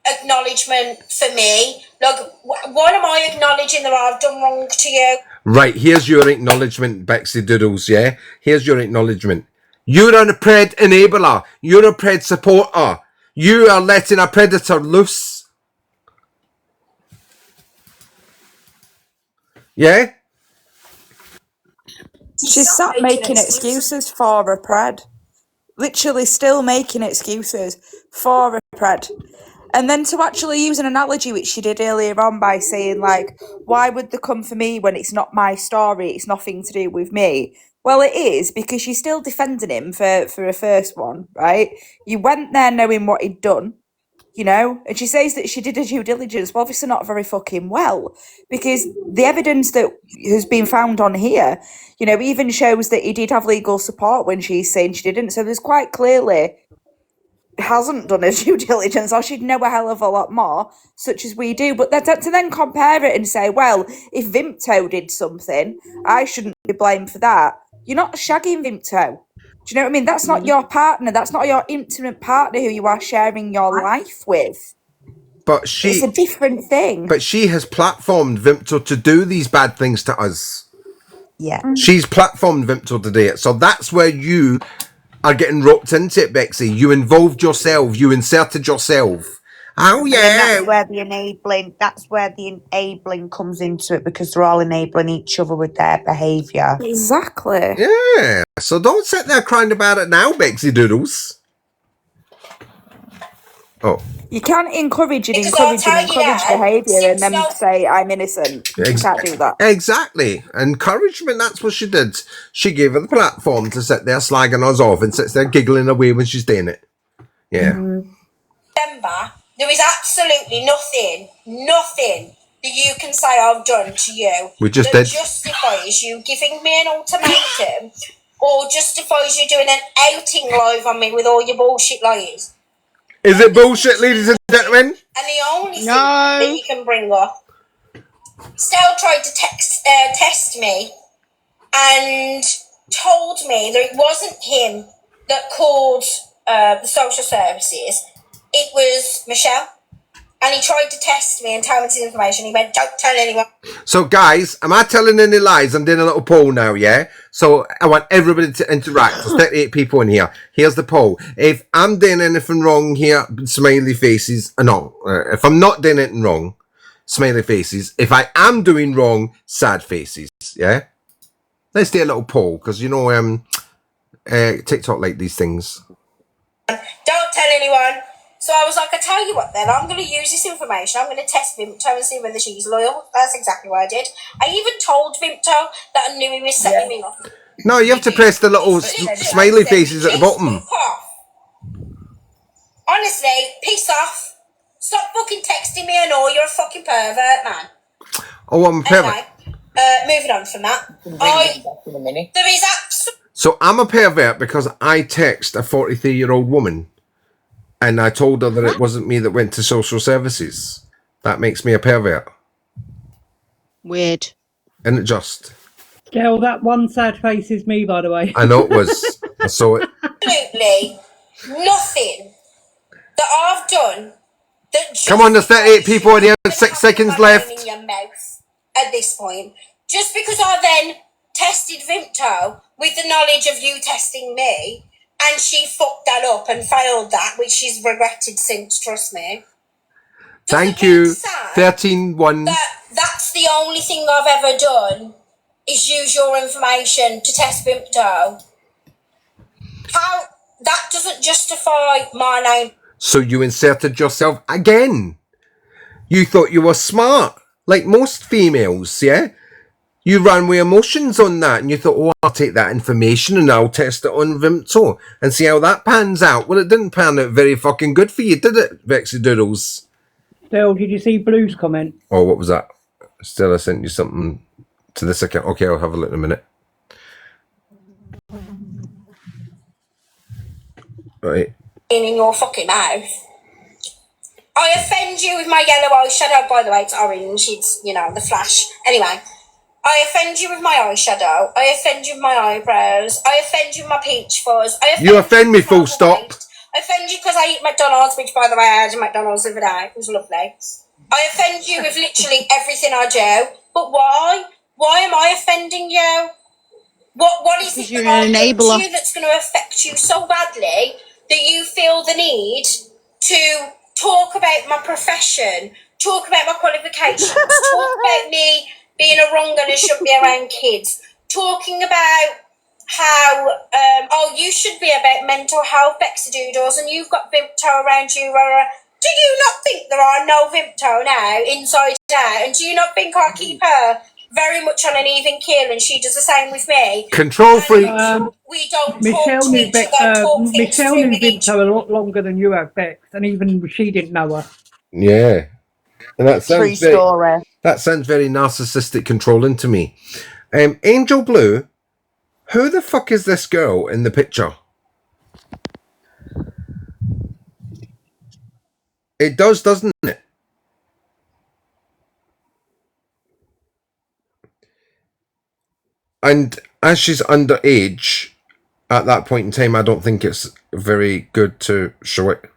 acknowledgement for me? Like, what am I acknowledging that I've done wrong to you? Right, here's your acknowledgement, Bexidoodles, yeah? Here's your acknowledgement. You're a pred enabler. You're a pred supporter. You are letting a predator loose. Yeah? She's sat making excuses for her pred. Literally still making excuses for her pred. And then to actually use an analogy, which she did earlier on by saying, like, why would they come for me when it's not my story? It's nothing to do with me. Well, it is, because she's still defending him for a first one, right? You went there knowing what he'd done, you know? And she says that she did her due diligence, but obviously not very fucking well, because the evidence that has been found on here, you know, even shows that he did have legal support when she's saying she didn't. So there's quite clearly hasn't done his due diligence, or she'd know a hell of a lot more, such as we do. But to then compare it and say, well, if Vimto did something, I shouldn't be blamed for that. You're not shagging Vimto. Do you know what I mean? That's not your partner. That's not your intimate partner who you are sharing your life with. But it's a different thing. But she has platformed Vimto to do these bad things to us. Yeah. She's platformed Vimto to do it. So that's where you are getting roped into it, Bexy. You involved yourself. You inserted yourself. Oh And then yeah. that's where the enabling comes into it, because they're all enabling each other with their behaviour. Exactly. Yeah. So don't sit there crying about it now, Bexidoodles. Oh. You can't encourage Because I'll tell you now, behaviour and then 6 say, I'm innocent. You can't do that. Exactly. Encouragement, that's what she did. She gave her the platform to sit there slagging us off and sits there giggling away when she's doing it. Yeah. November, there is absolutely nothing that you can say I've done to you We just that did. justifies you giving me an ultimatum or justifies you doing an outing live on me with all your bullshit lies. Is it bullshit, ladies and gentlemen? And the only thing that you can bring up, Stell tried to test me and told me that it wasn't him that called the social services, it was Michelle. And he tried to test me and tell me this information. He went, don't tell anyone. So, guys, am I telling any lies? I'm doing a little poll now, yeah? So, I want everybody to interact. There's 38 people in here. Here's the poll. If I'm doing anything wrong here, smiley faces. No, if I'm not doing anything wrong, smiley faces. If I am doing wrong, sad faces, yeah? Let's do a little poll, because, you know, TikTok like these things. Don't tell anyone. So I was like, I tell you what then, I'm going to use this information. I'm going to test Vimto and see whether she's loyal. That's exactly what I did. I even told Vimto that I knew he was setting me up. No, you have to press the little smiley faces at the bottom. Fuck off. Honestly, piss off. Stop fucking texting me and all. You're a fucking pervert, man. Oh, I'm a pervert. Anyway, moving on from that. There is absolutely... So I'm a pervert because I text a 43-year-old woman and I told her that it wasn't me that went to social services. That makes me a pervert. Weird. Isn't it just? Gail, that one sad face is me, by the way. I know it was. I saw it. Absolutely nothing that I've done that... Come on, there's 38 people in here. 6 seconds left. In your mouth at this point. Just because I then tested Vimto with the knowledge of you testing me, and she fucked that up and failed that, which she's regretted since, trust me. Thank you. 13-1. That's the only thing I've ever done, is use your information to test Vimto. How... That doesn't justify my name. So you inserted yourself again. You thought you were smart, like most females, yeah? You ran with emotions on that, and you thought, oh, I'll take that information and I'll test it on Vimto and see how that pans out. Well, it didn't pan out very fucking good for you, did it, Bexidoodles? Still, did you see Blue's comment? Oh, what was that? Still, I sent you something to this account. Okay, I'll have a look in a minute. Right. In your fucking mouth. I offend you with my yellow eyeshadow. By the way, it's orange. It's, you know, the flash. Anyway. I offend you with my eyeshadow. I offend you with my eyebrows. I offend you with my peach fuzz. You offend me, full stop. I offend you because I eat McDonald's, which, by the way, I had a McDonald's the other day. It was lovely. I offend you with literally everything I do. But why? Why am I offending you? What is it that I do to you that's going to affect you so badly that you feel the need to talk about my profession, talk about my qualifications, talk about me being a wrong and shouldn't be around kids, talking about how, you should be about mental health, Bexidoodles, and you've got Vimto around you. Do you not think there are no Vimto now, inside out? And do you not think I keep her very much on an even keel and she does the same with me? Control freak. We don't Michelle talk to knew each other, Michelle knew Vimto a lot longer than you have, Bex, and even she didn't know her. Yeah. And that sounds True story. That sounds very narcissistic controlling to me. Angel Blue, who the fuck is this girl in the picture? It does, doesn't it? And as she's underage, at that point in time, I don't think it's very good to show it.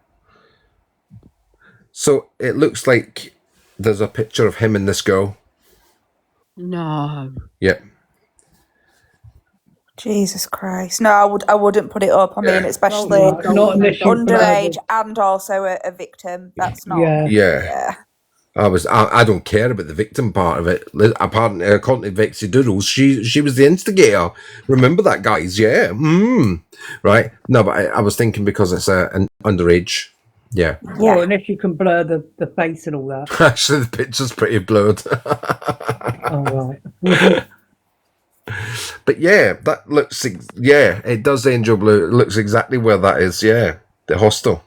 So it looks like there's a picture of him and this girl. No. Yep. Jesus Christ. No, I wouldn't put it up. I mean, especially not unless you underage and also a victim. That's not. Yeah. I don't care about the victim part of it. Apparently, according to Bexidoodles, she was the instigator. Remember that, guys? Yeah. Right. No, but I was thinking because it's an underage. Yeah. Well, unless you can blur the face and all that. Actually, the picture's pretty blurred. Oh, right. But yeah, that looks. Yeah, it does. Angel Blue. It looks exactly where that is. Yeah, the hostel.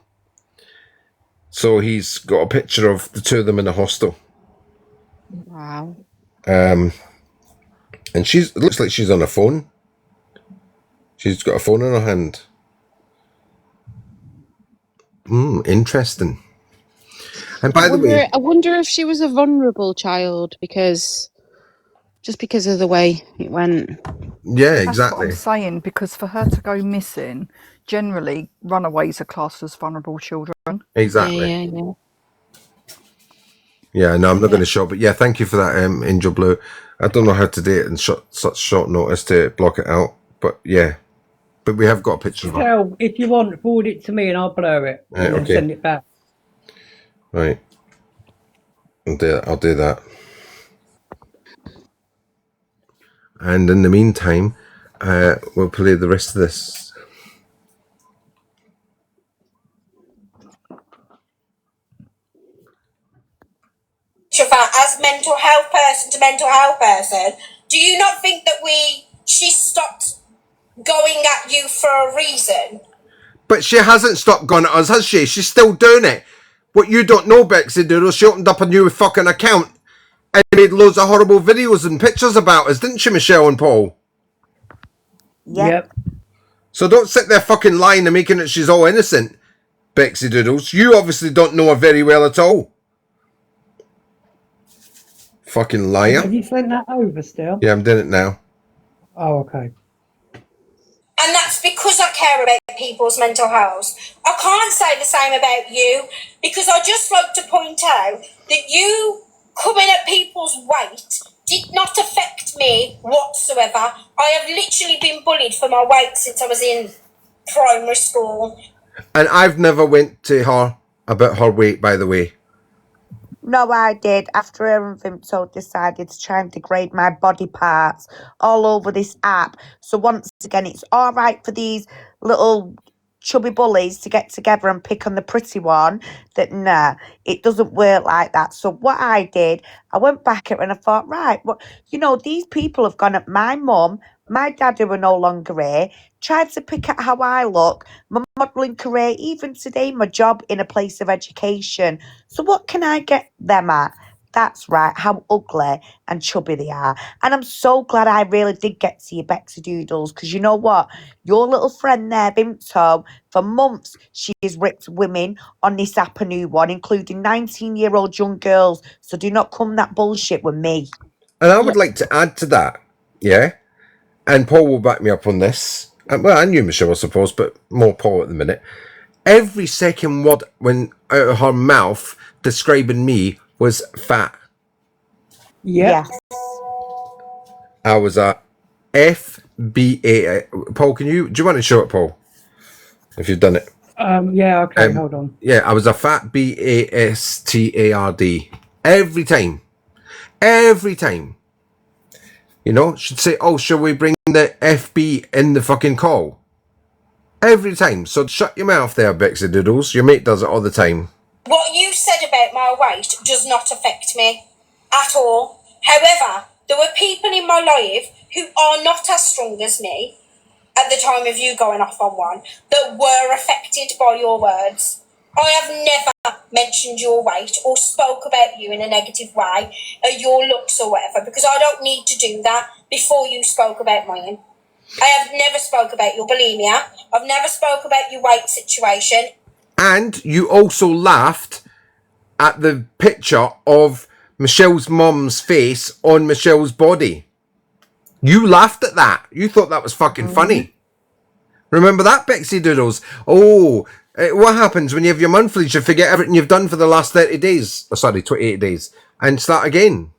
So he's got a picture of the two of them in the hostel. Wow. And it looks like she's on a phone. She's got a phone in her hand. Interesting. And by the way, I wonder if she was a vulnerable child because of the way it went. Yeah, That's exactly. what I'm saying, because for her to go missing, generally runaways are classed as vulnerable children. Exactly. Yeah, no, I'm not going to show, but yeah, thank you for that, Angel Blue. I don't know how to do it in such short notice to block it out, but yeah. But we have got a picture of it. Tell, if you want, forward it to me and I'll blur it and then send it back. Right. I'll do that. And in the meantime, we'll play the rest of this. As mental health person to mental health person, do you not think that she stopped going at you for a reason? But she hasn't stopped going at us, has she? She's still doing it. What you don't know, Bexidoodles, she opened up a new fucking account and made loads of horrible videos and pictures about us, didn't she, Michelle and Paul? Yep. So don't sit there fucking lying and making it she's all innocent, Bexidoodles. You obviously don't know her very well at all. Fucking liar. Have you sent that over still? Yeah, I'm doing it now. Oh, okay. And that's because I care about people's mental health. I can't say the same about you, because I just like to point out that you coming at people's weight did not affect me whatsoever. I have literally been bullied for my weight since I was in primary school. And I've never went to her about her weight, by the way. No, I did. After Aaron Vimto decided to try and degrade my body parts all over this app. So once again, it's all right for these little chubby bullies to get together and pick on the pretty one. That nah, it doesn't work like that. So what I did, I went back at her and I thought, right, well, these people have gone at my mum, my dad who are no longer here, tried to pick at how I look, my modelling career, even today, my job in a place of education. So what can I get them at? That's right, how ugly and chubby they are. And I'm so glad I really did get to you, Bexidoodles, because you know what? Your little friend there, Vimto, for months, she's ripped women on this app, a new one, including 19-year-old young girls. So do not come that bullshit with me. And I would like to add to that, yeah? And Paul will back me up on this. Well, I knew Michelle, I suppose, but more Paul at the minute. Every second word when out of her mouth describing me was fat. Yeah. I was a FBA. Paul, do you want to show it, Paul? If you've done it. Yeah, okay, hold on. Yeah, I was a fat BASTARD. Every time. Every time. She'd say, oh, shall we bring the FB in the fucking call? Every time. So shut your mouth there, Bexidoodles. Your mate does it all the time. What you said about my weight does not affect me at all. However, there were people in my life who are not as strong as me at the time of you going off on one that were affected by your words. I have never mentioned your weight or spoke about you in a negative way, or your looks or whatever, because I don't need to do that before you spoke about mine. I have never spoke about your bulimia. I've never spoke about your weight situation. And you also laughed at the picture of Michelle's mum's face on Michelle's body. You laughed at that. You thought that was fucking funny. Remember that, Bexidoodles? Oh, what happens when you have your monthlies? You forget everything you've done for the last 30 days. Oh, sorry, 28 days. And start again.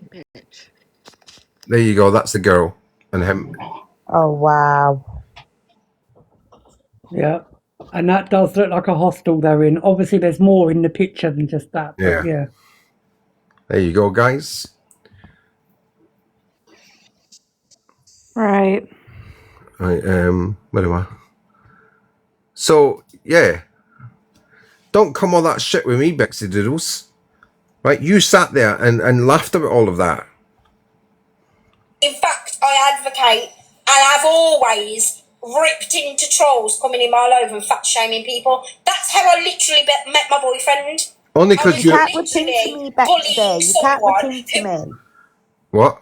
Bitch. There you go. That's the girl. and him. Oh wow. Yeah. And that does look like a hostel they're in. Obviously, there's more in the picture than just that. But Yeah. yeah. There you go, guys. Right. Right, where am I? So, yeah. Don't come all that shit with me, Bexidoodles. Right, you sat there and laughed about all of that. In fact, I advocate, and I've always ripped into trolls coming in my life and fat shaming people. That's how I literally met my boyfriend. Only I because was you... Can't rip into literally me, bullying Betsy. You can't rip someone into who me. What?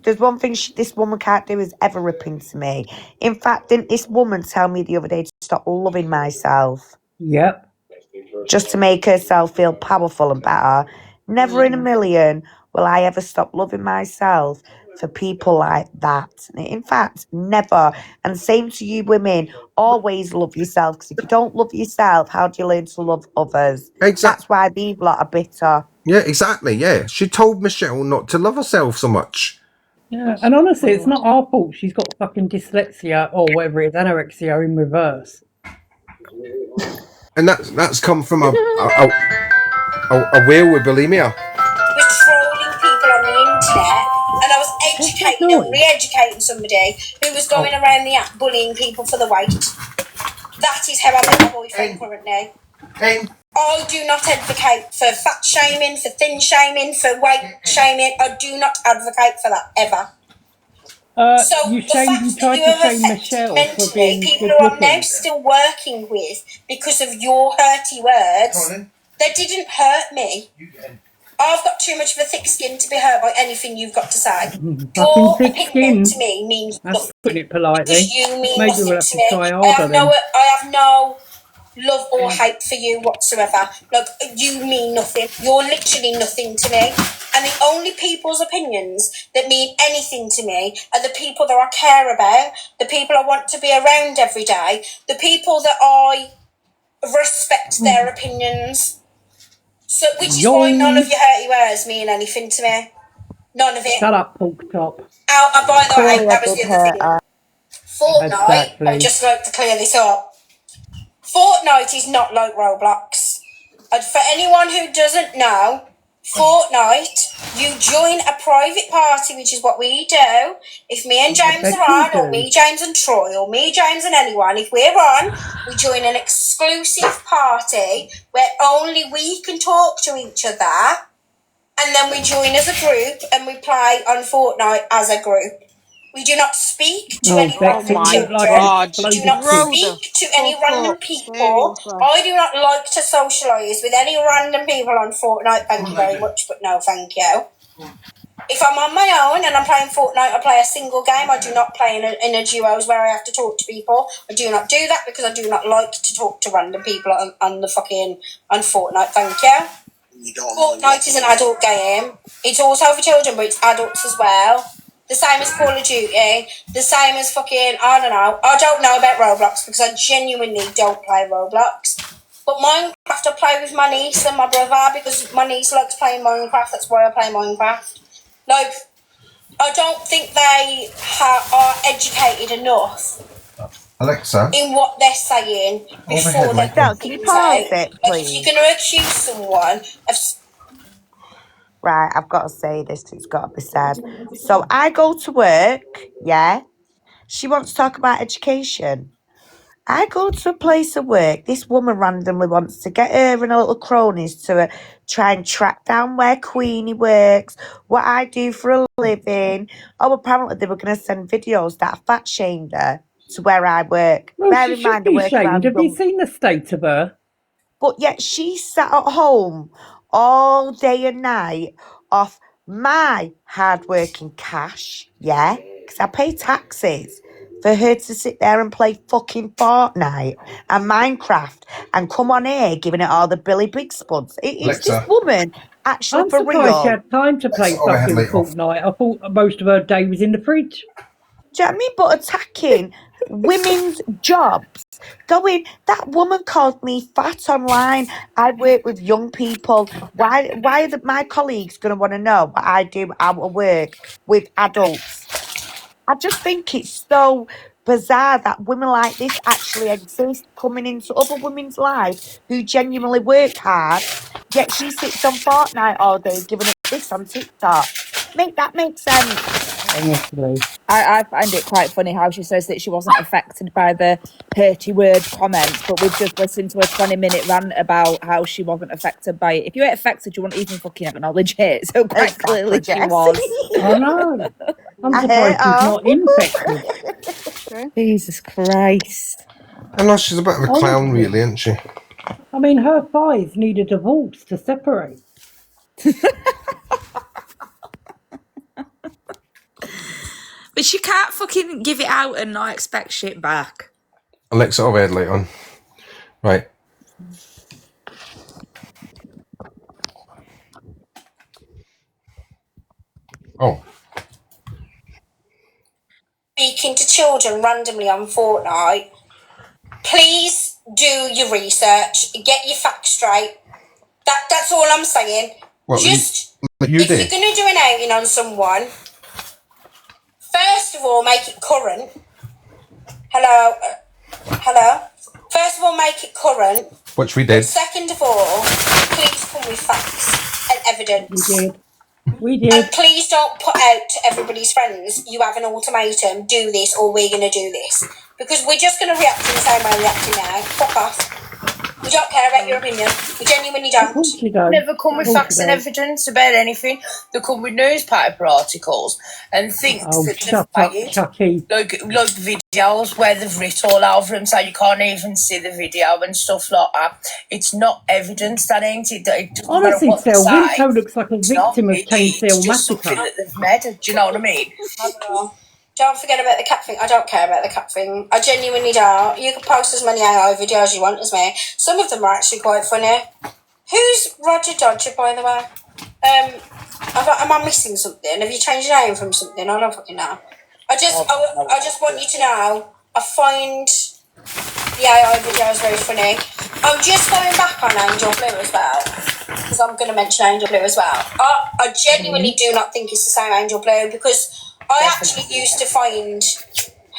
There's one thing this woman can't do is ever rip into me. In fact, didn't this woman tell me the other day to stop loving myself? Yep. Just to make herself feel powerful and better. Never in a million will I ever stop loving myself for people like that. In fact, never. And same to you women, always love yourself, because if you don't love yourself, how do you learn to love others? That's why these lot are bitter. Yeah, exactly, yeah. She told Michelle not to love herself so much. Yeah. And honestly, it's not our fault. She's got fucking dyslexia or whatever it is, anorexia in reverse. And that's come from a whale with bulimia. was trolling people on the internet, and I was educating and re-educating somebody who was going around the app bullying people for the weight. That is how I met my boyfriend currently. I do not advocate for fat shaming, for thin shaming, for weight shaming. I do not advocate for that ever. So You the fact that you have affected mentally people who I'm now still working with because of your hurty words, they didn't hurt me. I've got too much of a thick skin to be hurt by anything you've got to say. Your opinion to me means nothing. Putting it politely. Because you mean Maybe nothing we'll have to to me. try I harder have no love or hate for you whatsoever. Like, you mean nothing. You're literally nothing to me. And the only people's opinions that mean anything to me are the people that I care about, the people I want to be around every day, the people that I respect their opinions. So, which is why none of your hurty words mean anything to me. None of it. Shut up, pork chop. By the way, Clearly I that was did the other thing. Fortnite, I'd just like to clear this up. Fortnite is not like Roblox. And for anyone who doesn't know, Fortnite, you join a private party, which is what we do. If me and James are on, or me, James and Troy, or me, James and anyone, if we're on, we join an exclusive party where only we can talk to each other, and then we join as a group and we play on Fortnite as a group. We do not speak to any random children. We do not speak to any random people. I do not like to socialise with any random people on Fortnite. Thank you very much, but no thank you. If I'm on my own and I'm playing Fortnite, I play a single game. I do not play in a duos where I have to talk to people. I do not do that because I do not like to talk to random people on Fortnite. Thank you. Fortnite is an adult game. It's also for children, but it's adults as well. The same as Call of Duty. The same as fucking, I don't know. I don't know about Roblox because I genuinely don't play Roblox. But Minecraft, I play with my niece and my brother because my niece likes playing Minecraft. That's why I play Minecraft. Like, I don't think they are educated enough Alexa, in what they're saying before they Can you pause it, please? Like, if you're going to accuse someone of... Right, I've got to say this, it's got to be said. So I go to work, yeah? She wants to talk about education. I go to a place of work. This woman randomly wants to get her and her little cronies to try and track down where Queenie works, what I do for a living. Oh, apparently they were going to send videos that fat shamed her to where I work. Well, Bear she in should mind, I be work shamed. around Have you seen the state of her? But yet she sat at home all day and night off my hard-working cash, yeah? Because I pay taxes for her to sit there and play fucking Fortnite and Minecraft and come on here giving it all the Billy Big Spuds. It's this woman actually I'm for surprised real. she had time to play fucking Fortnite. I thought most of her day was in the fridge. Do you know what I mean? But attacking women's jobs. Going, that woman called me fat online. I work with young people. Why are my colleagues going to want to know what I do out of work with adults? I just think it's so bizarre that women like this actually exist, coming into other women's lives who genuinely work hard, yet she sits on Fortnite all day giving up this on TikTok. Make that make sense. Honestly. I find it quite funny how she says that she wasn't affected by the hurty word comments, but we've just listened to a 20-minute rant about how she wasn't affected by it. If you weren't affected, you wouldn't even fucking acknowledge it. So quite clearly she Jess. was. I know. I'm I surprised hate she's her. not infected. Jesus Christ. I know she's a bit of a clown, Honestly. really, isn't she? I mean, her thighs need a divorce to separate. But she can't fucking give it out and not expect shit back. Alexa, over headlight on. Right. Oh. Speaking to children randomly on Fortnite, please do your research, get your facts straight. That's all I'm saying. What, Just you if did? you're going to do an outing on someone, first of all, make it current. Hello. First of all, make it current. Which we did. Second of all, please come with facts and evidence. We did. And please don't put out to everybody's friends, you have an ultimatum, do this or we're going to do this. Because we're just going to react in the same way we're reacting now. Fuck off. We don't care about your opinion. We genuinely don't. Never come with facts and evidence about anything. They come with newspaper articles and things that shut they've up, made. Chucky. Like videos where they've written all over them so you can't even see the video and stuff like that. It's not evidence, that ain't it? It doesn't Honestly, matter what they Phil, say. Winto looks like a It's not. victim of Chain It's Seal just something Massacre. that they've made. Do you know what I mean? I don't know. Don't forget about the cat thing. I don't care about the cat thing. I genuinely don't. You can post as many AI videos as you want as me. Some of them are actually quite funny. Who's Roger Dodger, by the way? Am I missing something? Have you changed your name from something? I don't fucking know. I just want you to know, I find the AI videos very funny. I'm just going back on Angel Blue as well, because I'm going to mention Angel Blue as well. I genuinely do not think it's the same Angel Blue, because I actually used to find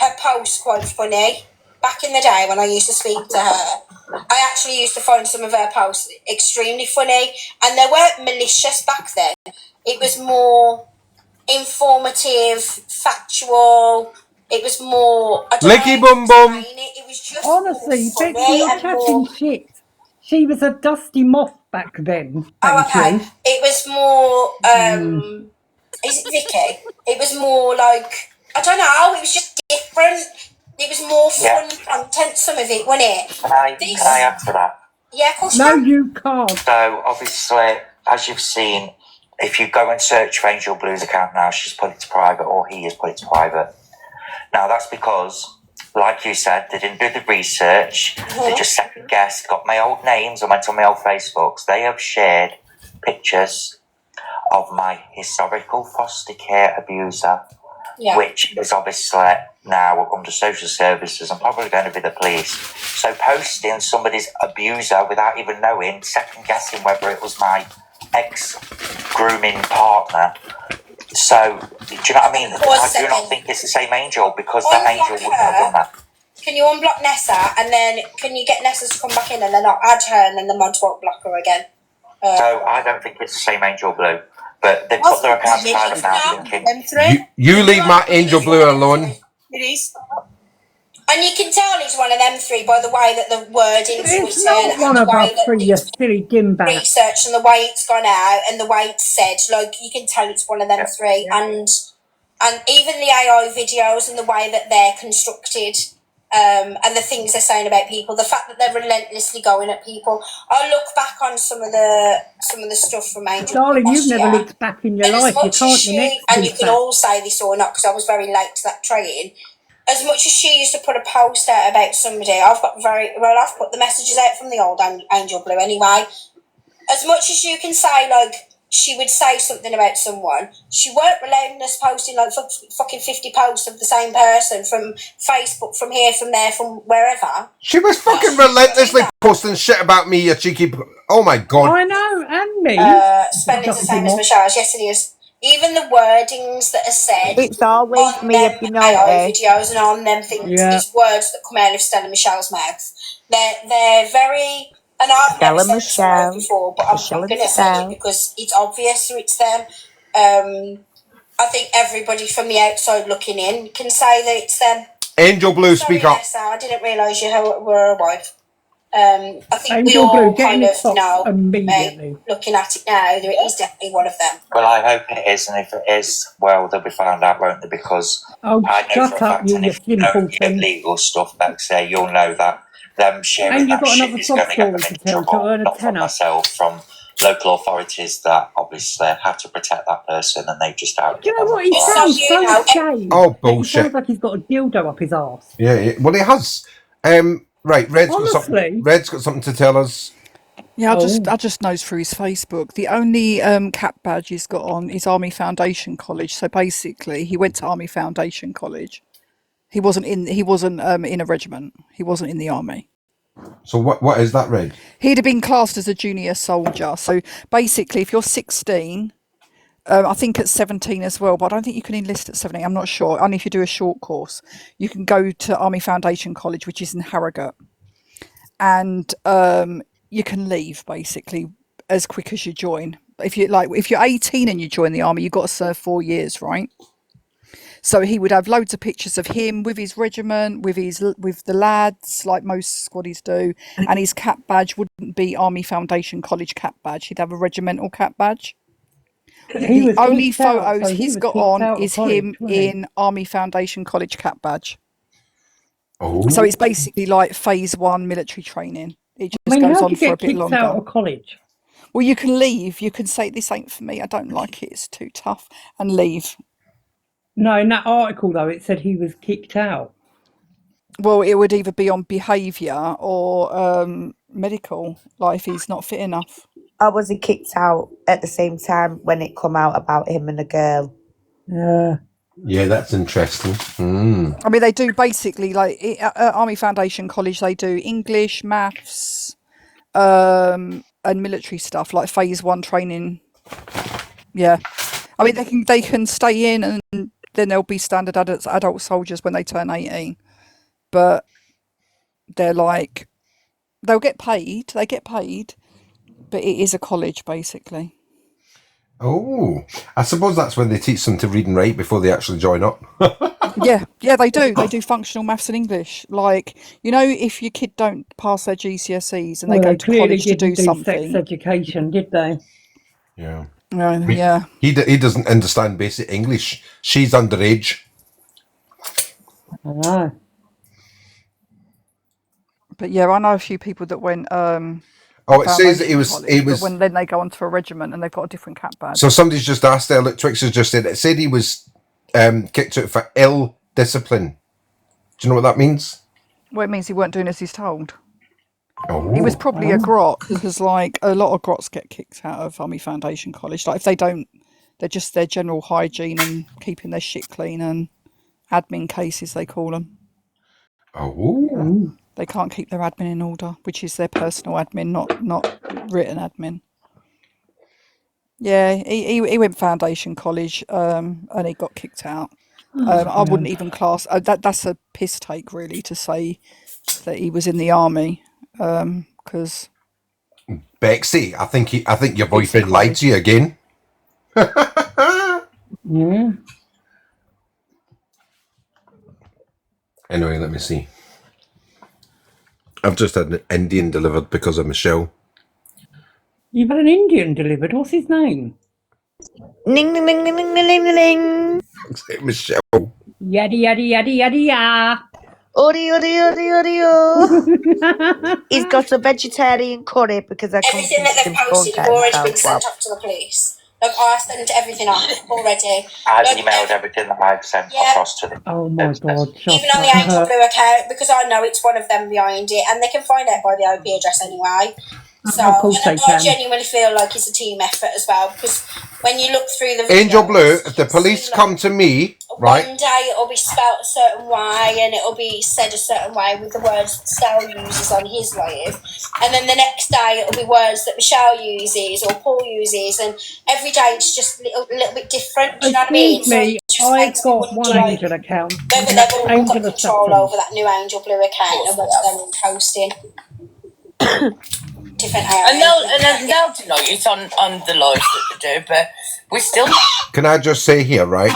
her posts quite funny. Back in the day when I used to speak to her, I actually used to find some of her posts extremely funny, and they weren't malicious back then. It was more informative, factual. It was more. I don't Licky know, bum bum. it was just Honestly, more funny Bexy, you're and chatting more. shit. She was a dusty moth back then. Oh, Thank okay. you. It was more. Is it Vicky? It was more like, I don't know. It was just different. It was more fun content. Some of it, wasn't it? Can I add to that? Yeah, of course. No, you can't. So obviously, as you've seen, if you go and search for Angel Blue's account now, she's put it to private, or he has put it to private. Now that's because, like you said, they didn't do the research. They just second guessed, got my old names and went on my old Facebooks. They have shared pictures of my historical foster care abuser, which is obviously now under social services and probably going to be the police. So posting somebody's abuser without even knowing, second guessing whether it was my ex-grooming partner. So, do you know what I mean? I do not think it's the same Angel, because that Angel wouldn't have done that. Can you unblock Nessa, and then can you get Nessa to come back in, and then I'll add her, and then the mods won't block her again? So I don't think it's the same Angel Blue, but they've put their accounts private now, thinking. You leave my Angel Blue alone. It is. And you can tell it's one of them three by the way that the wording's It's written, not one and of the way us that three, you silly dimbat. research, and the way it's gone out, and the way it's said. Like, you can tell it's one of them three, and even the AI videos and the way that they're constructed, and the things they're saying about people, the fact that they're relentlessly going at people. I look back on some of the stuff from Angel. Darling, you've never looked back in your life. You can't the next and you can all say this or not, because I was very late to that train. As much as she used to put a post out about somebody, I've put the messages out from the old Angel Blue anyway. As much as you can say, like, she would say something about someone, she weren't relentless posting like fucking 50 posts of the same person from Facebook, from here, from there, from wherever. She was fucking relentlessly posting shit about me, you cheeky. Oh my god. I know, and me. Spelling's the same as Michelle's. Yes, it is. even the wordings that are said It's always on me, them have you AI noticed? videos and on them things, Yeah. these words that come out of Stella Michelle's mouth, they're very. And I've never Stella said this to her Michelle. before, but I'm Michelle and going to say it Stella. because it's obvious it's them. I think everybody from the outside looking in can say that it's them. Angel Blue, Sorry, speak up. Nessa, I didn't realise you were a wife. I think we Angel Blue, all get in kind the of top know, immediately. looking at it now, that it is definitely one of them. Well, I hope it is, and if it is, well, they'll be found out, won't they? Because Oh, I know shut for a up, fact, you and if you know simpleton. legal stuff back there, you'll know that them sharing And you've that got shit another is sob going to get story them to in tell to trouble, earn a not from tenner. myself, from local authorities that obviously have to protect that person, and they just out. Do you know what? He So, sounds you so know, gay. Oh, That he bullshit. sounds like he's got a dildo up his arse. Yeah, well, he has. Right, Honestly. Red's got something to tell us. Yeah, Oh. I just knows through his Facebook. The only cap badge he's got on is Army Foundation College. So basically, he went to Army Foundation College. He wasn't in a regiment. He wasn't in the army. So what is that, Red? He'd have been classed as a junior soldier. So basically, if you're 16, I think at 17 as well, but I don't think you can enlist at 17. I'm not sure. Only if you do a short course, you can go to Army Foundation College, which is in Harrogate, and you can leave basically as quick as you join. If you're 18 and you join the army, you've got to serve 4 years, right? So he would have loads of pictures of him with his regiment, with the lads, like most squaddies do, and his cap badge wouldn't be Army Foundation College cap badge. He'd have a regimental cap badge. He The was only kicked out, photos so he he's was got kicked on out of is college, him wasn't he? in Army Foundation College cap badge. Oh. So it's basically like phase 1 military training. It just I mean, goes how'd on you for a get bit kicked out longer. of college? Well, you can leave. You can say, this ain't for me. I don't like it. It's too tough. And leave. No, in that article, though, it said he was kicked out. Well, it would either be on behaviour or medical, like if he's not fit enough. Or was he kicked out at the same time when it come out about him and a girl? Yeah, that's interesting. I mean, they do basically, like, at Army Foundation College, they do English, maths, and military stuff, like phase 1 training. Yeah. I mean, they can stay in and then they'll be standard adult soldiers when they turn 18. But they're like, they get paid, but it is a college, basically. Oh, I suppose that's when they teach them to read and write before they actually join up. Yeah, they do. They do functional maths and English. Like, you know, if your kid don't pass their GCSEs and they go to college to do something. Sex education, did they? Yeah. Yeah. He doesn't understand basic English. She's underage. I know. But yeah, I know a few people that went. Oh, it says that he was. But then they go onto a regiment and they've got a different cap badge. So somebody's just asked there. Look, Twix has just said it. Said he was kicked out for ill discipline. Do you know what that means? Well, it means he weren't doing as he's told. Oh. He was probably a grot, because like a lot of grots get kicked out of Army Foundation College. Like if they don't, they're just their general hygiene and keeping their shit clean and admin cases, they call them. Oh. They can't keep their admin in order, which is their personal admin, not written admin. Yeah, he went Foundation College and he got kicked out. I wouldn't even class that's a piss take, really, to say that he was in the army, because Bexy, I think your boyfriend lied to you again. Yeah. Anyway, let me see. I've just had an Indian delivered because of Michelle. You've had an Indian delivered. What's his name? Ning, ning, ning, ning, ning, ning, ning, ning. Michelle. Yaddy, yaddy, yaddy, yaddy, ya. Odi, odi, odi, odi, oh. He's got a vegetarian curry because I Everything that they've posted have already been sent off to the police. Like, I sent everything off already. I've emailed everything that I've sent across to them. Oh my God. Even on the Angel Blue account, because I know it's one of them behind it, and they can find out by the IP address anyway. So, of course and they I can. genuinely feel like it's a team effort as well, because when you look through the videos, Angel Blue, if the police come to me, right? One day it'll be spelt a certain way and it'll be said a certain way with the words that Sal uses on his live, and then the next day it'll be words that Michelle uses or Paul uses, and every day it's just a little bit different. Do you know what I mean? Excuse me, So it just I've makes me got wonder, one like, Angel account. whether And they've that's all got Angela control Sutton. over that new Angel Blue account and whether they're all posting different areas. And they'll deny it on the lives that they do, but we still. Can I just say here, right?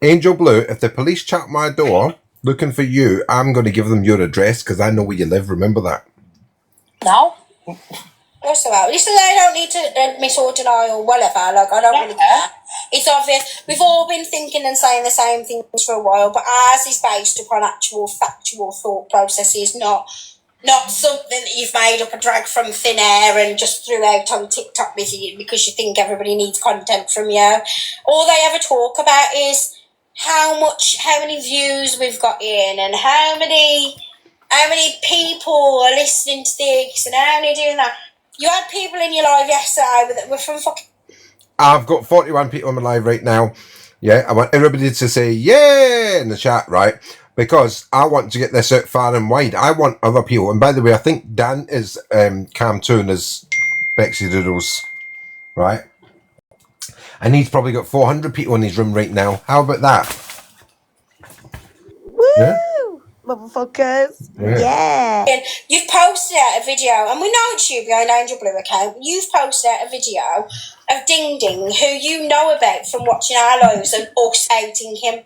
Angel Blue, if the police chat my door looking for you, I'm going to give them your address because I know where you live. Remember that? No. What's the matter? Listen, they don't need to admit or deny or whatever. Like, I don't really care. It's obvious. We've all been thinking and saying the same things for a while, but ours is based upon actual factual thought processes, not something that you've made up a drag from thin air and just threw out on TikTok because you think everybody needs content from you. All they ever talk about is how many views we've got in and how many people are listening to this and how many doing that. You had people in your live yesterday that were from fucking... I've got 41 people on my live right now. Yeah, I want everybody to say yeah in the chat, right? Because I want to get this out far and wide. I want other people. And by the way, I think Dan is Camtoon as Bexidoodles, right? And he's probably got 400 people in his room right now. How about that? Woo! Yeah? Motherfuckers. Yeah. Yeah. You've posted out a video, and we know it's you behind Angel Blue account. You've posted out a video of Ding Ding, who you know about from watching our lives and us outing him,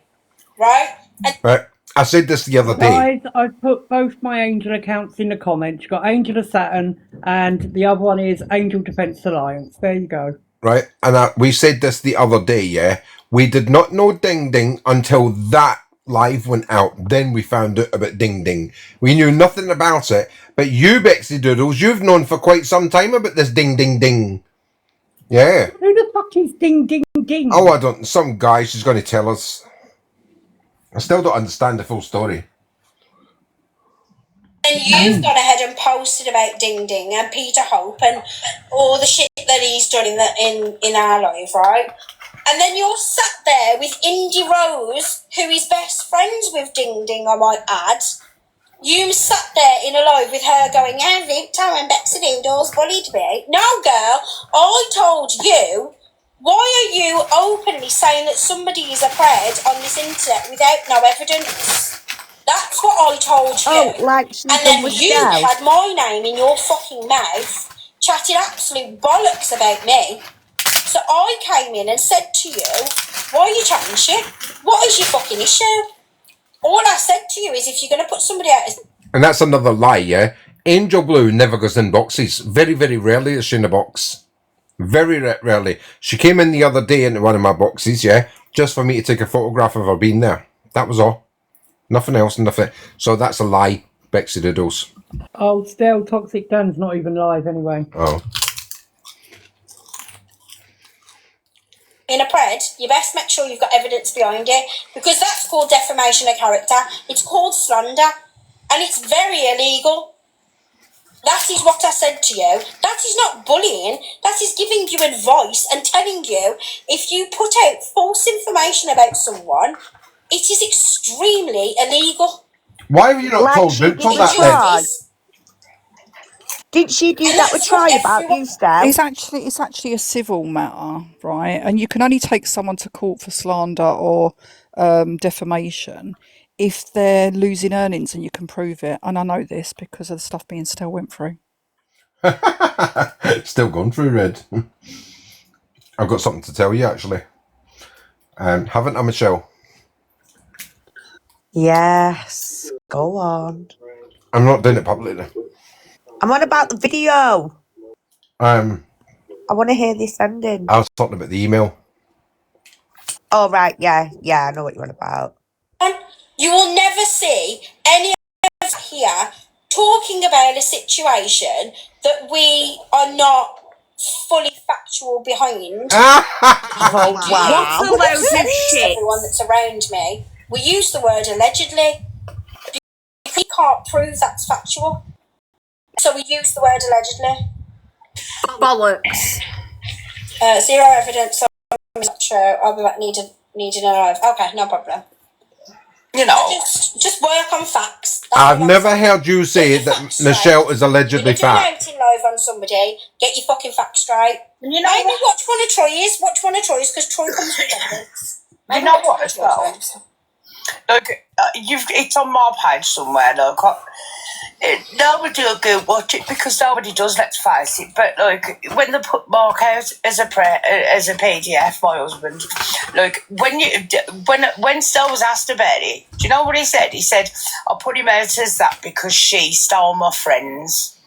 right? Right. I said this the other day. Guys, I've put both my Angel accounts in the comments. You've got Angel of Saturn, and the other one is Angel Defence Alliance. There you go. Right. And we said this the other day, yeah? We did not know Ding Ding until that live went out. Then we found out about Ding Ding. We knew nothing about it. But you, Bexidoodles, you've known for quite some time about this Ding Ding Ding. Yeah. Who the fuck is Ding Ding Ding? Oh, I don't... Some guy, she's going to tell us. I still don't understand the full story. And you've gone ahead and posted about Ding Ding and Peter Hope and all the shit that he's done in our life, right? And then you're sat there with Indie Rose, who is best friends with Ding Ding, I might add. You sat there in a live with her going, "Yeah, Victor and Bexidoodles bullied me." No, girl, I told you. Why are you openly saying that somebody is a pred on this internet without no evidence? That's what I told you. Oh, like she's and done then with you Scout. had my name in your fucking mouth, chatted absolute bollocks about me. So I came in and said to you, "Why are you chatting shit? What is your fucking issue?" All I said to you is, if you're going to put somebody out as... And that's another lie, yeah? Angel Blue never goes in boxes. Very, very rarely is she in a box. Very rarely. She came in the other day into one of my boxes, yeah? Just for me to take a photograph of her being there. That was all. Nothing else, nothing. So that's a lie, Bexidoodles. Oh, still, Toxic Dan's not even live anyway. Oh. in a pred, you best make sure you've got evidence behind it, because that's called defamation of character. It's called slander, and it's very illegal. That is what I said to you. That is not bullying. That is giving you advice and telling you if you put out false information about someone, it is extremely illegal. Why were you not told Vince on that then? Did she do that with Try about you, Steph? It's actually a civil matter, right? And you can only take someone to court for slander or defamation if they're losing earnings and you can prove it. And I know this because of the stuff me and Stell went through. Still gone through, Red. I've got something to tell you, actually. Haven't I, Michelle? Yes. Go on. I'm not doing it publicly. I'm on about the video. I want to hear this ending. I was talking about the email. Oh, right. Yeah. Yeah, I know what you're on about. You will never see any of us here talking about a situation that we are not fully factual behind. Oh, wow. What's a load of shit? Everyone that's around me, we use the word allegedly. We can't prove that's factual, so we use the word allegedly. Bollocks. Zero evidence. It's not true. I'll be back needing an arrive. Okay, no problem. You know, Just work on facts. That's I've all I'm never saying. heard you say Get your that facts Michelle straight. is allegedly You're doing fat. outing live on somebody. Get your fucking facts straight. and you know Maybe what? watch one of Troy's. Watch one of Troy's because Troy comes with evidence. You know what as well? Look, it's on my page somewhere. Look, nobody will go watch it because nobody does. Let's face it. But like when they put Mark out as a PDF, my husband, like when Stel was asked about it, do you know what he said? He said, "I put him out as that because she stole my friends."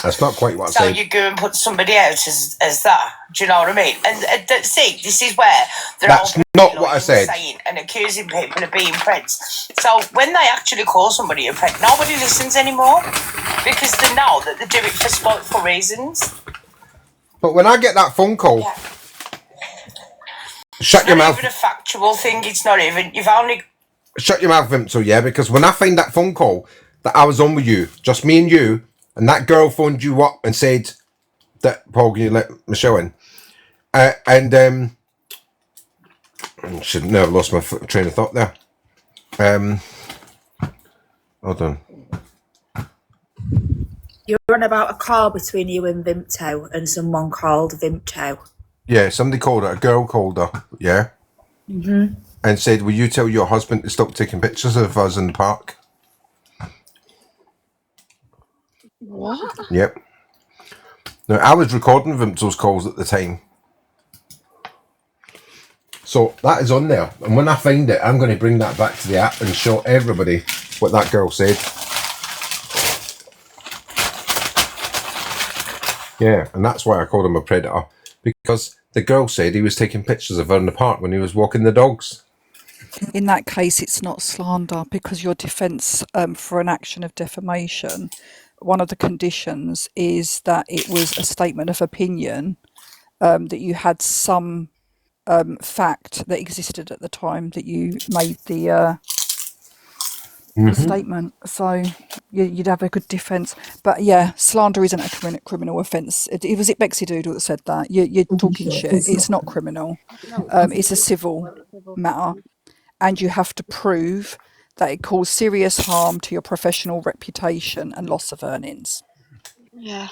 That's not quite what I So said. you go and put somebody out as that. Do you know what I mean? And see, this is where they're That's all not what I said. saying and accusing people of being preds. So when they actually call somebody a pred, nobody listens anymore because they know that they do it for spiteful reasons. But when I get that phone call, Yeah. shut your It's not mouth. even a factual thing. It's not even. You've only. Shut your mouth, Vimto, yeah? Because when I find that phone call that I was on with you, just me and you, and that girl phoned you up and said that, Paul, can you let Michelle in? I should never lost my train of thought there. Hold on. You're on about a call between you and Vimto and someone called Vimto. Yeah, somebody called her, a girl called her, yeah? Mm-hmm. And said, will you tell your husband to stop taking pictures of us in the park? What? Yep. Now, I was recording Vimto's calls at the time. So that is on there. And when I find it, I'm going to bring that back to the app and show everybody what that girl said. Yeah, and that's why I called him a predator. Because the girl said he was taking pictures of her in the park when he was walking the dogs. In that case, it's not slander because your defence for an action of defamation, one of the conditions is that it was a statement of opinion, that you had some fact that existed at the time that you made the statement. So you'd have a good defence. But yeah, slander isn't a criminal offence. Was it Bexidoodle that said that? You're talking shit. It's not criminal. It's a civil matter. And you have to prove that it caused serious harm to your professional reputation and loss of earnings. Yeah.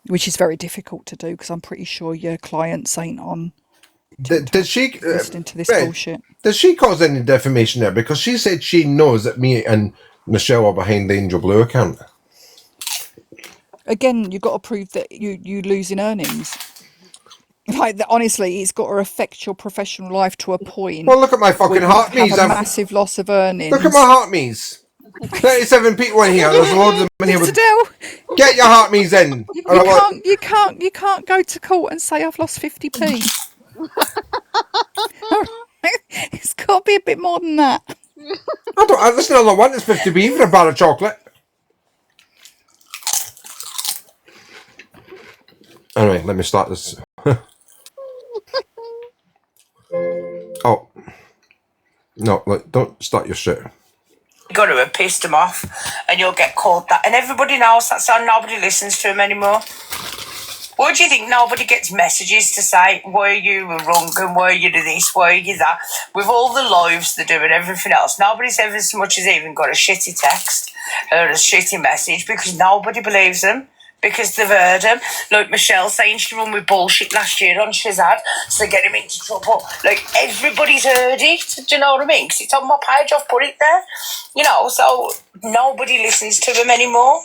Which is very difficult to do because I'm pretty sure your clients ain't on Did she listening to this Red, bullshit. Does she cause any defamation there? Because she said she knows that me and Michelle are behind the Angel Blue account. Again, you've got to prove that you losing earnings. Like, honestly, it's got to affect your professional life to a point. Well, look at my fucking heart have me's. a massive loss of earnings. Look at my heart me's. 37 people in here. There's loads of them in here. Get your heart me's in. You can't go to court and say I've lost 50p. It's got to be a bit more than that. Listen, all I want is 50p for a bar of chocolate. Anyway, let me start this. Oh. No, look, don't start your shit. You got to have pissed him off, and you'll get called that. And everybody knows that's how nobody listens to him anymore. Why do you think nobody gets messages to say why you were wrong and why you do this, why you that? With all the lives they do and everything else, nobody's ever so much as even got a shitty text or a shitty message because nobody believes them. Because they've heard him. Like Michelle saying she run with bullshit last year on Shazad, so get him into trouble. Like, everybody's heard it. Do you know what I mean? Because it's on my page, I've put it there. You know, so nobody listens to him anymore.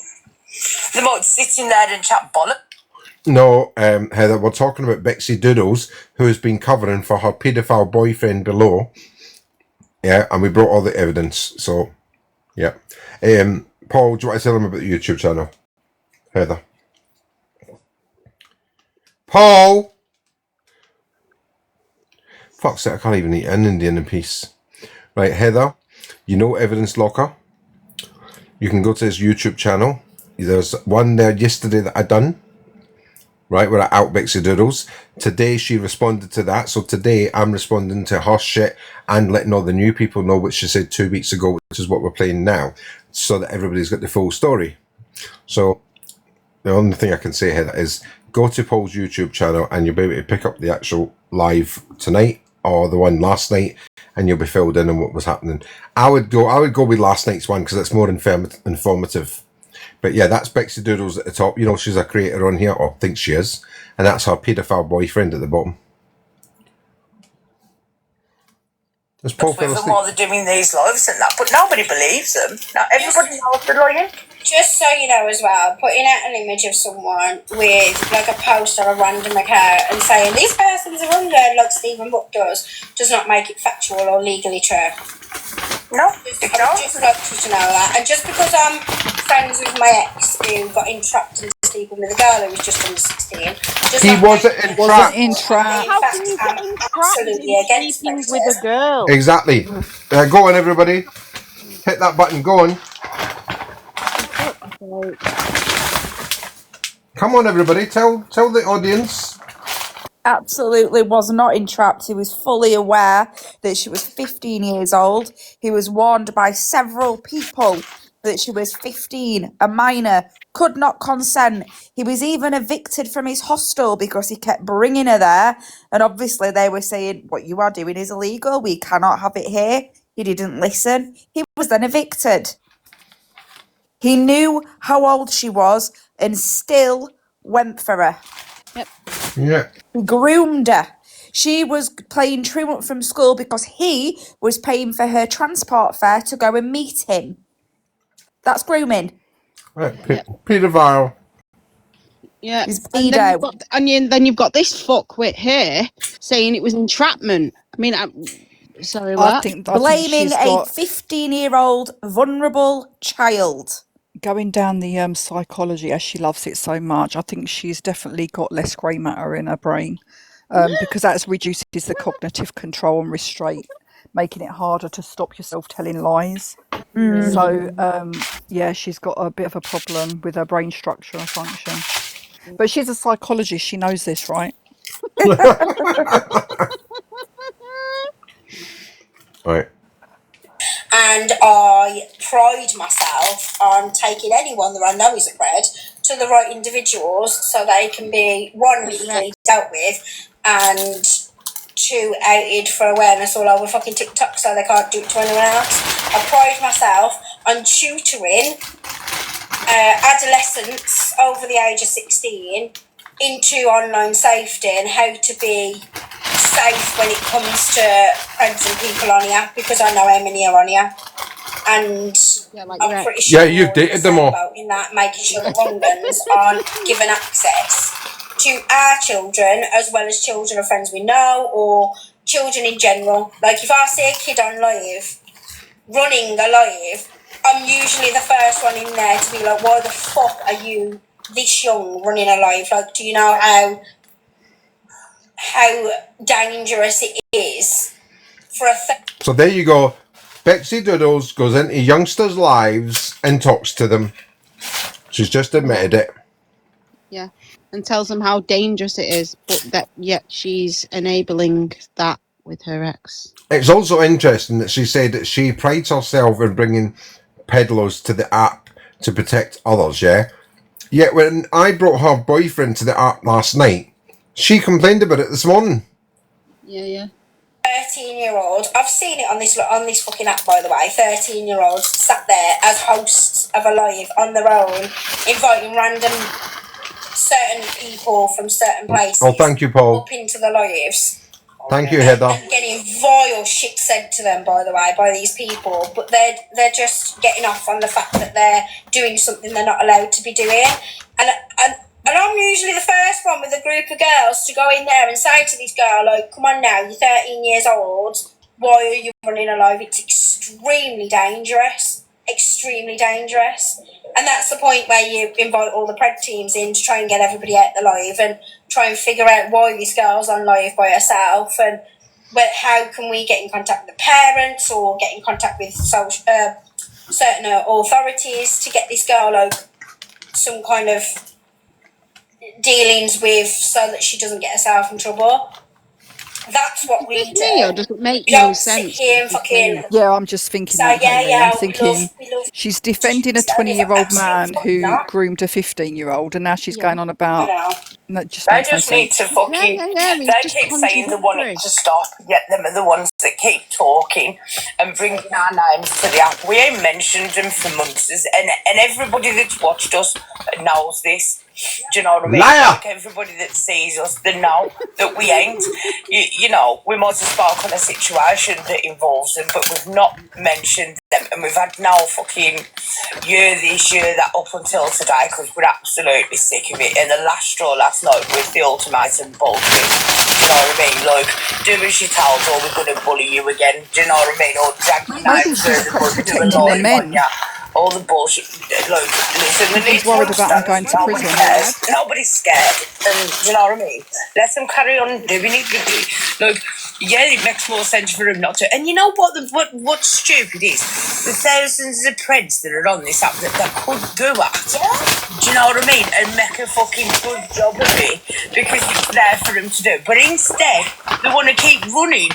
They might sit in there and chat bollocks. No, Heather, we're talking about Bexidoodles, who has been covering for her paedophile boyfriend below. Yeah, and we brought all the evidence, so, yeah. Paul, do you want to tell them about the YouTube channel? Heather. Paul! Fuck's sake, I can't even eat an Indian in peace. Right, Heather, you know Evidence Locker? You can go to his YouTube channel. There's one there yesterday that I done. Right, where I out Bexidoodles. Today she responded to that, so today I'm responding to her shit and letting all the new people know what she said 2 weeks ago, which is what we're playing now, so that everybody's got the full story. So the only thing I can say here is go to Paul's YouTube channel and you'll be able to pick up the actual live tonight or the one last night, and you'll be filled in on what was happening. I would go with last night's one because it's more informative. But yeah, that's Bexidoodles at the top. You know, she's a creator on here, or thinks she is, and that's her paedophile boyfriend at the bottom. There's Paul with them while they're doing these lives and that, but nobody believes them. Now everybody knows they're lying. Just so you know as well, putting out an image of someone with like a post or a random account and saying these persons are under, like Stephen Buck does not make it factual or legally true. No, it don't. I'd just like you to know that. And just because I'm friends with my ex who got entrapped into sleeping with a girl who was just under 16, he wasn't entrapped. How can you get entrapped in sleeping with a girl? Exactly. Go on, everybody. Hit that button. Go on. Come on, everybody. Tell the audience. Absolutely was not entrapped. He was fully aware that she was 15 years old. He was warned by several people that she was 15, a minor, could not consent. He was even evicted from his hostel because he kept bringing her there. And obviously they were saying, what you are doing is illegal. We cannot have it here. He didn't listen. He was then evicted. He knew how old she was and still went for her. Yeah. Groomed her. She was playing truant from school because he was paying for her transport fare to go and meet him. That's grooming. Right, paedophile. Yeah, He's and pedo. then you've got this fuckwit here saying it was entrapment. I mean, sorry, what? I think Blaming she's a got 15-year-old vulnerable child. going down the psychology as she loves it so much. I think she's definitely got less grey matter in her brain because that reduces the cognitive control and restraint, making it harder to stop yourself telling lies. So yeah, she's got a bit of a problem with her brain structure and function. But she's a psychologist. She knows this, right? Right. And I pride myself on taking anyone that I know is a cred to the right individuals so they can be, one, legally dealt with, and two, outed for awareness all over fucking TikTok so they can't do it to anyone else. I pride myself on tutoring adolescents over the age of 16 into online safety and how to be safe when it comes to friends and people on here, because I know how many are on here. And I'm pretty sure you've dated them all. in that, making sure that wrong guns aren't given access to our children as well as children of friends we know or children in general. Like if I see a kid on live running a live, I'm usually the first one in there to be like, why the fuck are you this young running a live? Like, do you know how dangerous it is for a So there you go. Bexidoodles goes into youngsters' lives and talks to them. She's just admitted it. Yeah, and tells them how dangerous it is, but that yet she's enabling that with her ex. It's also interesting that she said that she prides herself in bringing peddlers to the app to protect others, yeah? Yet when I brought her boyfriend to the app last night, she complained about it this morning. Yeah. 13-year-old, I've seen it on this fucking app, by the way. 13-year-olds sat there as hosts of a live on their own, inviting random certain people from certain places. Oh, thank you, Paul. Up into the lives. Thank you, Heather. And getting vile shit said to them, by the way, by these people. But they're just getting off on the fact that they're doing something they're not allowed to be doing. And I'm usually the first one with a group of girls to go in there and say to this girl, like, come on now, you're 13 years old, why are you running a live? It's extremely dangerous. Extremely dangerous. And that's the point where you invite all the pred teams in to try and get everybody out the live and try and figure out why this girl's on live by herself and how can we get in contact with the parents or get in contact with certain authorities to get this girl like some kind of dealings with so that she doesn't get herself in trouble. That's what we Just me, or do. does it make We no don't sit sense? here and fucking Yeah, I'm just thinking say, that, yeah, Hayley. I'm yeah, thinking we love she's defending a Stand is 20-year-old absolutely man fucking who not. groomed a 15-year-old, and now she's Yeah. going on about. No. That just They makes no just need sense. to fucking. Yeah. It's They just keep saying they want it contradictory. to stop, yet them are the ones that keep talking and bringing our names to the app. We ain't mentioned them for months, and everybody that's watched us knows this. Do you know what I mean? Liar! Like everybody that sees us, they know that we ain't. You know, we might have spoke on a situation that involves them, but we've not mentioned them, and we've had no fucking year this, year that up until today because we're absolutely sick of it. And the last straw last night with the ultimatum bullshit. Do you know what I mean? Like, do as you're told, or we're going to bully you again. Do you know what I mean? Or drag your Maybe name she's through the mud, do a protecting the line on men. ya. All the bullshit. Look, listen, they need She's to worried about them understand going to nobody prison. cares. Nobody's scared. And do you know what I mean? Let them carry on doing it. Look, yeah, it makes more sense for them not to. And you know what's stupid is? The thousands of preds that are on this app that they could go at. Do you know what I mean? And make a fucking good job of it because it's there for them to do. But instead, they want to keep running.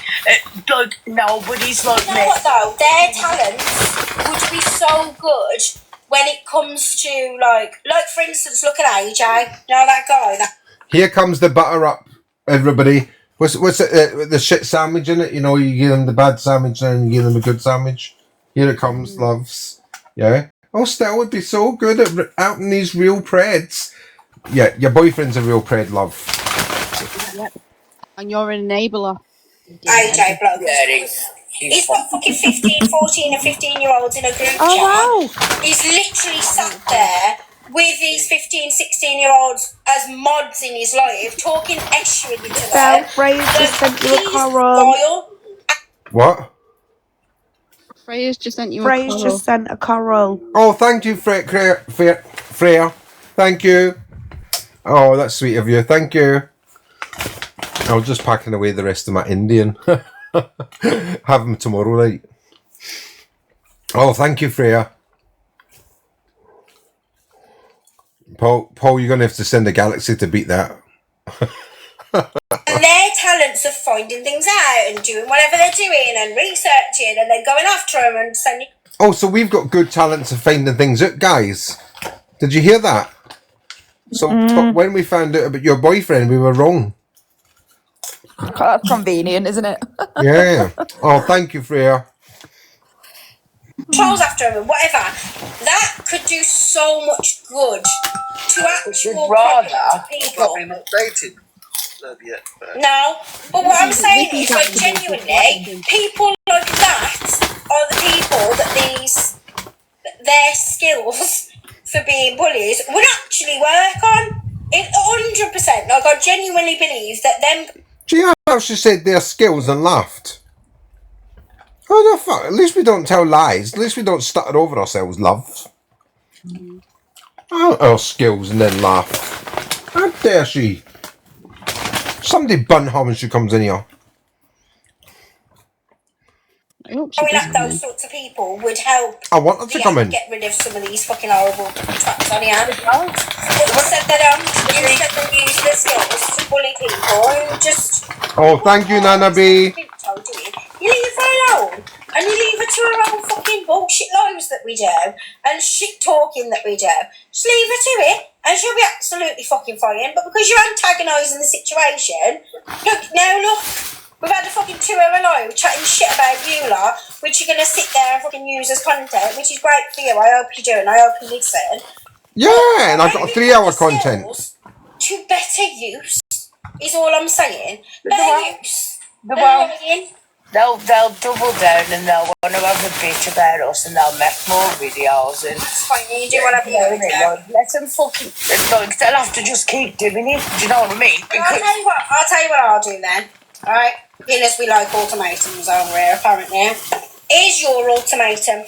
Like, nobody's like You know what though? Their talents would be so good when it comes to like for instance, look at AJ. You know that guy? Here comes the butter up, everybody. What's it? The shit sandwich in it? You know, you give them the bad sandwich and you give them a good sandwich. Here it comes, loves. Yeah. Oh, Stella would be so good at outing these real preds. Yeah, your boyfriend's a real pred, love. Yep. And you're an enabler. AJ bloke. Yeah, He's got fucking 15, 14 and 15-year-olds in a group Oh, chat. wow. He's literally sat there with these 15, 16-year-olds as mods in his life, talking extra to them. Freya just sent you a He's coral. loyal. What? Freya's just sent you a Freya's coral. just sent a coral. Oh, thank you, Freya. Thank you. Oh, that's sweet of you. Thank you. I was just packing away the rest of my Indian. Have them tomorrow night. Oh, thank you, Freya. Paul, you're going to have to send a galaxy to beat that. And their talents of finding things out and doing whatever they're doing and researching and then going after them and sending. Oh, so we've got good talents of finding things out, guys. Did you hear that? So when we found out about your boyfriend, we were wrong. That's convenient, isn't it? Yeah. Oh, thank you, Freya. Trolls after them and whatever. That could do so much good to actual people. Updated. No, but what I'm saying is, like, genuinely, people like that are the people that their skills for being bullies would actually work on. 100%. Like, I genuinely believe that them. Do you know how she said their skills and laughed? Oh, the fuck? At least we don't tell lies. At least we don't stutter over ourselves, love. Oh, our skills and then laugh. How dare she? Somebody bun her when she comes in here. I hope she Going does at come those in. sorts of people would help. I want her to come in. Get rid of some of these fucking horrible traps on here. But said that instead they use their skills to bully people and just. Oh, thank you, Nana B. You leave her alone, and you leave her to her own fucking bullshit lives that we do and shit talking that we do. Just leave her to it, and she'll be absolutely fucking fine. But because you're antagonising the situation, look. We've had a fucking 2 hour live chatting shit about you lot, which you're going to sit there and fucking use as content, which is great for you. I hope you do, and I hope you listen. Yeah, and I've got a 3 hour content. To better use is all I'm saying. Better use. They'll double down and they'll want to have a bitch about us and they'll make more videos and that's fine. You do whatever you want to do. let them fucking. Like, they'll have to just keep doing it. Do you know what I mean? I'll tell you what I'll do then. All right. Being as we like ultimatums over here, apparently. Here's your ultimatum,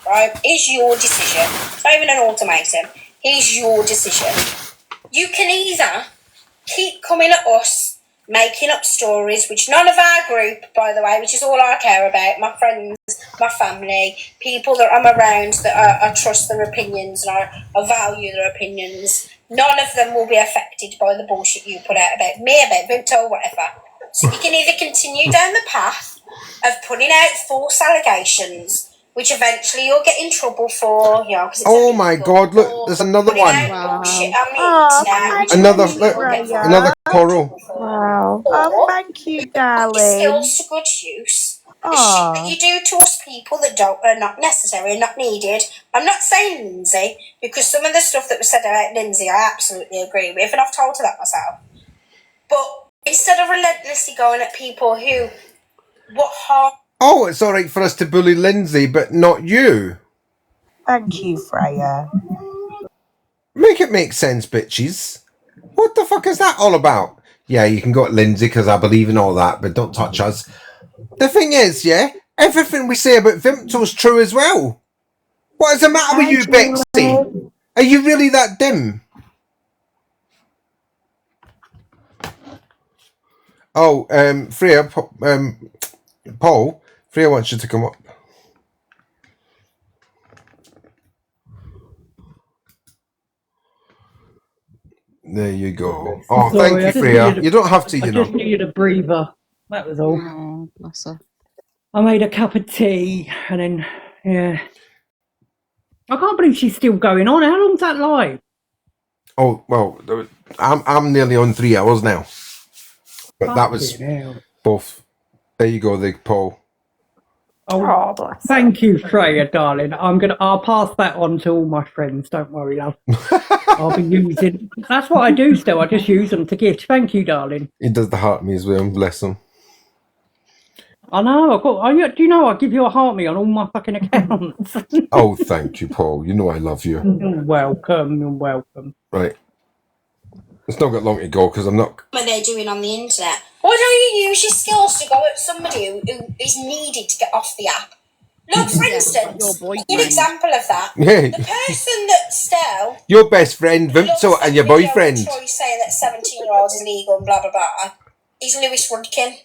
right? Here's your decision. It's not even an ultimatum. Here's your decision. You can either keep coming at us, making up stories, which none of our group, by the way, which is all I care about, my friends, my family, people that I'm around that I trust their opinions and I value their opinions. None of them will be affected by the bullshit you put out about me, about Vinto, whatever. So you can either continue down the path of putting out false allegations, which eventually you'll get in trouble for, you know, because it's Oh my God! Look, there's another putting one. out bullshit on the internet. Another, Which look, you'll get another coral. Wow. Oh, or thank you, put your darling. skills to good use. The shit Oh. that you do to us people that are not necessary and not needed. I'm not saying Lindsay, because some of the stuff that was said about Lindsay I absolutely agree with, and I've told her that myself. But instead of relentlessly going at people who, what harm... Oh, it's all right for us to bully Lindsay, but not you. Thank you, Freya. Make it make sense, bitches. What the fuck is that all about? Yeah, you can go at Lindsay because I believe in all that, but don't touch us. The thing is, yeah, everything we say about Vimto's true as well. What is the matter with you, Bexy? Are you really that dim? Oh, Freya, Paul, Freya wants you to come up. There you go. Oh, Sorry, thank you, Freya. You don't have to, you know. I just needed a breather. That was all. Oh, bless her. I made a cup of tea and then, yeah. I can't believe she's still going on. How long's that live? Oh, well, I'm nearly on 3 hours now. But that was both. There you go, Paul. Oh, bless thank you, Freya, darling. I'll pass that on to all my friends. Don't worry, love. I'll be using. That's what I do still. I just use them to gift. Thank you, darling. He does the heart me as well. Bless him. I know. Do you know I give you a heart me on all my fucking accounts? Oh, thank you, Paul. You know I love you. You're welcome. You're welcome. Right. It's not got long to go because I'm not. What they're doing on the internet. Why don't you use your skills to go at somebody who is needed to get off the app? Look, for instance, a good example of that. Yeah. The person that Stell... Your best friend, Vimto, and your boyfriend. Troy saying that 17-year-olds is legal and blah, blah, blah. He's Lewis Rudkin.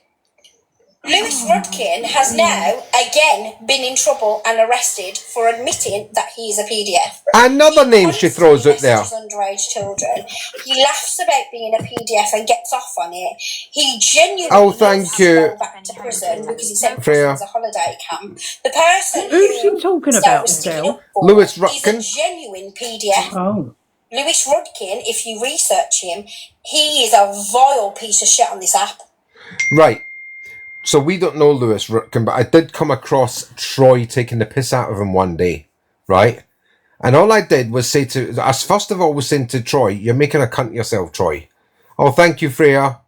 Lewis Rudkin has now, again, been in trouble and arrested for admitting that he's a PDF. Another name she throws out there. Underage children. He laughs about being a PDF and gets off on it. He genuinely thank you. go back to prison because he said prison was a holiday camp. The person who's she talking about, Stell? Lewis Rudkin. He's a genuine PDF. Oh. Lewis Rudkin, if you research him, he is a vile piece of shit on this app. Right. So we don't know Lewis Rutkin, but I did come across Troy taking the piss out of him one day, right? And all I did was say to, first of all, was saying to Troy, "You're making a cunt of yourself, Troy." Oh, thank you, Freya.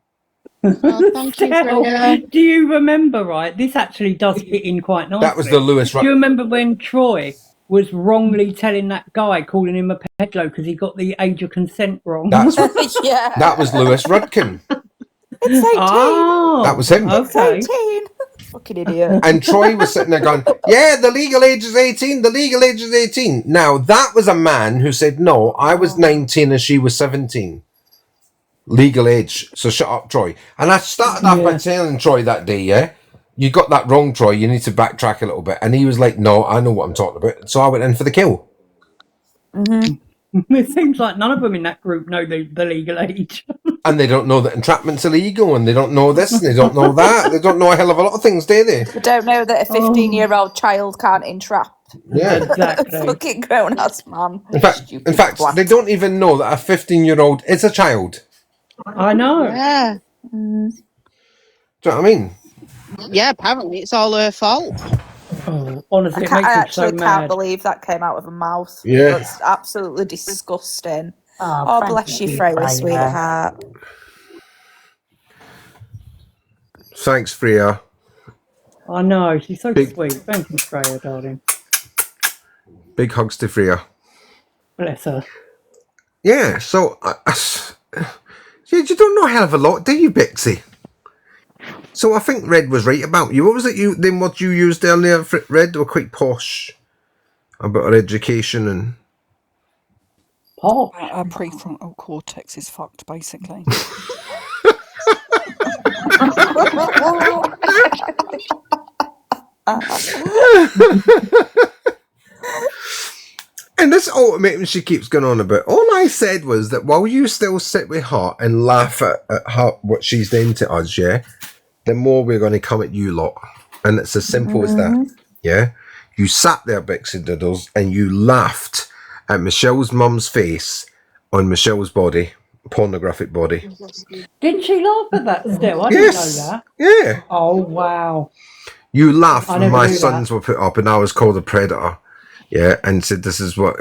Oh, thank you, Freya. Do you remember, right? This actually does fit in quite nicely. That was the Lewis Do you remember when Troy was wrongly telling that guy, calling him a peddler because he got the age of consent wrong? Yeah. That was Lewis Rudkin. It's 18. Oh, That was him. Okay. 18. Fucking idiot. And Troy was sitting there going, "Yeah, the legal age is 18. The legal age is 18. Now, that was a man who said, "No, I was 19 and she was 17. Legal age. So shut up, Troy." And I started off by telling Troy that day, yeah, "You got that wrong, Troy. You need to backtrack a little bit." And he was like, "No, I know what I'm talking about." So I went in for the kill. Mm-hmm. It seems like none of them in that group know the legal age. And they don't know that entrapment's illegal, and they don't know this, and they don't know that. They don't know a hell of a lot of things, do they? They don't know that a 15-year-old child can't entrap. Yeah, exactly. A fucking grown-ass man. In fact, they don't even know that a 15-year-old is a child. I know. Yeah. Do you know what I mean? Yeah, apparently it's all her fault. Oh, honestly, I it makes me actually so can't mad. believe that came out of her mouth. Yeah. It's absolutely disgusting. Oh, Oh, bless you, Freya, sweetheart. Thanks, Freya. I know, she's so Big- sweet. Thank you, Freya, darling. Big hugs to Freya. Bless her. Yeah, so you don't know a hell of a lot, do you, Bixie? So I think Red was right about you. What was it what you used earlier, Red? They were quite posh about her education and... Posh? Our prefrontal cortex is fucked, basically. And this ultimatum she keeps going on about, all I said was that while you still sit with her and laugh at her, what she's doing to us, yeah, the more we're going to come at you lot. And it's as simple as that. Yeah? You sat there, Bexidoodles, and you laughed at Michelle's mum's face on Michelle's body, pornographic body. Didn't she laugh at that still? I didn't know that. Yeah. Oh, wow. You laughed I when never my knew sons that. were put up and I was called a predator. Yeah, and said this is what,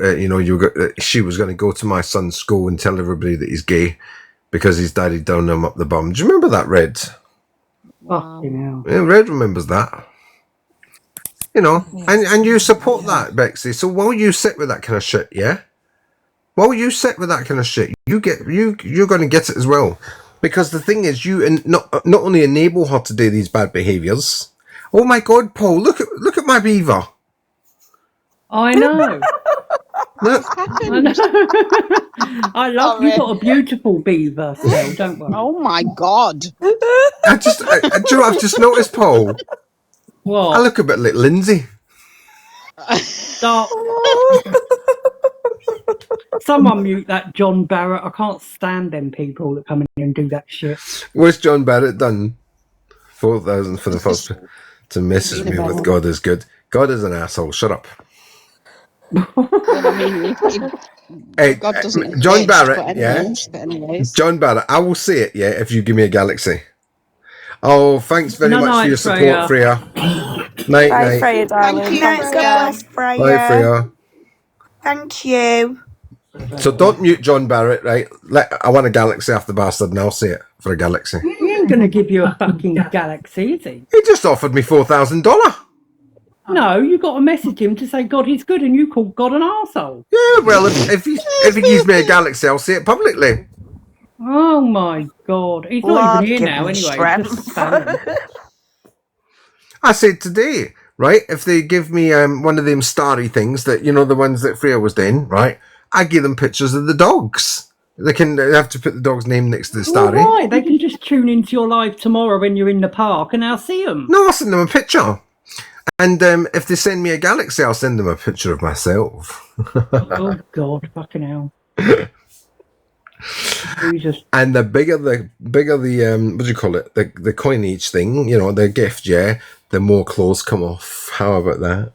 she was going to go to my son's school and tell everybody that he's gay because his daddy done him up the bum. Do you remember that, Red? Fucking hell. Yeah, Red remembers that. You know, and you support that, Bexy. So while you sit with that kind of shit, yeah? While you sit with that kind of shit, you're going to get it as well. Because the thing is, you not only enable her to do these bad behaviours. Oh my God, Paul! Look at my beaver. I know. Look. I know. I love you. Got a beautiful beaver still. Don't worry. Oh my God! Do you know what I've just noticed, Paul? What? I look a bit like Lindsay. Stop. Someone mute that John Barrett. I can't stand them people that come in and do that shit. What's John Barrett done? 4,000 for the first to message me with God is good. God is an asshole. Shut up. Hey, God doesn't John exist, Barrett, but yeah? anyways. John Barrett, I will say it, yeah, if you give me a galaxy. Oh, thanks very much for your support, Freya. Night, Bye, night. Freya, darling. Thank you, Thanks, God guys. bless Freya. Bye, Freya. Thank you. So don't mute John Barrett, right? I want a galaxy off the bastard, and I'll say it for a galaxy. He ain't gonna give you a fucking galaxy, is he? He just offered me $4,000. No, you got to message him to say God is good, and you call God an arsehole. Yeah, well, if he gives me a galaxy, I'll say it publicly. Oh my God, he's not even here now anyway. Just spamming. I said today, right? If they give me one of them starry things that the ones that Freya was doing, right? I give them pictures of the dogs. They have to put the dog's name next to the starry. All right, they can just tune into your live tomorrow when you're in the park, and I'll see them. No, I'll send them a picture. And if they send me a galaxy, I'll send them a picture of myself. Oh God, fucking hell! Jesus. And the bigger the what do you call it? The coinage thing, the gift, yeah. The more clothes come off. How about that?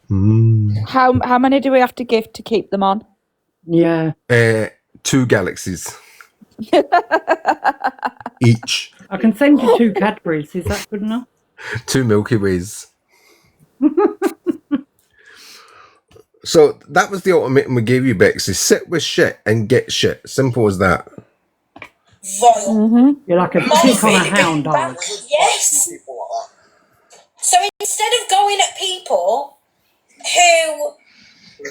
How many do we have to give to keep them on? Yeah. 2 galaxies. Each. I can send you 2 Cadburys. Is that good enough? 2 Milky Ways. So that was the ultimatum we gave you, Bexy. Sit with shit and get shit. Simple as that. You're like a tick on a hound dog. Yes. So instead of going at people who,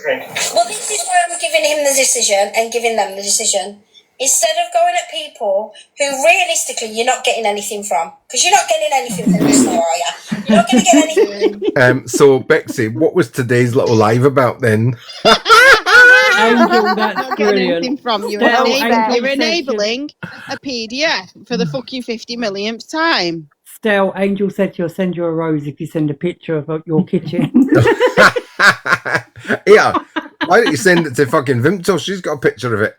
well, this is where I'm giving him the decision and giving them the decision. Instead of going at people who realistically you're not getting anything from, because you're not getting anything from this now, are you? You're not going to get anything. So Bexy, what was today's little live about then? Angel, that's brilliant. Anything from you. You're enabling a PDF for the fucking 50 millionth time. Stell, Angel said she'll send you a rose if you send a picture of your kitchen. Yeah. Why don't you send it to fucking Vimto? She's got a picture of it.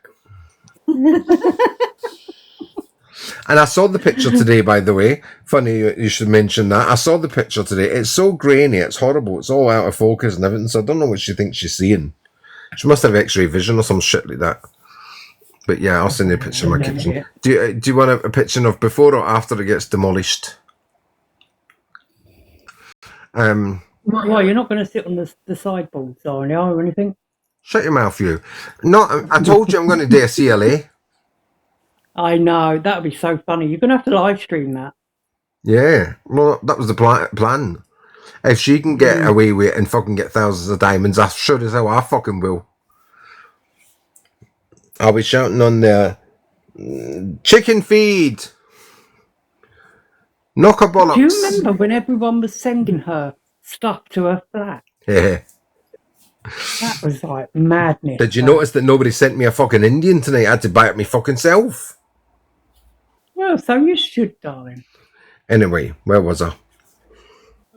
And I saw the picture today, by the way. Funny you should mention that. I saw the picture today. It's so grainy, it's horrible. It's all out of focus and everything, so I don't know what she thinks she's seeing. She must have X-ray vision or some shit like that. But yeah, I'll send you a picture of my kitchen. Do you want a picture of before or after it gets demolished? Well, you're not going to sit on the sideboards, are you, or anything? Shut your mouth, you. No, I told you I'm going to do a CLA. I know, that would be so funny. You're going to have to live stream that. Yeah, well, that was the plan. If she can get away with it and fucking get thousands of diamonds, I'm sure as hell I fucking will. I'll be shouting on there, chicken feed. Knock a bollocks. Do you remember when everyone was sending her stuff to her flat? Yeah. That was like madness. Did you notice that nobody sent me a fucking Indian tonight? I had to buy it me fucking self. Well, so you should, darling. Anyway, where was I?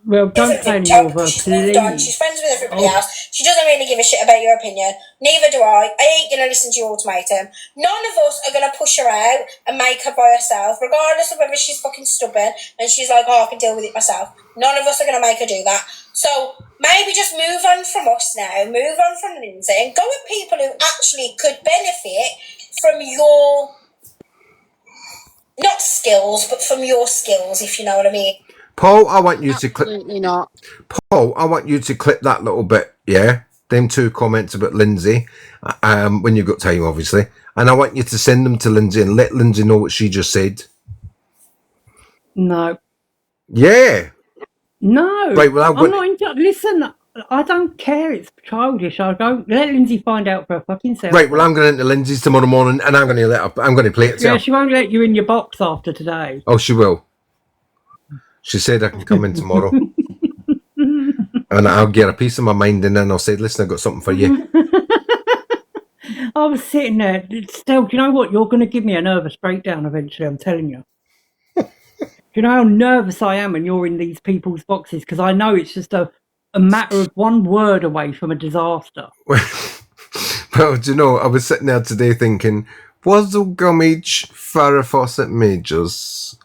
Well, don't say any more of her, She's moved on. please. She's friends with everybody else. She doesn't really give a shit about your opinion. Neither do I. I ain't going to listen to your ultimatum. None of us are going to push her out and make her by herself, regardless of whether she's fucking stubborn and she's like, oh, I can deal with it myself. None of us are going to make her do that. So maybe just move on from us now, move on from Lindsay, and go with people who actually could benefit from your, not skills, but from your skills, if you know what I mean. Paul, I want you to clip. Absolutely not. Paul, I want you to clip that little bit, yeah? Them 2 comments about Lindsay, when you've got time, obviously. And I want you to send them to Lindsay and let Lindsay know what she just said. No. Yeah. No. Right, well, I'm not listen, I don't care. It's childish. I don't let Lindsay find out for her fucking self. Right, well, I'm going into Lindsay's tomorrow morning and I'm going to let her, I'm going to play it to Yeah, her. she won't let you in your box after today. Oh, she will. She said I can come in tomorrow. And I'll get a piece of my mind and then I'll say, listen, I've got something for you. I was sitting there, still, do you know what? You're going to give me a nervous breakdown eventually, I'm telling you. Do you know how nervous I am when you're in these people's boxes? Because I know it's just a matter of one word away from a disaster. Well, do you know, I was sitting there today thinking, Wuzzle Gummidge Farrah Fawcett Majors.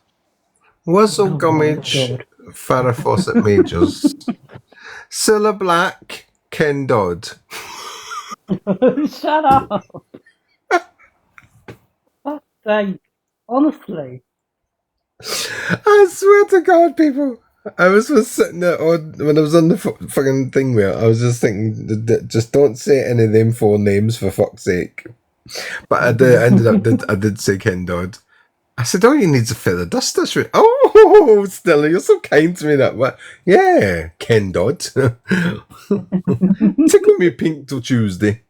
Wuzzle Gummidge Farrah Fawcett Majors. Cilla Black, Ken Dodd. Shut up. Fuck's sake. Honestly. I swear to God, people. I was just sitting there when I was on the fucking thing where I was just thinking, just don't say any of them 4 names for fuck's sake. But I did say Ken Dodd. I said, all you need is a feather duster. Oh, Stella, you're so kind to me that way. Yeah, Ken Dodd. Tickle me pink till Tuesday.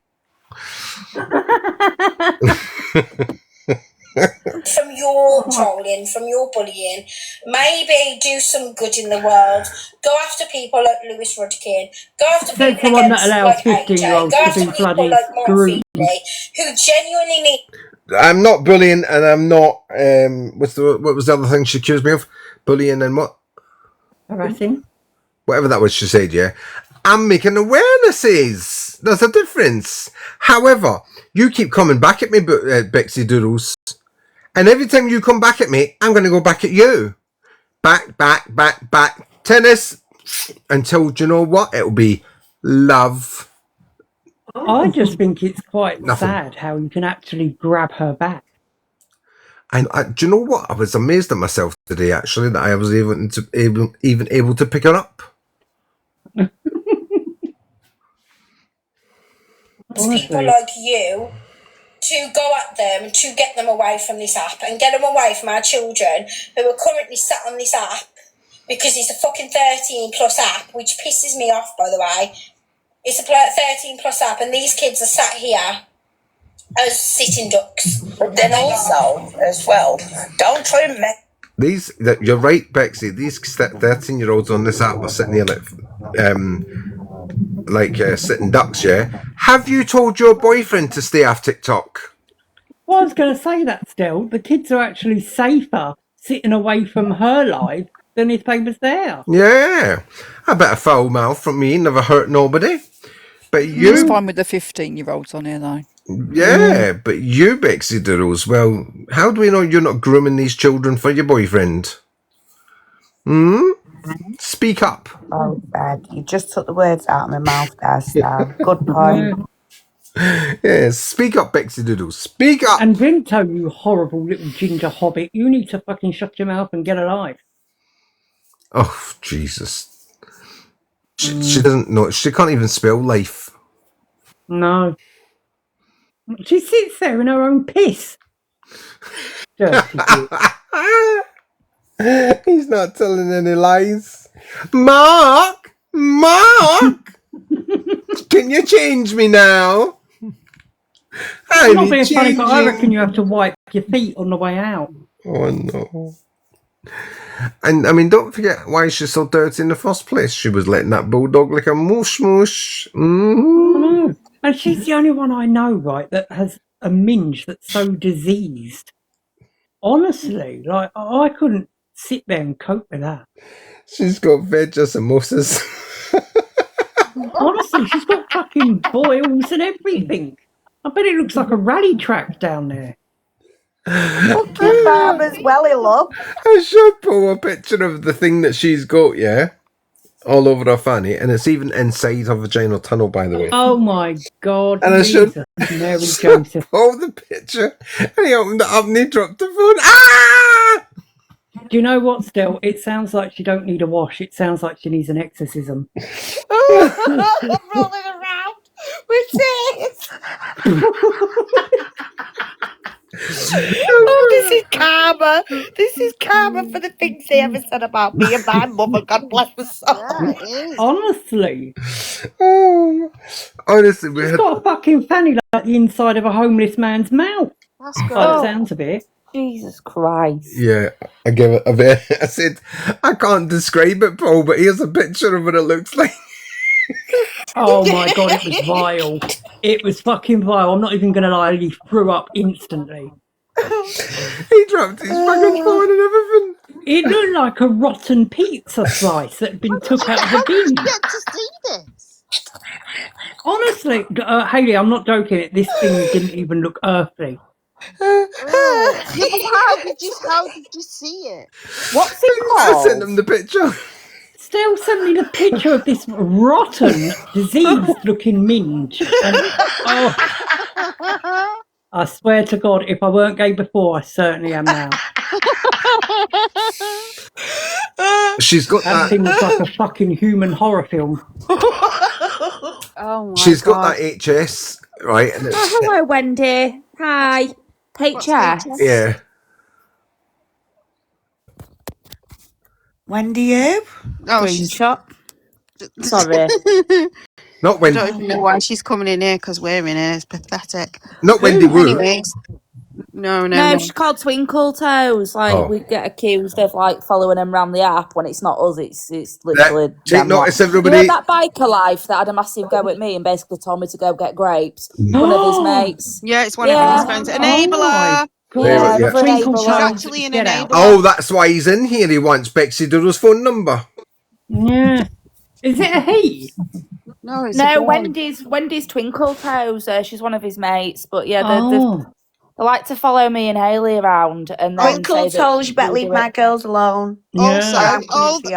From your trolling, from your bullying, maybe do some good in the world. Go after people like Lewis Rudkin. Go after That's people the one that allows like 15-year-olds Go to after be people bloody like Mark screwed. Feely, who genuinely need. I'm not bullying, and I'm not. What was the other thing she accused me of? Bullying and what? Harassing. Whatever that was, she said. Yeah, I'm making awarenesses. There's a difference. However, you keep coming back at me, Bexidoodles, and every time you come back at me, I'm going to go back at you. Back. Tennis until, do you know what? It'll be love. I just think it's quite sad how you can actually grab her back. And do you know what? I was amazed at myself today, actually, that I was even able to pick her up. People like you to go at them, to get them away from this app and get them away from our children who are currently sat on this app because it's a fucking 13 plus app, which pisses me off, by the way. It's a 13 plus app and these kids are sat here as sitting ducks. But then also, as well, don't try and make... You're right, Bexy. These 13-year-olds on this app are sitting here like sitting ducks, yeah? Have you told your boyfriend to stay off TikTok? Well, I was going to say that still. The kids are actually safer sitting away from her live than if they was there. Yeah. A bit of foul mouth from me, never hurt nobody. But you... It's fine with the 15-year-olds on here, though. Yeah, but you, Bexidoodles, well, how do we know you're not grooming these children for your boyfriend? Speak up. Oh, Dad, you just took the words out of my mouth there, Star. Good point. Yeah, speak up, Bexidoodles. Speak up. And Rinto, you horrible little ginger hobbit, you need to fucking shut your mouth and get a life. Oh, Jesus. She doesn't know. She can't even spell life. No. She sits there in her own piss. Dirty bitch. He's not telling any lies. Mark! Can you change me now? I'm not being funny, but I reckon you have to wipe your feet on the way out. Oh, no. And, I mean, don't forget why she's so dirty in the first place. She was letting that bulldog lick a moosh. Mm-hmm. I know. And she's the only one I know, right, that has a minge that's so diseased. Honestly, like, I couldn't sit there and cope with that. She's got veggies and mosses. Honestly, she's got fucking boils and everything. I bet it looks like a rally track down there. Fucking farmer's welly, love. I should pull a picture of the thing that she's got, yeah? All over her fanny, and it's even inside her vaginal tunnel, by the way. Oh my God, And I should Mary Joseph. pull the picture, and he opened it up and he dropped the phone. Ah! Do you know what, Still? It sounds like she don't need a wash. It sounds like she needs an exorcism. I'm rolling around with this. Oh, this is karma. This is karma for the things they ever said about me and my mother. God bless her soul. Yeah, it is. Honestly. Oh, honestly, we She's had... got a fucking fanny like the inside of a homeless man's mouth. That's good. By the sounds of it. Jesus Christ. Yeah, I give it a bit. I said, I can't describe it, Paul, but here's a picture of what it looks like. Oh my God, it was vile. It was fucking vile. I'm not even going to lie, he threw up instantly. He dropped his fucking phone and everything. It looked like a rotten pizza slice that had been took out of a bin. Get to see this. Honestly, Hayley, I'm not joking. This thing didn't even look earthly. Yeah, but how did you see it? What's it I called? sent him the picture. Still send me the picture of this rotten, diseased-looking minge. And, oh, I swear to God, if I weren't gay before, I certainly am now. She's got That thing looks like a fucking human horror film. Oh my She's God. got that HS, right? And it's, Oh, hello, Wendy. Hi. HS. yeah. Wendy, who? Oh, she's Screenshot. Sorry. Not I Wendy. don't even know why she's coming in here because we're in here. It's pathetic. Not Wendy Wu. Anyways, no. No, she's called Twinkle Toes. Like, Oh. we get accused of, like, following them around the app when it's not us. It's literally Take them lot. notice, You everybody. know that biker life that had a massive go at me and basically told me to go get grapes? One of his mates. Yeah, it's one Yeah. of his friends. Oh my Enabler. God. Yeah. Another Twinkle enabler. She's Toes, actually an get out. enabler. Oh, that's why he's in here. He wants Bexidoodles' phone number. Yeah. Is it a he? No, it's a No, boy. Wendy's Twinkle Toes. She's one of his mates. But yeah, Oh. they like to follow me and Hayley around and then Twinkle say that toes, you better we leave do my it. girls alone. Yeah.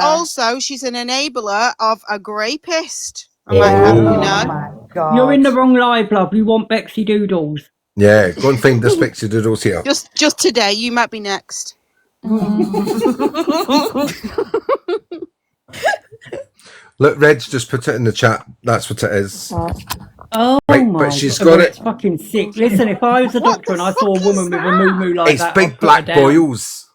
Also, she's an enabler of a rapist. I Yeah. might have you Oh know. my God. You're in the wrong live, love. You want Bexidoodles. Yeah, go and find this Bexidoodles here. Just today, you might be next. Look, Reg just put it in the chat. That's what it is. Oh Right, my but she's God. got It's it. fucking sick. Listen, if I was a doctor and I saw a woman with a moo like It's that, big I'd put black her down. boils.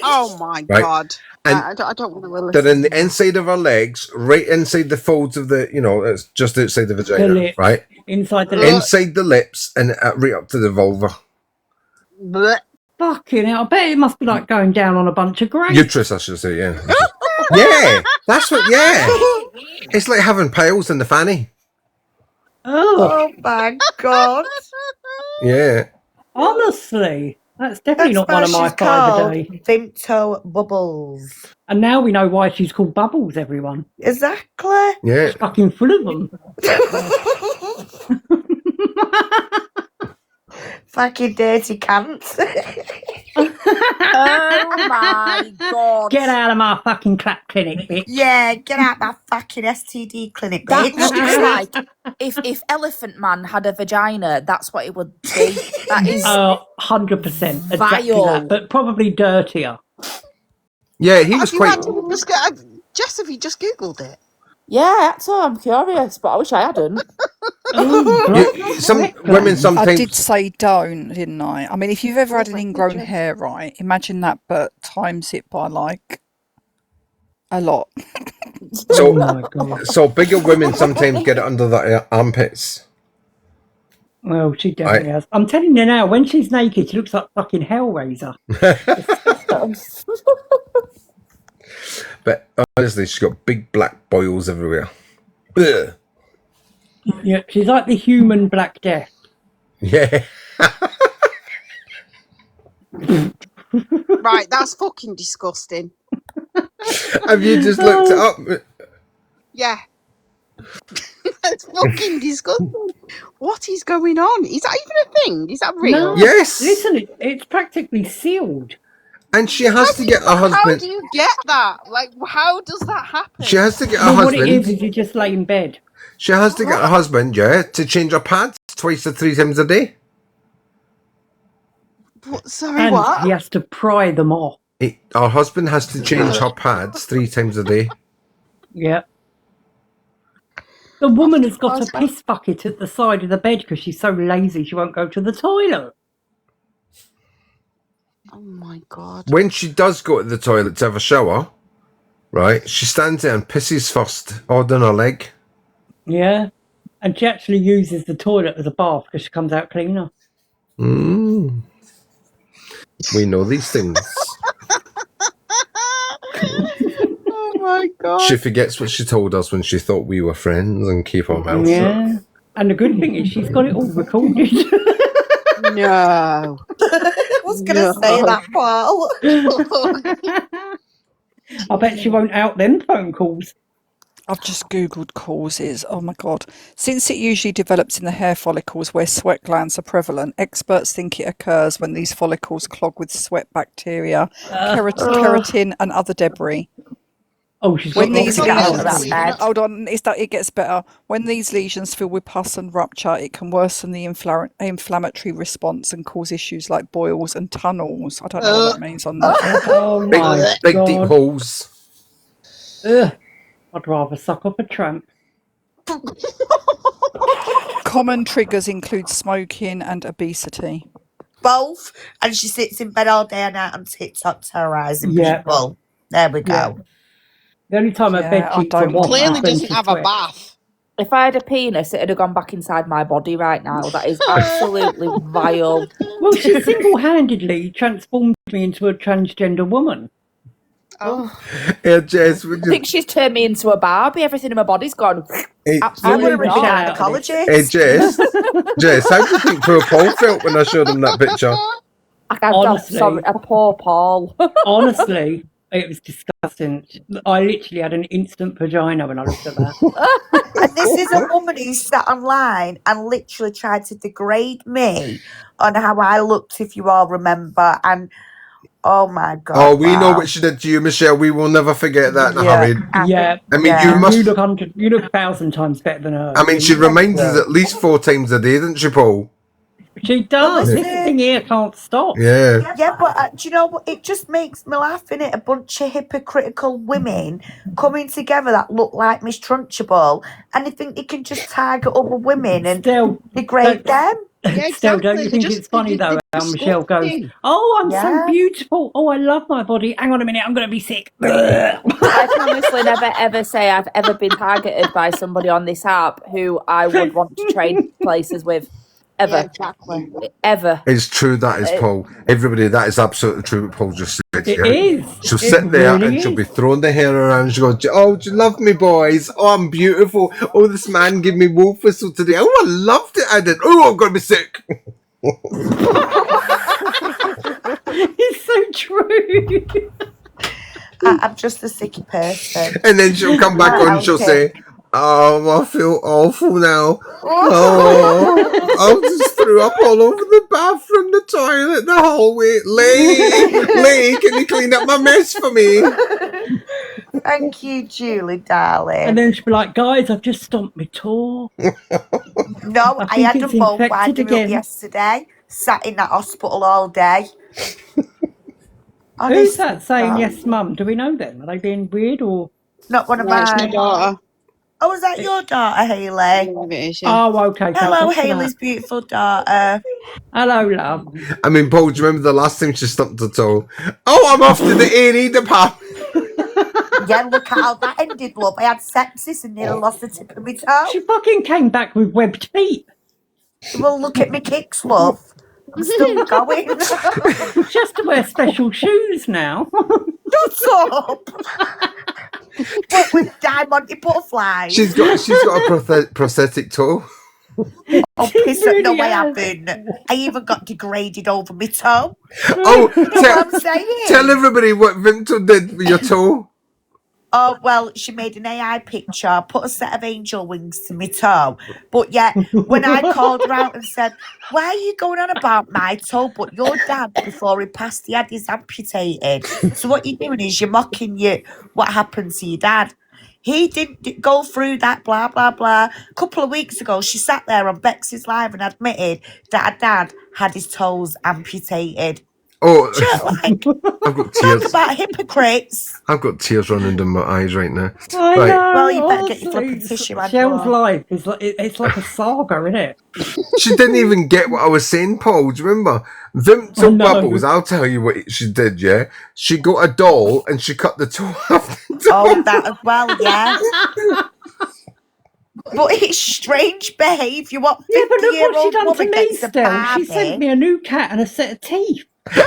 Oh my Right. God. And I don't want to listen. they're in the inside of her legs, right inside the folds of the, it's just outside the vagina, The lip. right? Inside the lip. Inside the lips and right up to the vulva. Blech. Fucking hell. I bet it must be like going down on a bunch of grapes. Uterus, I should say, yeah. Yeah, that's what, yeah. It's like having piles in the fanny. Oh, my God. Yeah. Honestly. That's definitely not one of my she's called 5 a day. Vimto Bubbles. And now we know why she's called Bubbles, everyone. Exactly. Yeah. She's fucking full of them. Fucking dirty cunt. Oh my God. Get out of my fucking clap clinic, bitch. Yeah, get out my fucking STD clinic, That bitch. looks like if Elephant Man had a vagina, that's what it would be. That is 100%. Exactly vile. that, but probably dirtier. Yeah, he was quite... Jess, have you just Googled it? Yeah, so I'm curious, but I wish I hadn't. Some women I sometimes... did say don't, didn't I? I mean, if you've ever had an ingrown hair, right, imagine that, but times it by like a lot. So, Oh my God. so bigger women sometimes get it under the armpits. Well, she definitely has. I'm telling you now, when she's naked, she looks like fucking Hellraiser. But honestly, she's got big black boils everywhere. Ugh. Yeah, she's like the human Black Death. Yeah. Right, that's fucking disgusting. Have you just looked it up? Yeah. That's fucking disgusting. What is going on? Is that even a thing? Is that real? No. Yes. Listen, it's practically sealed. And she has to get her How husband. do you get that? Like, how does that happen? She has to get her Well, what it husband. is you just lay in bed. She has to get her husband, yeah, to change her pads twice or 3 times a day. Sorry, And what? he has to pry them off. Her husband has to change her pads 3 times a day. Yeah. The woman has got a piss bucket at the side of the bed because she's so lazy she won't go to the toilet. Oh my God. When she does go to the toilet to have a shower, right, she stands there and pisses first, all down her leg. Yeah. And she actually uses the toilet as a bath because she comes out cleaner. We know these things. Oh my God. She forgets what she told us when she thought we were friends and keep her mouth shut. Yeah. And the good thing is she's got it all recorded. No. I was going to say that, Paul. I bet she won't out them phone calls. I've just Googled causes. Oh my God. Since it usually develops in the hair follicles where sweat glands are prevalent, experts think it occurs when these follicles clog with sweat bacteria, keratin and other debris. Oh, she's When got these lots of lesions, allergies. hold on, it gets better. When these lesions fill with pus and rupture, it can worsen the inflammatory response and cause issues like boils and tunnels. I don't know what that means on that. Oh my Big God. deep holes. Ugh. I'd rather suck up a tramp. Common triggers include smoking and obesity. Both. And she sits in bed all day and night on TikTok terrorising Yeah. people. There we go. Yeah. The only time her bed sheets are washed Clearly is when doesn't she have a sweats. bath. If I had a penis, it'd have gone back inside my body right now. That is absolutely vile. Well, she single-handedly transformed me into a transgender woman. Oh. Yeah, Jess, would I think she's turned me into a Barbie. Everything in my body's gone. I would have been Shout out. gynecologist. Hey, Jess, how do you think poor Paul felt when I showed him that picture? Honestly. Sorry, a poor Paul. Honestly, it was disgusting. I literally had an instant vagina when I looked at that. And this is a woman who sat online and literally tried to degrade me on how I looked, if you all remember. And oh my God. Oh, we know what she did to you, Michelle. We will never forget that, Harry. Yeah. I mean, you must. You look 1,000 times better than her. I mean, she reminds us at least 4 times a day, doesn't she, Paul? She does. Well, This thing here can't stop. Yeah. Yeah, but do you know what? It just makes me laugh, innit? A bunch of hypocritical women coming together that look like Miss Trunchbull, and they think they can just target other women and degrade them. Yeah, Still, don't exactly. you think it's funny though how Michelle goes, "Oh, I'm so beautiful. Oh, I love my body. Hang on a minute, I'm going to be sick." I can honestly never ever say I've ever been targeted by somebody on this app who I would want to trade places with. Ever. Yeah, exactly. Ever. It's true, that is Paul. Everybody, that is absolutely true what Paul just said. It yeah. is. She'll It sit there really and she'll is. be throwing the hair around. She'll go, "Oh, do you love me, boys? Oh, I'm beautiful. Oh, this man gave me wolf whistle today. Oh, I loved it. I did. Oh, I'm going to be sick." It's so true. I'm just a sicky person. And then she'll come back on and she'll say, "Oh, I feel awful now. Oh, I just threw up all over the bathroom, the toilet, the hallway. Lee, can you clean up my mess for me?" Thank you, Julie, darling. And then she'll be like, "Guys, I've just stomped my toe." No, I think had it's them both infected winding me up again. yesterday. Sat in that hospital all day. Who's that saying God. yes, mum? Do we know them? Are they being weird or? Not one of No, it's my mine. daughter. Oh, is that your daughter, Haley? It is, yeah. Oh, okay. Hello, thanks for Haley's that. beautiful daughter. Hello, love. I mean, Paul, do you remember the last time she stumped her toe? "Oh, I'm off to the A&E department." Yeah, look at how that ended, love. I had sepsis and nearly lost the tip of my toe. She fucking came back with webbed feet. Well, look at me kicks, love. I'm still going. She has to wear special shoes now. Shut up. But with diamond butterflies. She's got a prosthetic toe. Oh, piss it. No, really I has. haven't. I even got degraded over my toe. Oh, You know what I'm saying? tell everybody what Vinto did with your toe. oh, well, she made an AI picture, put a set of angel wings to my toe. But yet, when I called her out and said, why are you going on about my toe? But your dad, before he passed, he had his amputated. So what you're doing is you're mocking what happened to your dad. He didn't go through that, blah, blah, blah. A couple of weeks ago, she sat there on Bex's Live and admitted that her dad had his toes amputated. Oh, Like, I've got talk tears. about hypocrites. I've got tears running down my eyes right now. I Right. know. Well, you better get your honestly, flipping tissue and Shell's more. life is like it's like a saga, isn't it? She didn't even get what I was saying, Paul. Do you remember? I Vimpton know. Bubbles, I'll tell you what she did, yeah? She got a doll and she cut the toe off the doll. Oh, that as well, yeah. But it's strange behaviour. What 50 Yeah, but look what she year old done to woman me, gets a Stell. She sent Barbie? me a new cat and a set of teeth. Through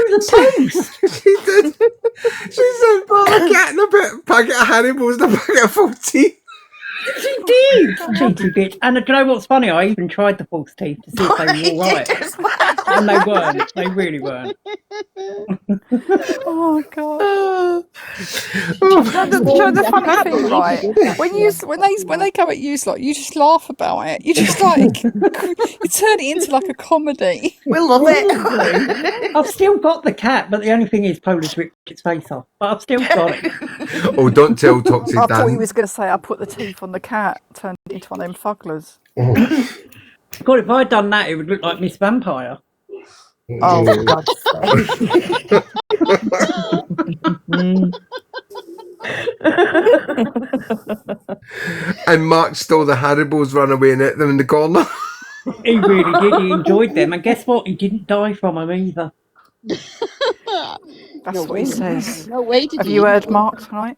the post. She did. She sent for the cat and a packet of Hannibals and a packet of 14. She did, cheeky bitch. And do you know what's funny? I even tried the false teeth to see if they were all right. And they weren't. They really weren't. Oh god! The funny thing, right? When they come at you, like you just laugh about it. You just like you turn it into like a comedy. We love it. I've still got the cat, but the only thing is Polar's ripped its face off. But I've still got it. Oh, don't tell Toxic I Dan. thought he was going to say I put the teeth on the cat, turned it into one of them fugglers. God, if I'd done that, it would look like Miss Vampire. Oh, for God's sake. And Mark stole the Hannibals, ran away and ate them in the corner. He really did. He enjoyed them. And guess what? He didn't die from them either. That's what he says. No way did Have he. you heard Mark tonight?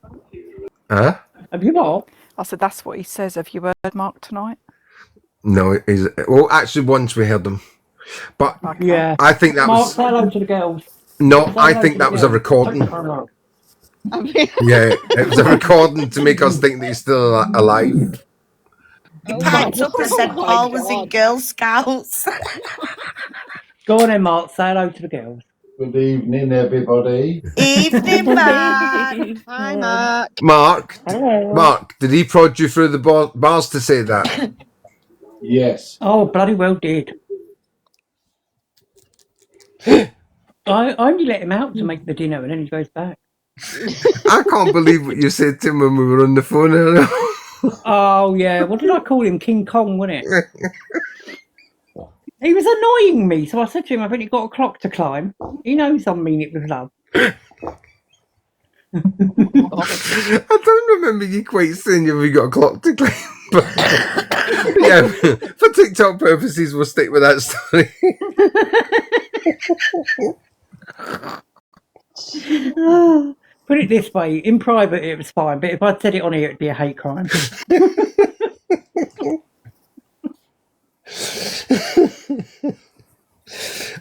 Huh? Have you not? I said that's what he says. Have you heard Mark tonight? No, well, actually, once we heard them. But Yeah. I think that Mark, was... say hello to the girls. No, Say I hello think to that the was a girls. recording. I mean, Yeah, it was a recording to make us think that he's still alive. He piped up and said Paul was in Girl Scouts. Go on then, Mark. Say hello to the girls. Good evening, everybody. Evening, Mark. hi, Mark. Mark, Hello. Mark, did he prod you through the bars to say that? Yes. Oh, bloody well did. I only let him out to make the dinner and then he goes back. I can't believe what you said to him when we were on the phone earlier. Oh, yeah. What did I call him? King Kong, wasn't it? He was annoying me, so I said to him, I've only got a clock to climb. He knows I mean it with love. I don't remember you quite saying you've got a clock to climb. But yeah, for TikTok purposes, we'll stick with that story. Put it this way, in private it was fine, but if I'd said it on here, it'd be a hate crime.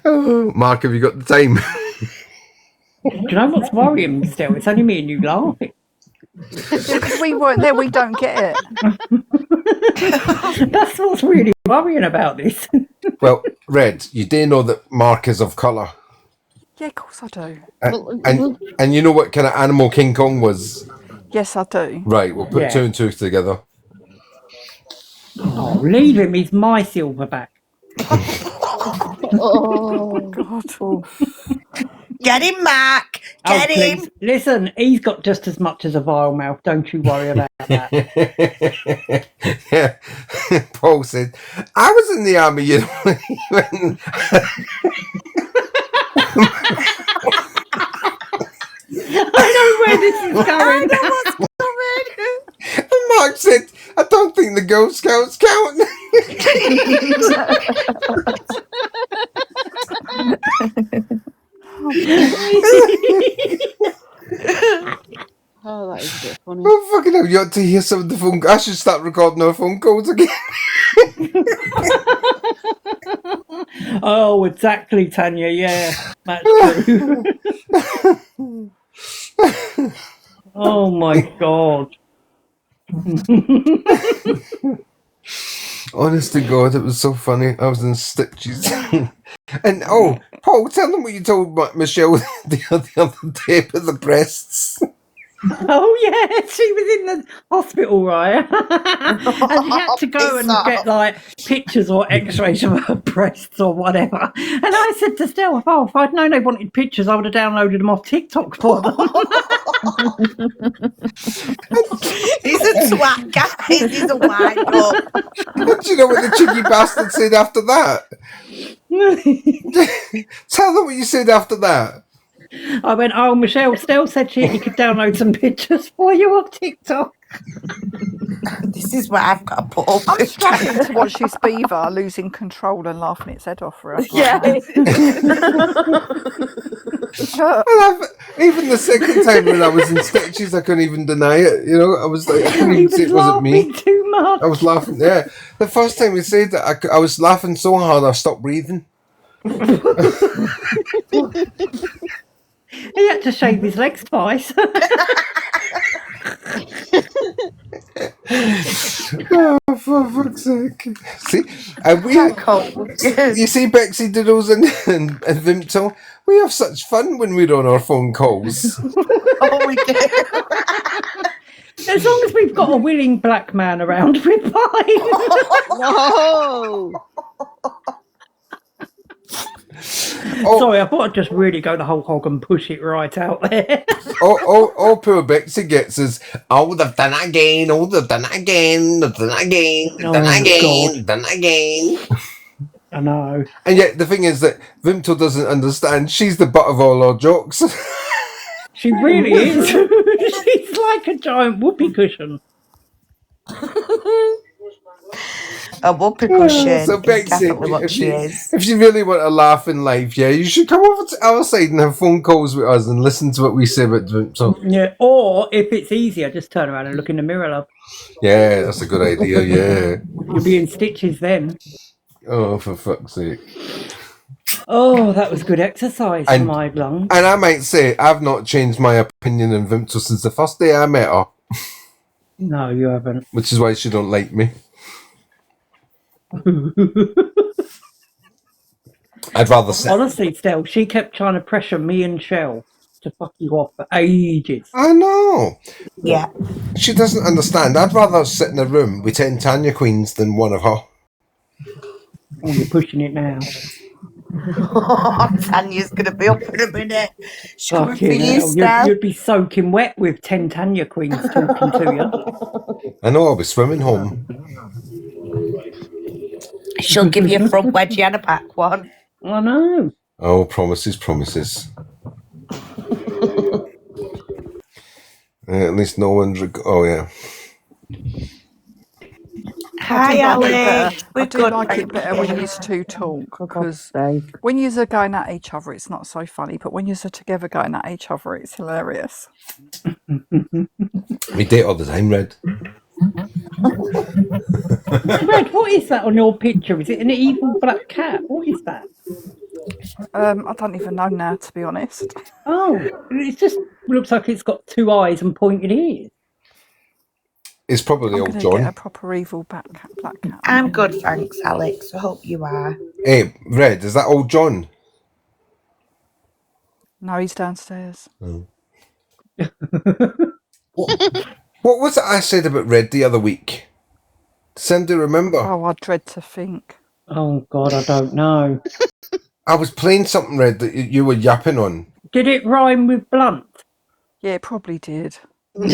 Oh, Mark, have you got the time? Do you know what's worrying me still? It's only me and you laughing. Because we weren't there, we don't get it. That's what's really worrying about this. Well, Red, you do know that Mark is of colour. Yeah, of course I do. And you know what kind of animal King Kong was? Yes, I do. Right, we'll put two and two together. Oh, leave him, he's my silverback. Oh, God. Get him, Mark. Get him. Please. Listen, he's got just as much as a vile mouth. Don't you worry about that. Yeah. Paul said, I was in the army, you know. When... I know where this is going. I know what's coming. And Mark said, I don't think the Girl Scouts count. oh, that is a bit funny. Oh, fucking hell, you ought to hear some of the phone. I should start recording our phone calls again. Oh, exactly, Tanya. Yeah, that's true. Oh my God. Honest to God, it was so funny. I was in stitches. And Paul, tell them what you told Michelle the other day about the breasts. Oh yeah, she was in the hospital, right? And she had to go and get like pictures or X-rays of her breasts or whatever. And I said to Stella, if I'd known they wanted pictures, I would have downloaded them off TikTok for them. He's a twat, guys. He's a wind up. And do you know what the cheeky bastard said after that? Tell them what you said after that. I went, Michelle Stell said you could download some pictures for you on TikTok. This is where I've got to put up I'm with. struggling to watch this beaver losing control and laughing its head off for us. Yeah. Even the second time when I was in stitches, I couldn't even deny it. You know, I was like, I couldn't He even say was it wasn't me. laughing too much. I was laughing. Yeah, the first time he said that, I was laughing so hard I stopped breathing. He had to shave his legs twice. Oh, for fuck's sake! See, you see, Bexidoodles and Vimto, we have such fun when we're on our phone calls. Oh, we do. As long as we've got a willing black man around, we're fine. No. Sorry, I thought I'd just really go the whole hog and push it right out there. all poor Bexy gets is, they've done it again, they've done it again, they've done it again, they've done it again, they've done it again. I know. And yet the thing is that Vimto doesn't understand. She's the butt of all our jokes. She really is. She's like a giant whoopee cushion. A whoopee cushion. So Is definitely what she is. if you really want to laugh in life, you should come over to our side and have phone calls with us and listen to what we say about Vimto. Yeah, or if it's easier, just turn around and look in the mirror, love. Yeah, that's a good idea, yeah. You'll be in stitches then. Oh, for fuck's sake. Oh, that was good exercise for my lungs. And I might say, I've not changed my opinion on Vimto since the first day I met her. No, you haven't. Which is why she don't like me. I'd rather say. Honestly, Stell, she kept trying to pressure me and Shell to fuck you off for ages. I know. Yeah. She doesn't understand. I'd rather sit in a room with 10 Tanya Queens than one of her. Oh, you're pushing it now. Tanya's going to be up in a minute. Fucking hell, you'd be soaking wet with 10 Tanya Queens talking to you. I know, I'll be swimming home. She'll give you a front wedgie and a back one. I know. Oh, promises. At least no one's... Oh, yeah. Hi, Alex. I do like it better when you two talk, because when you're going at each other, it's not so funny, but when you're together going at each other, it's hilarious. We date all the time, Red. Red, what is that on your picture? Is it an evil black cat? What is that? I don't even know now, to be honest. Oh, it just looks like it's got two eyes and pointed ears. It's probably old John. Get a proper evil black cat. I'm good, thanks, Alex. I hope you are. Hey, Red, is that old John? No, he's downstairs. Oh. What was it I said about Red the other week? Does anybody remember? Oh, I dread to think. Oh, God, I don't know. I was playing something, Red, that you were yapping on. Did it rhyme with blunt? Yeah, it probably did. No,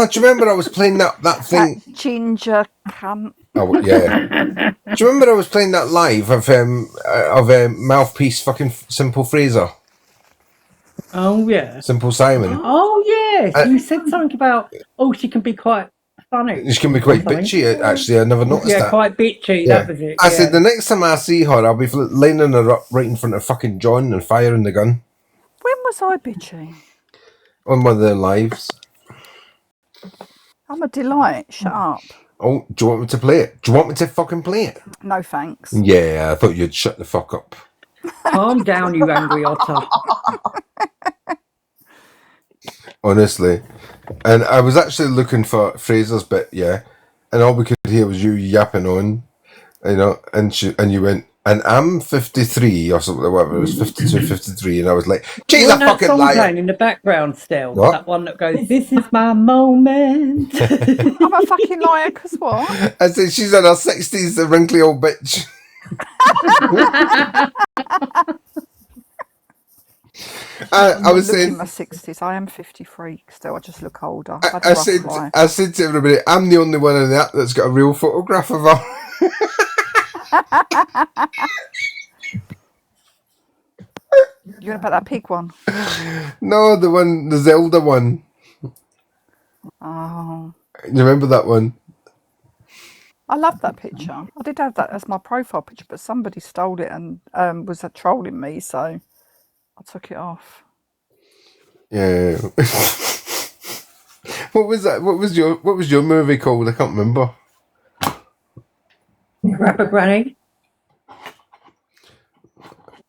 do you remember I was playing that thing? That ginger cunt. Oh, yeah. Do you remember I was playing that live of Mouthpiece fucking Simple Fraser? Oh, yeah. Simple Simon. Oh, yes. You said something about, she can be quite funny. She can be quite bitchy, actually. I never noticed that. Yeah, quite bitchy. Yeah. That was it. I said the next time I see her, I'll be lining her up right in front of fucking John and firing the gun. When was I bitchy? On one of their lives. I'm a delight. Shut up. Oh, do you want me to play it? Do you want me to fucking play it? No, thanks. Yeah, I thought you'd shut the fuck up. Calm down, you angry otter. Honestly. And I was actually looking for Fraser's bit, yeah. and all we could hear was you yapping on, you know, and you went, and I'm 53 or something, whatever, it was 52, 53, and I was like, she's a Wasn't that fucking song liar. playing in the background still? What? That one that goes, "This is my moment." I'm a fucking liar, because what? I said, she's in her 60s, the wrinkly old bitch. I was saying, in my 60s. I am 53 still. I just look older. I've had a I rough said, life. I said to everybody, I'm the only one in the app that's got a real photograph of her. You want about that pig one? No, the Zelda one. Oh, You remember that one? I love that picture. I did have that as my profile picture, but somebody stole it and was trolling me, so I took it off. Yeah. What was that? What was your movie called? I can't remember. Rapper Granny?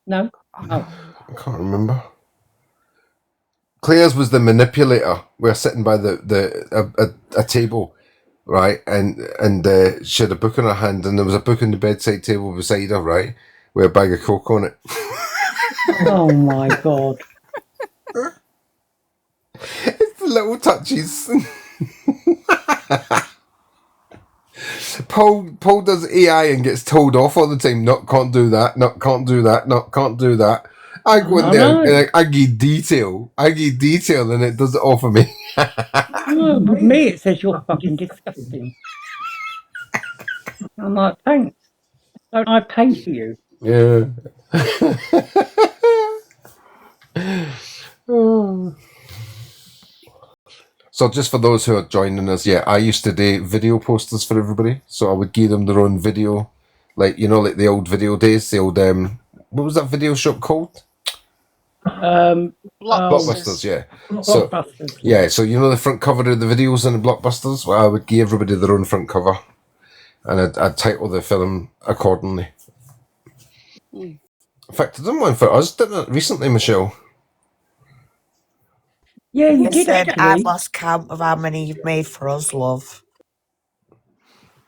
No? Oh. I can't remember. Claire's was the manipulator. We're sitting by a table, right? And she had a book in her hand, and there was a book on the bedside table beside her, right? With a bag of Coke on it. Oh my God. It's the little touches. Paul does AI and gets told off all the time. Not can't do that. Not can't do that. Not can't do that. I go in there and I give detail. And it does it all for me. No, with me it says you're fucking disgusting. I'm like, thanks. Don't I pay for you? Yeah. So just for those who are joining us, yeah, I used to do video posters for everybody. So I would give them their own video, like, you know, like the old video days, the old what was that video shop called? Blockbusters, yeah. Blockbusters. So, yeah, so you know the front cover of the videos in the Blockbusters? Well, I would give everybody their own front cover, and I'd title the film accordingly. In fact, I done one for us, didn't it, recently, Michelle? Yeah, you did Listen, actually. I've lost count of how many you've made for us, love.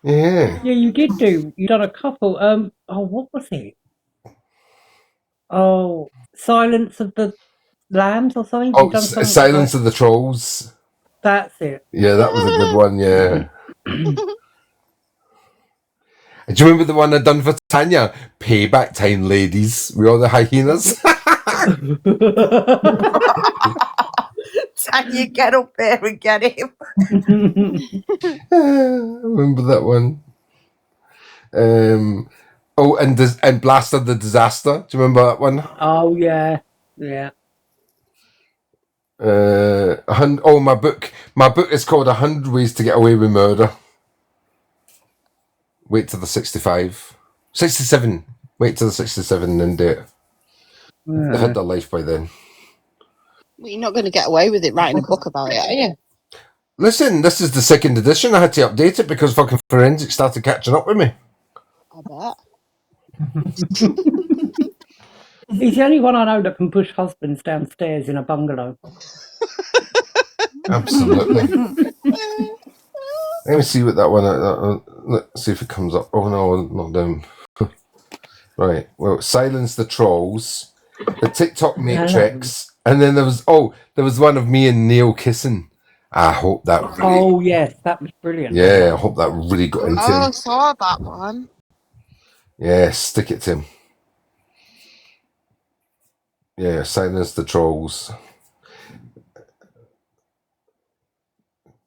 Yeah. Yeah, you did do. You done a couple. Oh, what was it? Oh, Silence of the Lambs or something? Oh, You done something Silence like of the Trolls. That's it. Yeah, that was a good one, yeah. Do you remember the one I done for Tanya? Payback time, ladies. We all the hyenas. Tanya, get up there and get him. Remember that one? And Blaster the Disaster. Do you remember that one? Oh yeah, yeah. My book. My book is called 100 Ways to Get Away with Murder. Wait till the 67. Wait till the 67 and do it. They've had their life by then. Well, you're not going to get away with it writing a book about it, are you? Listen, this is the second edition. I had to update it because fucking forensics started catching up with me. I bet. He's the only one I know that can push husbands downstairs in a bungalow. Absolutely. Let me see what that one. Let's see if it comes up. Oh no, not down. Right. Well, Silence the Trolls, the TikTok Matrix, and then there was one of me and Neil kissing. I hope that. Really, oh yes, that was brilliant. Yeah, I hope that really got into him. I saw that one. Yeah, stick it to him. Yeah, Silence the Trolls.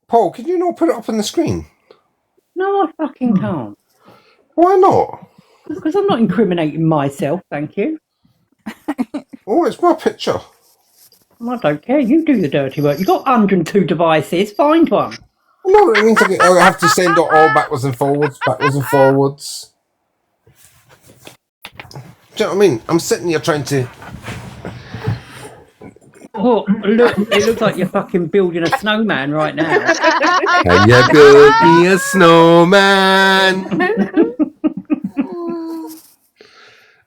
Paul, can you not put it up on the screen? No, I fucking can't. Why not? Because I'm not incriminating myself, thank you. Oh, it's my picture. I don't care. You do the dirty work. You've got 102 devices. Find one. No, it means I have to send it all backwards and forwards. Do you know what I mean? I'm sitting here trying to... Oh, look, it looks like you're fucking building a snowman right now. Can you build me a snowman?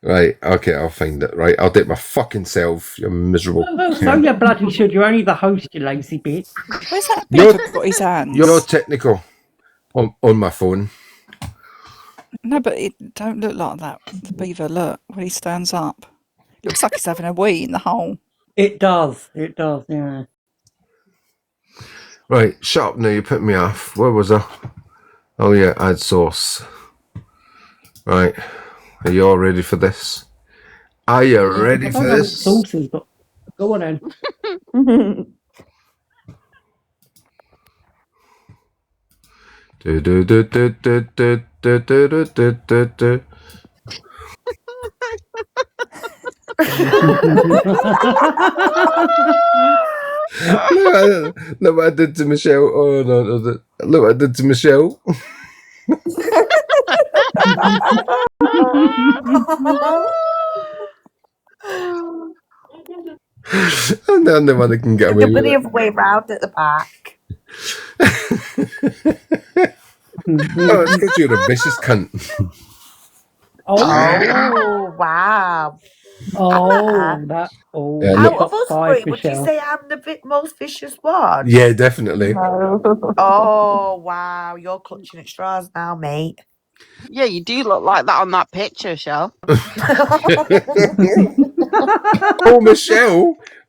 Right, okay, I'll find it. Right, I'll do it my fucking self, you miserable. Oh, so you bloody should. You're only the host, you lazy bitch. Where's that picture got his hands? You're technical. On my phone. No, but it don't look like that. The beaver, look, when he stands up. Looks like he's having a wee in the hole. It does, yeah. Right, shut up now, you put me off. Where was I? Oh yeah, add sauce. Right, are you all ready for this? Are you ready I for don't know what this? sauce is, but go on then. Do, do, do, do, do, do, do, do, do, do, do. Look what I did to Michelle. Oh no, look what I did to Michelle. I'm the only one that can get away with The it. other way round at the back. Oh, it's because you're a vicious cunt. Oh, wow. That. Oh, Yeah, you Out look, of got us five, three, would you Michelle. say I'm the most vicious one? yeah, definitely. Oh, wow. You're clutching at straws now, mate. Yeah, you do look like that on that picture, Shell. Oh,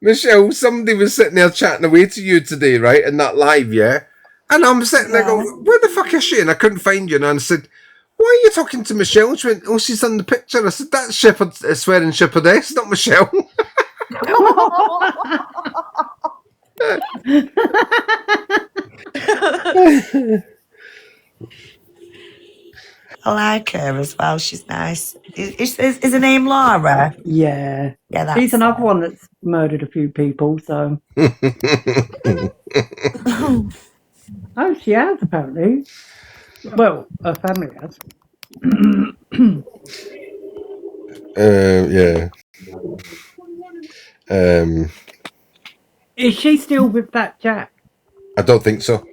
Michelle, somebody was sitting there chatting away to you today, right? In that live, yeah? And I'm sitting there going, where the fuck is she? And I couldn't find you. And I said, why are you talking to Michelle? She went, oh, she's on the picture. I said, that's Swearing Shepherdess, not Michelle. I like her as well. She's nice. Is her name Laura? Yeah. Yeah, She's that's another one that's murdered a few people, so. Oh, she has, apparently. Well, her family has. Yeah. Is she still with that Jack? I don't think so.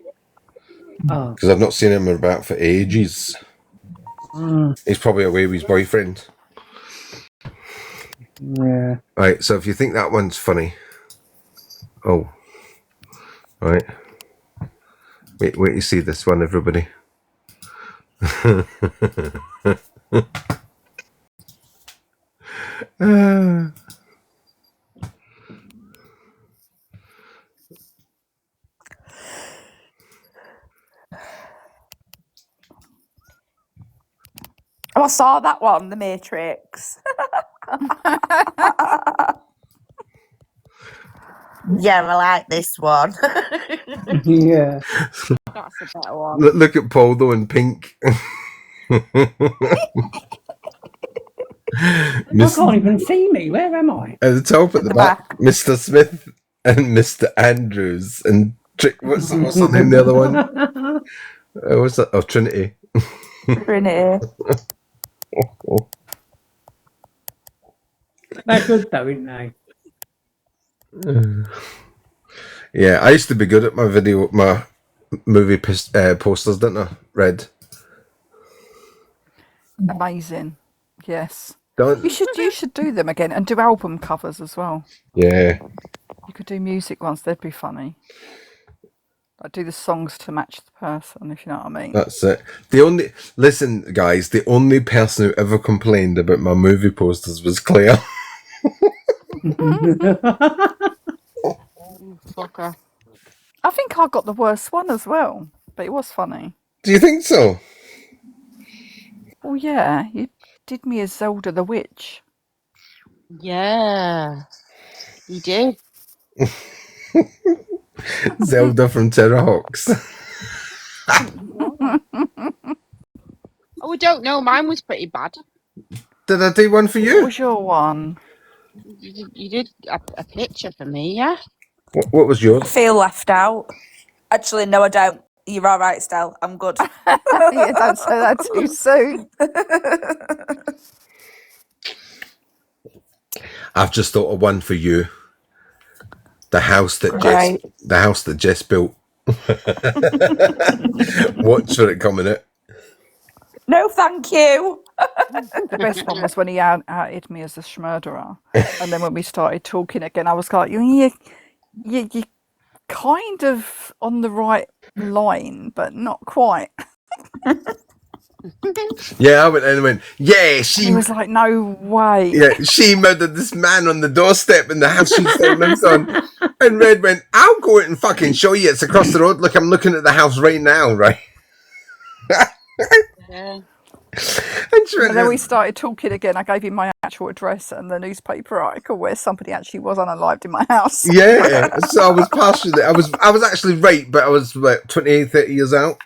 Oh. Because I've not seen him about for ages. He's probably away with his boyfriend. Yeah. Right, so if you think that one's funny. Oh. Right. Wait you see this one, everybody. Oh, I saw that one, The Matrix. Yeah, I like this one. Yeah. That's a better one. Look at Paul though in pink. I can't even see me. Where am I? At the top at the back, Mr. Smith and Mr. Andrews and what's her name? The other one? What's that? Oh, Trinity. Trinity. They're good though, aren't they? Yeah, I used to be good at my movie posters, didn't I? Red. Amazing. Yes. Don't. You should do them again and do album covers as well. Yeah. You could do music ones, they'd be funny. Like do the songs to match the person, if you know what I mean. That's it. Listen, guys, the only person who ever complained about my movie posters was Claire. Fucker. I think I got the worst one as well, but it was funny. Do you think so? Oh yeah, you did me as Zelda the Witch. Yeah, you did. Zelda from Terrahawks. Oh, we don't know. Mine was pretty bad. Did I do one for you? What was your one? You did a picture for me, yeah? What was yours? I feel left out. Actually, no, I don't. You're all right, Stel. I'm good. Yeah, don't say that too soon. I've just thought of one for you. The house that Jess built. Watch for it coming out. No, thank you. The best one was when he outed me as a schmurderer. And then when we started talking again, I was like, you're kind of on the right line, but not quite. Yeah, I went in and went, yeah, He was like, no way. Yeah, she murdered this man on the doorstep in the house she's staying lives on. And Red went, I'll go out and fucking show you. It's across the road. Look, I'm looking at the house right now, right? Yeah. And then we started talking again. I gave him my actual address and the newspaper article where somebody actually was unalived in my house. Yeah, so I was partially, I was actually right, but I was like 28, 30 years out.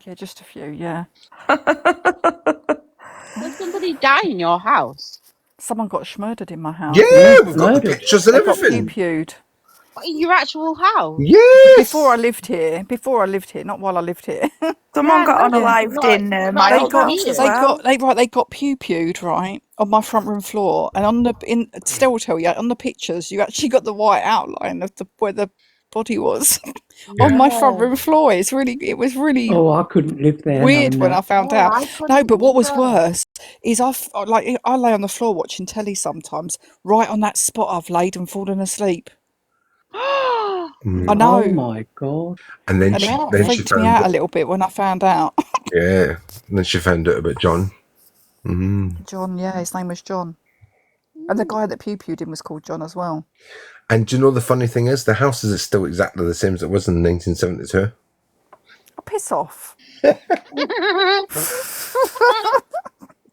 Yeah, just a few, yeah. Did somebody die in your house? Someone got murdered in my house. Yeah, we've got the pictures and They got everything. pew-pewed. What, in your actual house? Yes. Before I lived here, not while I lived here. Someone got no, unalived not- in not my in old the house as year. well. They got pew-pewed, right, on my front room floor, and still tell you, on the pictures, you actually got the white outline of where the body was on my front room floor. It was really Oh, I couldn't live there. weird knowing when that. I found Oh, out. I No, couldn't but what was either. worse is I lay on the floor watching telly sometimes, right on that spot I've laid and fallen asleep. I know. Oh my god. And then And she, it then she freaked me found out a it. little bit when I found out. Yeah. And then she found out about John. John, yeah, his name was John. And the guy that pew-pewed him was called John as well. And do you know the funny thing is, the house is still exactly the same as it was in 1972. Oh, piss off.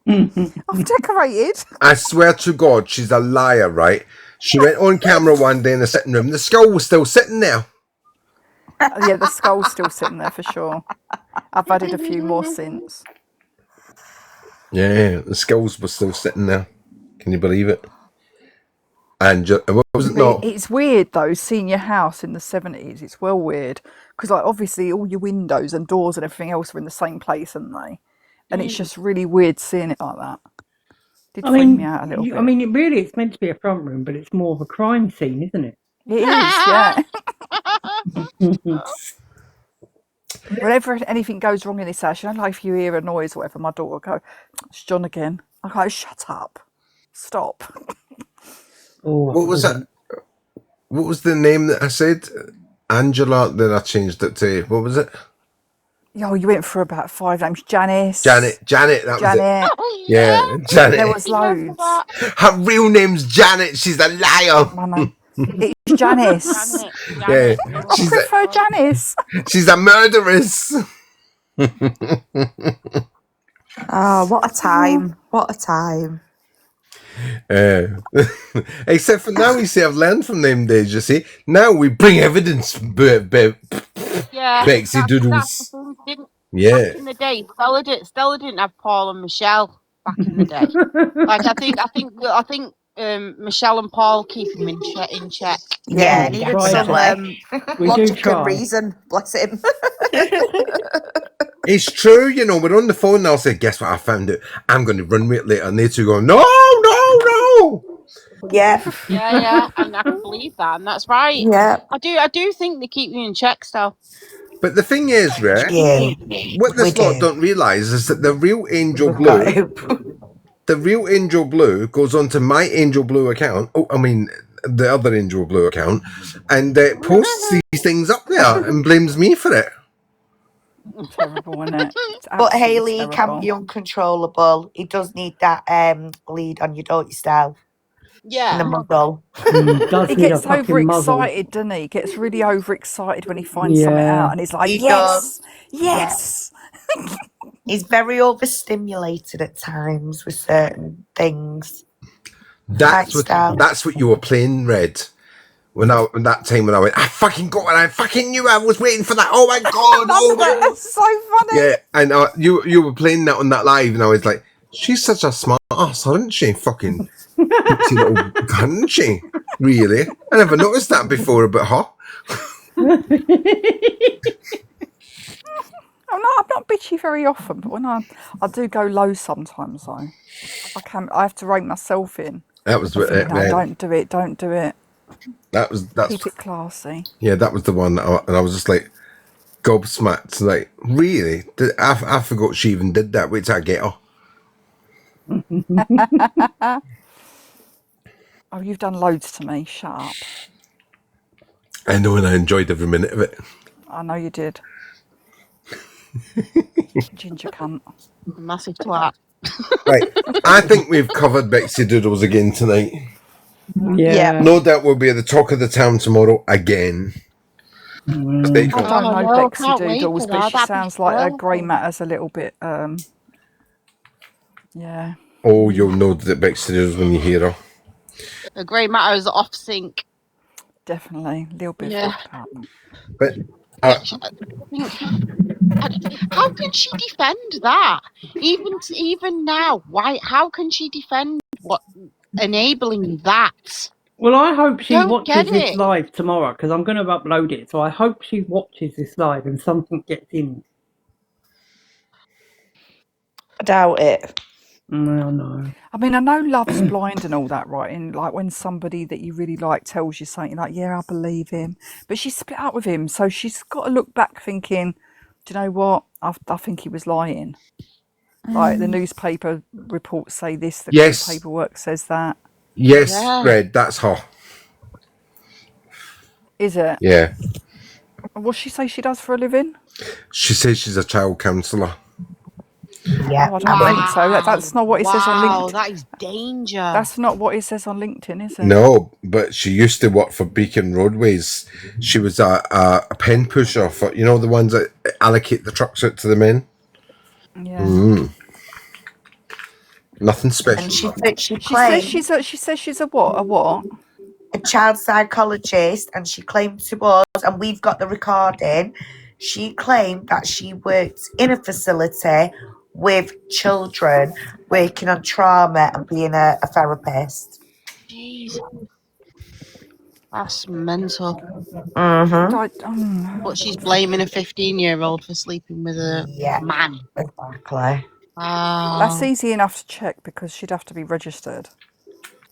I've decorated. I swear to God, she's a liar, right? She went on camera one day in the sitting room. The skull was still sitting there. Yeah, the skull's still sitting there for sure. I've added a few more since. Yeah, the skulls were still sitting there. Can you believe it? And what was it? No, It's weird though, seeing your house in the 70s. It's well weird because, like, obviously all your windows and doors and everything else are in the same place, aren't they? And it's just really weird seeing it like that. Did freak me out a little bit. I mean, it's meant to be a front room, but it's more of a crime scene, isn't it? It is, yeah. Whenever anything goes wrong in this house, you know, like if you hear a noise or whatever, my daughter will go, "It's John again." I go, "Shut up, stop." Oh, what was that? What was the name that I said? Angela. Then I changed it to, what was it? Oh, you went for about 5 names. Janice. Janet. That was it. Oh, Yeah, Janet. There was loads. Her real name's Janet. She's a liar. I know. It's Janice. Yeah, I prefer Janice. she's a murderess. Oh, what a time. What a time. Except for now, you see, I've learned from them days, you see. Now we bring evidence, Yeah, Bexidoodles. Yeah. Back in the day, Stella didn't have Paul and Michelle back in the day. Like I think Michelle and Paul keep him in check. Yeah, and he had some logic and reason. Bless him. It's true, you know, we're on the phone and I'll say, guess what I found out? I'm going to run with it later. And they two go, no. Yeah. Yeah, and I can believe that, and that's right. Yeah. I do think they keep you in check still. But the thing is, right, what this lot don't realise is that the real Angel Blue goes onto my Angel Blue account. Oh, I mean, the other Angel Blue account, and posts these things up there and blames me for it. Terrible, isn't it? But Hayley can be uncontrollable. He does need that lead on you, don't you, Stell? Yeah. In the muzzle. He gets overexcited, doesn't he? He gets really overexcited when he finds something out, and he's like, yes. He's very overstimulated at times with certain things. That's what you were playing, Red. When that time when I went, I fucking got it. I fucking knew I was waiting for that. Oh my god! That's so funny. Yeah, and you were playing that on that live, and I was like, she's such a smart ass, isn't she? Fucking little cunt, isn't she? Really? I never noticed that before about her. I'm not bitchy very often, but when I do go low sometimes, though. I have to rein myself in. That was what. Don't do it. That's keep it classy. Yeah, that was the one, and I was just like gobsmacked. Like, really? I forgot she even did that. Wait till I get her. Oh, you've done loads to me. Shut up. I know, and I enjoyed every minute of it. I know you did. Ginger cunt. Massive twat. Right. I think we've covered Bexidoodles again tonight. Yeah. No doubt we'll be at the talk of the town tomorrow again. I don't know no, Bexy can't wait Doodles, for but that. she That'd be sounds like her grey brilliant. matter's a little bit, yeah. Oh, you'll know that Bexidoodles when you hear her. The grey matter is off sync. Definitely. A little bit Yeah. fucked up. But I think, how can she defend that? Even now, why? How can she defend what enabling that? Well, I hope she Don't watches get this it. live tomorrow because I'm going to upload it. So I hope she watches this live and something gets in. I doubt it. No. I mean, I know love's blind and all that, right? And like when somebody that you really like tells you something, like, yeah, I believe him. But she's split up with him. So she's got to look back thinking, do you know what? I think he was lying. Like the newspaper reports say this, the court paperwork says that. Yes, Red, that's her. Is it? Yeah. And what she say she does for a living? She says she's a child counsellor. Yeah. Oh, I don't think so. That's not what it says on LinkedIn. That is danger. That's not what it says on LinkedIn, is it? No, but she used to work for Beacon Roadways. She was a pen pusher for, you know, the ones that allocate the trucks out to the men. Yeah. Nothing special. And she says she's a what? A what? A child psychologist, and she claimed to us, and we've got the recording. She claimed that she worked in a facility with children, working on trauma and being a therapist. Jeez. That's mental. But she's blaming a 15-year-old for sleeping with a man. Exactly. Wow. That's easy enough to check because she'd have to be registered.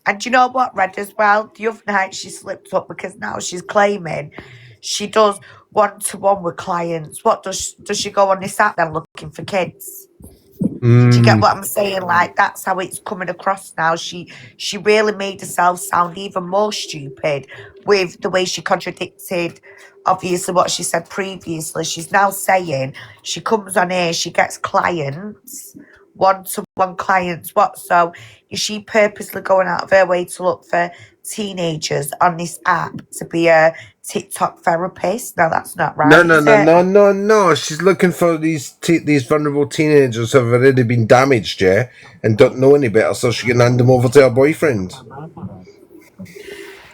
And do you know what, Red, as well? The other night she slipped up because now she's claiming she does one-to-one with clients. What does she go on this app then looking for kids? Do you get what I'm saying? Like, that's how it's coming across now. She really made herself sound even more stupid with the way she contradicted, obviously, what she said previously. She's now saying she comes on here, she gets clients, one-to-one clients. What? So is she purposely going out of her way to look for teenagers on this app to be a TikTok therapist? No, that's not right. No. She's looking for these vulnerable teenagers who have already been damaged, yeah, and don't know any better, so she can hand them over to her boyfriend.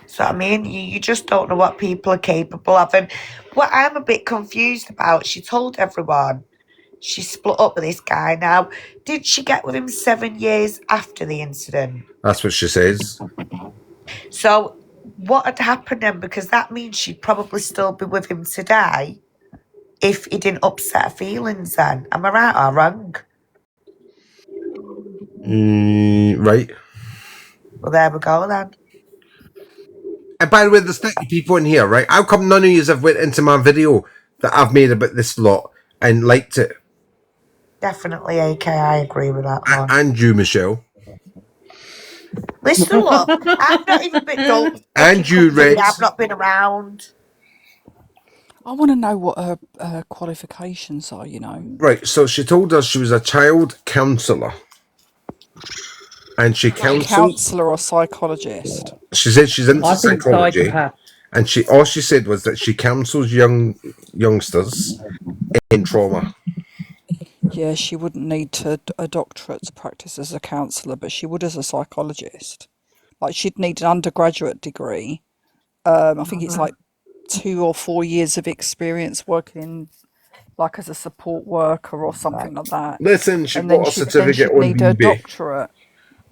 So, I mean, you just don't know what people are capable of. And what I'm a bit confused about, she told everyone she split up with this guy. Now, did she get with him 7 years after the incident? That's what she says. So, what had happened then? Because that means she'd probably still be with him today if he didn't upset her feelings then. Am I right or wrong? Right. Well, there we go then. And by the way, there's 30 people in here, right? How come none of you have went into my video that I've made about this lot and liked it? Definitely, AK, I agree with that one. And you, Michelle. Listen, look, I've not even been told. And you, Red. I've not been around. I want to know what her qualifications are, you know. Right, so she told us she was a child counsellor. And she counsels... Counsellor or psychologist? She said she's into psychology. And all she said was that she counsels youngsters in trauma. Yeah, she wouldn't need a doctorate to practice as a counsellor, but she would as a psychologist. Like, she'd need an undergraduate degree. I think it's like 2 or 4 years of experience working like as a support worker or something like that. Listen, she got a certificate on need a eBay. doctorate,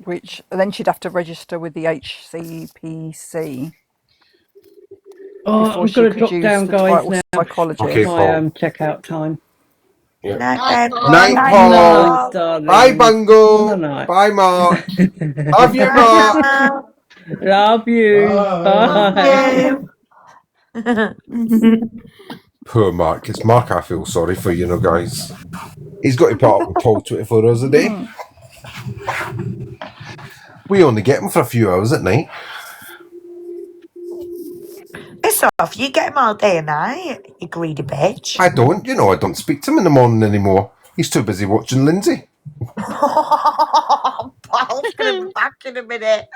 and then she'd have to register with the HCPC. I'm going to drop down, guys, now. Psychologist. Okay, my checkout time. Yeah. Night, Paul. Darling. Bye, Bungo. Night. Bye, Mark. Love you, Mark. Love you. Bye. Poor Mark. It's Mark I feel sorry for, you know, guys. He's got to put up with Paul 24 hours a day. We only get him for a few hours at night. It's off. You get him all day and night, you greedy bitch. I don't, you know, I don't speak to him in the morning anymore. He's too busy watching Lindsay. Paul's going to be back in a minute.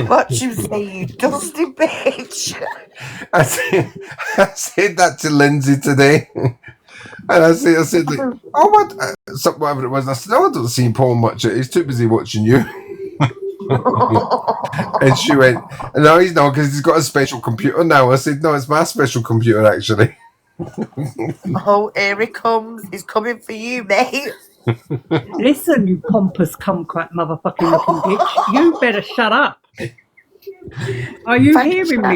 What you say, you dusty bitch? I said that to Lindsay today. And I said like, oh, what? Whatever it was. And I said, no, I don't see Paul much. He's too busy watching you. And she went, no, he's not, because he's got a special computer now. I said, no, it's my special computer, actually. Oh, here he comes. He's coming for you, mate. Listen, you pompous cumcrap motherfucking looking bitch. You better shut up. Are you hearing me,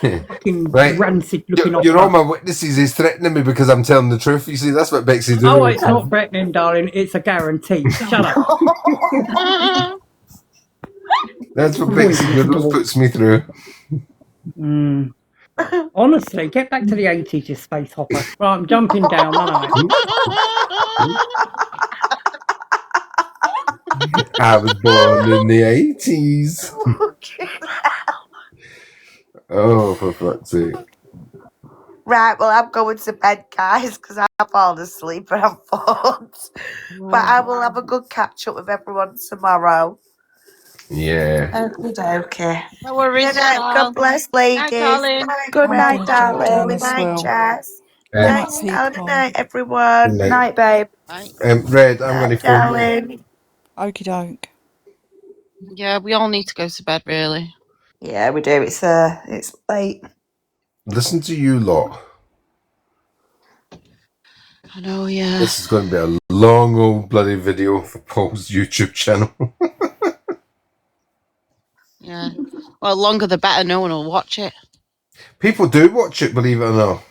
you fucking rancid looking You're all my witnesses. He's threatening me because I'm telling the truth. You see, that's what Bexidoodles. Oh, it's not threatening, darling. It's a guarantee. Shut up. That's what Bexidoodles puts me through. Honestly, get back to the 80s, you space hopper. Right, I'm jumping down, aren't I was born in the 80s. Oh, for fuck's sake. Right, well, I'm going to bed, guys, because I've fallen asleep and I'm fucked. But I will have a good catch up with everyone tomorrow. Yeah. Okay. No worries. Good night. God bless, ladies. Good night, darling. Good night, Jess. Night, Stella. Good night, everyone. Good night. babe. Red, I'm going to phone you. Darling. Okie doke. Yeah, we all need to go to bed, really. Yeah, we do. It's late. Listen to you lot. I know, yeah. This is going to be a long old bloody video for Paul's YouTube channel. Yeah. Well, longer the better. No one will watch it. People do watch it, believe it or not.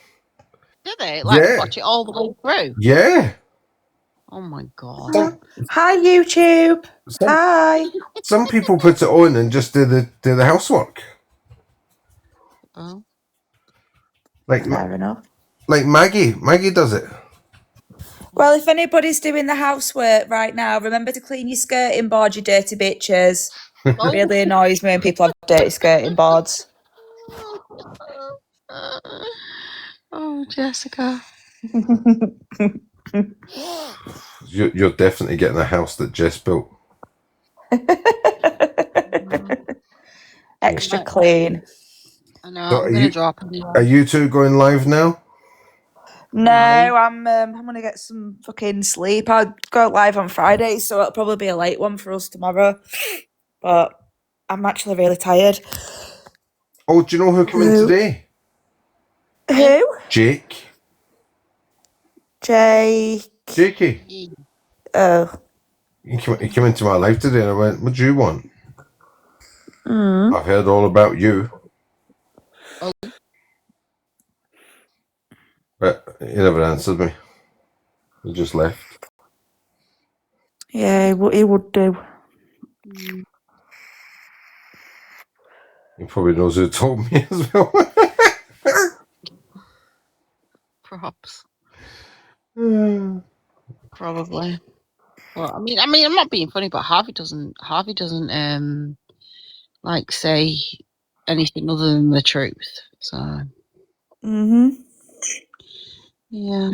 Do they? Like, Yeah. watch it all the way through? Yeah. Oh, my God. Hi, YouTube. Hi. Some people put it on and just do the housework. Oh. Like, fair enough. Like Maggie. Maggie does it. Well, if anybody's doing the housework right now, remember to clean your skirting board, you dirty bitches. It really annoys me when people have dirty skirting boards. Oh, Jessica. You're definitely getting a house that Jess built. Extra clean. I know. So I'm going to drop it. Are you two going live now? No, I'm gonna get some fucking sleep. I'll go live on Friday, so it'll probably be a late one for us tomorrow. But I'm actually really tired. Oh, do you know who came in today? Who? Jake. Jakey. Oh. He came into my life today and I went, what do you want? I've heard all about you. Oh. But he never answered me. He just left. Yeah, what he would do. He probably knows who told me as well. Props. Probably. Well, I mean, I'm not being funny, but Harvey doesn't like say anything other than the truth. So. Yeah.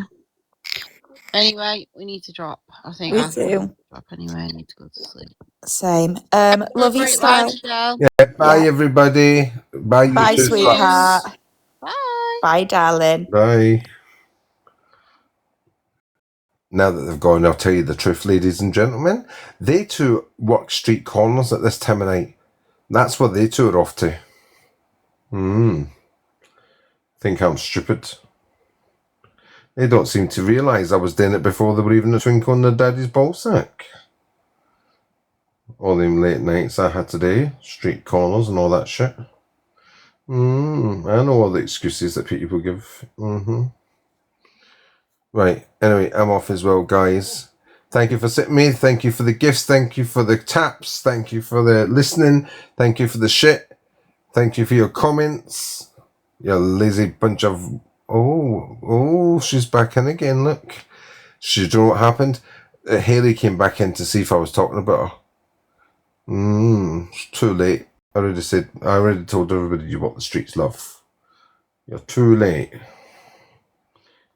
Anyway, we need to drop. I think We I do. drop anyway. I need to go to sleep. Same. Love you, Style. Yeah, bye everybody. Bye, you Bye, two sweetheart. sluts. Bye. Bye, darling. Bye. Now that they've gone, I'll tell you the truth, ladies and gentlemen. They two work street corners at this time of night. That's what they two are off to. Think I'm stupid. They don't seem to realise I was doing it before they were even a twinkle on their daddy's ballsack. All them late nights I had today, street corners and all that shit. I know all the excuses that people give. Right, anyway, I'm off as well, guys. Thank you for sitting me. Thank you for the gifts. Thank you for the taps. Thank you for the listening. Thank you for the shit. Thank you for your comments. You lazy bunch of... Oh, she's back in again, look. Do you know what happened? Haley came back in to see if I was talking about her. It's too late. I already told everybody you what the streets love. You're too late.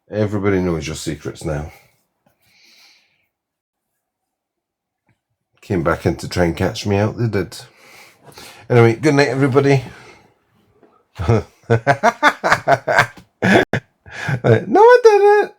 Everybody knows your secrets now. Came back in to try and catch me out, they did. Anyway, good night, everybody. No, I didn't.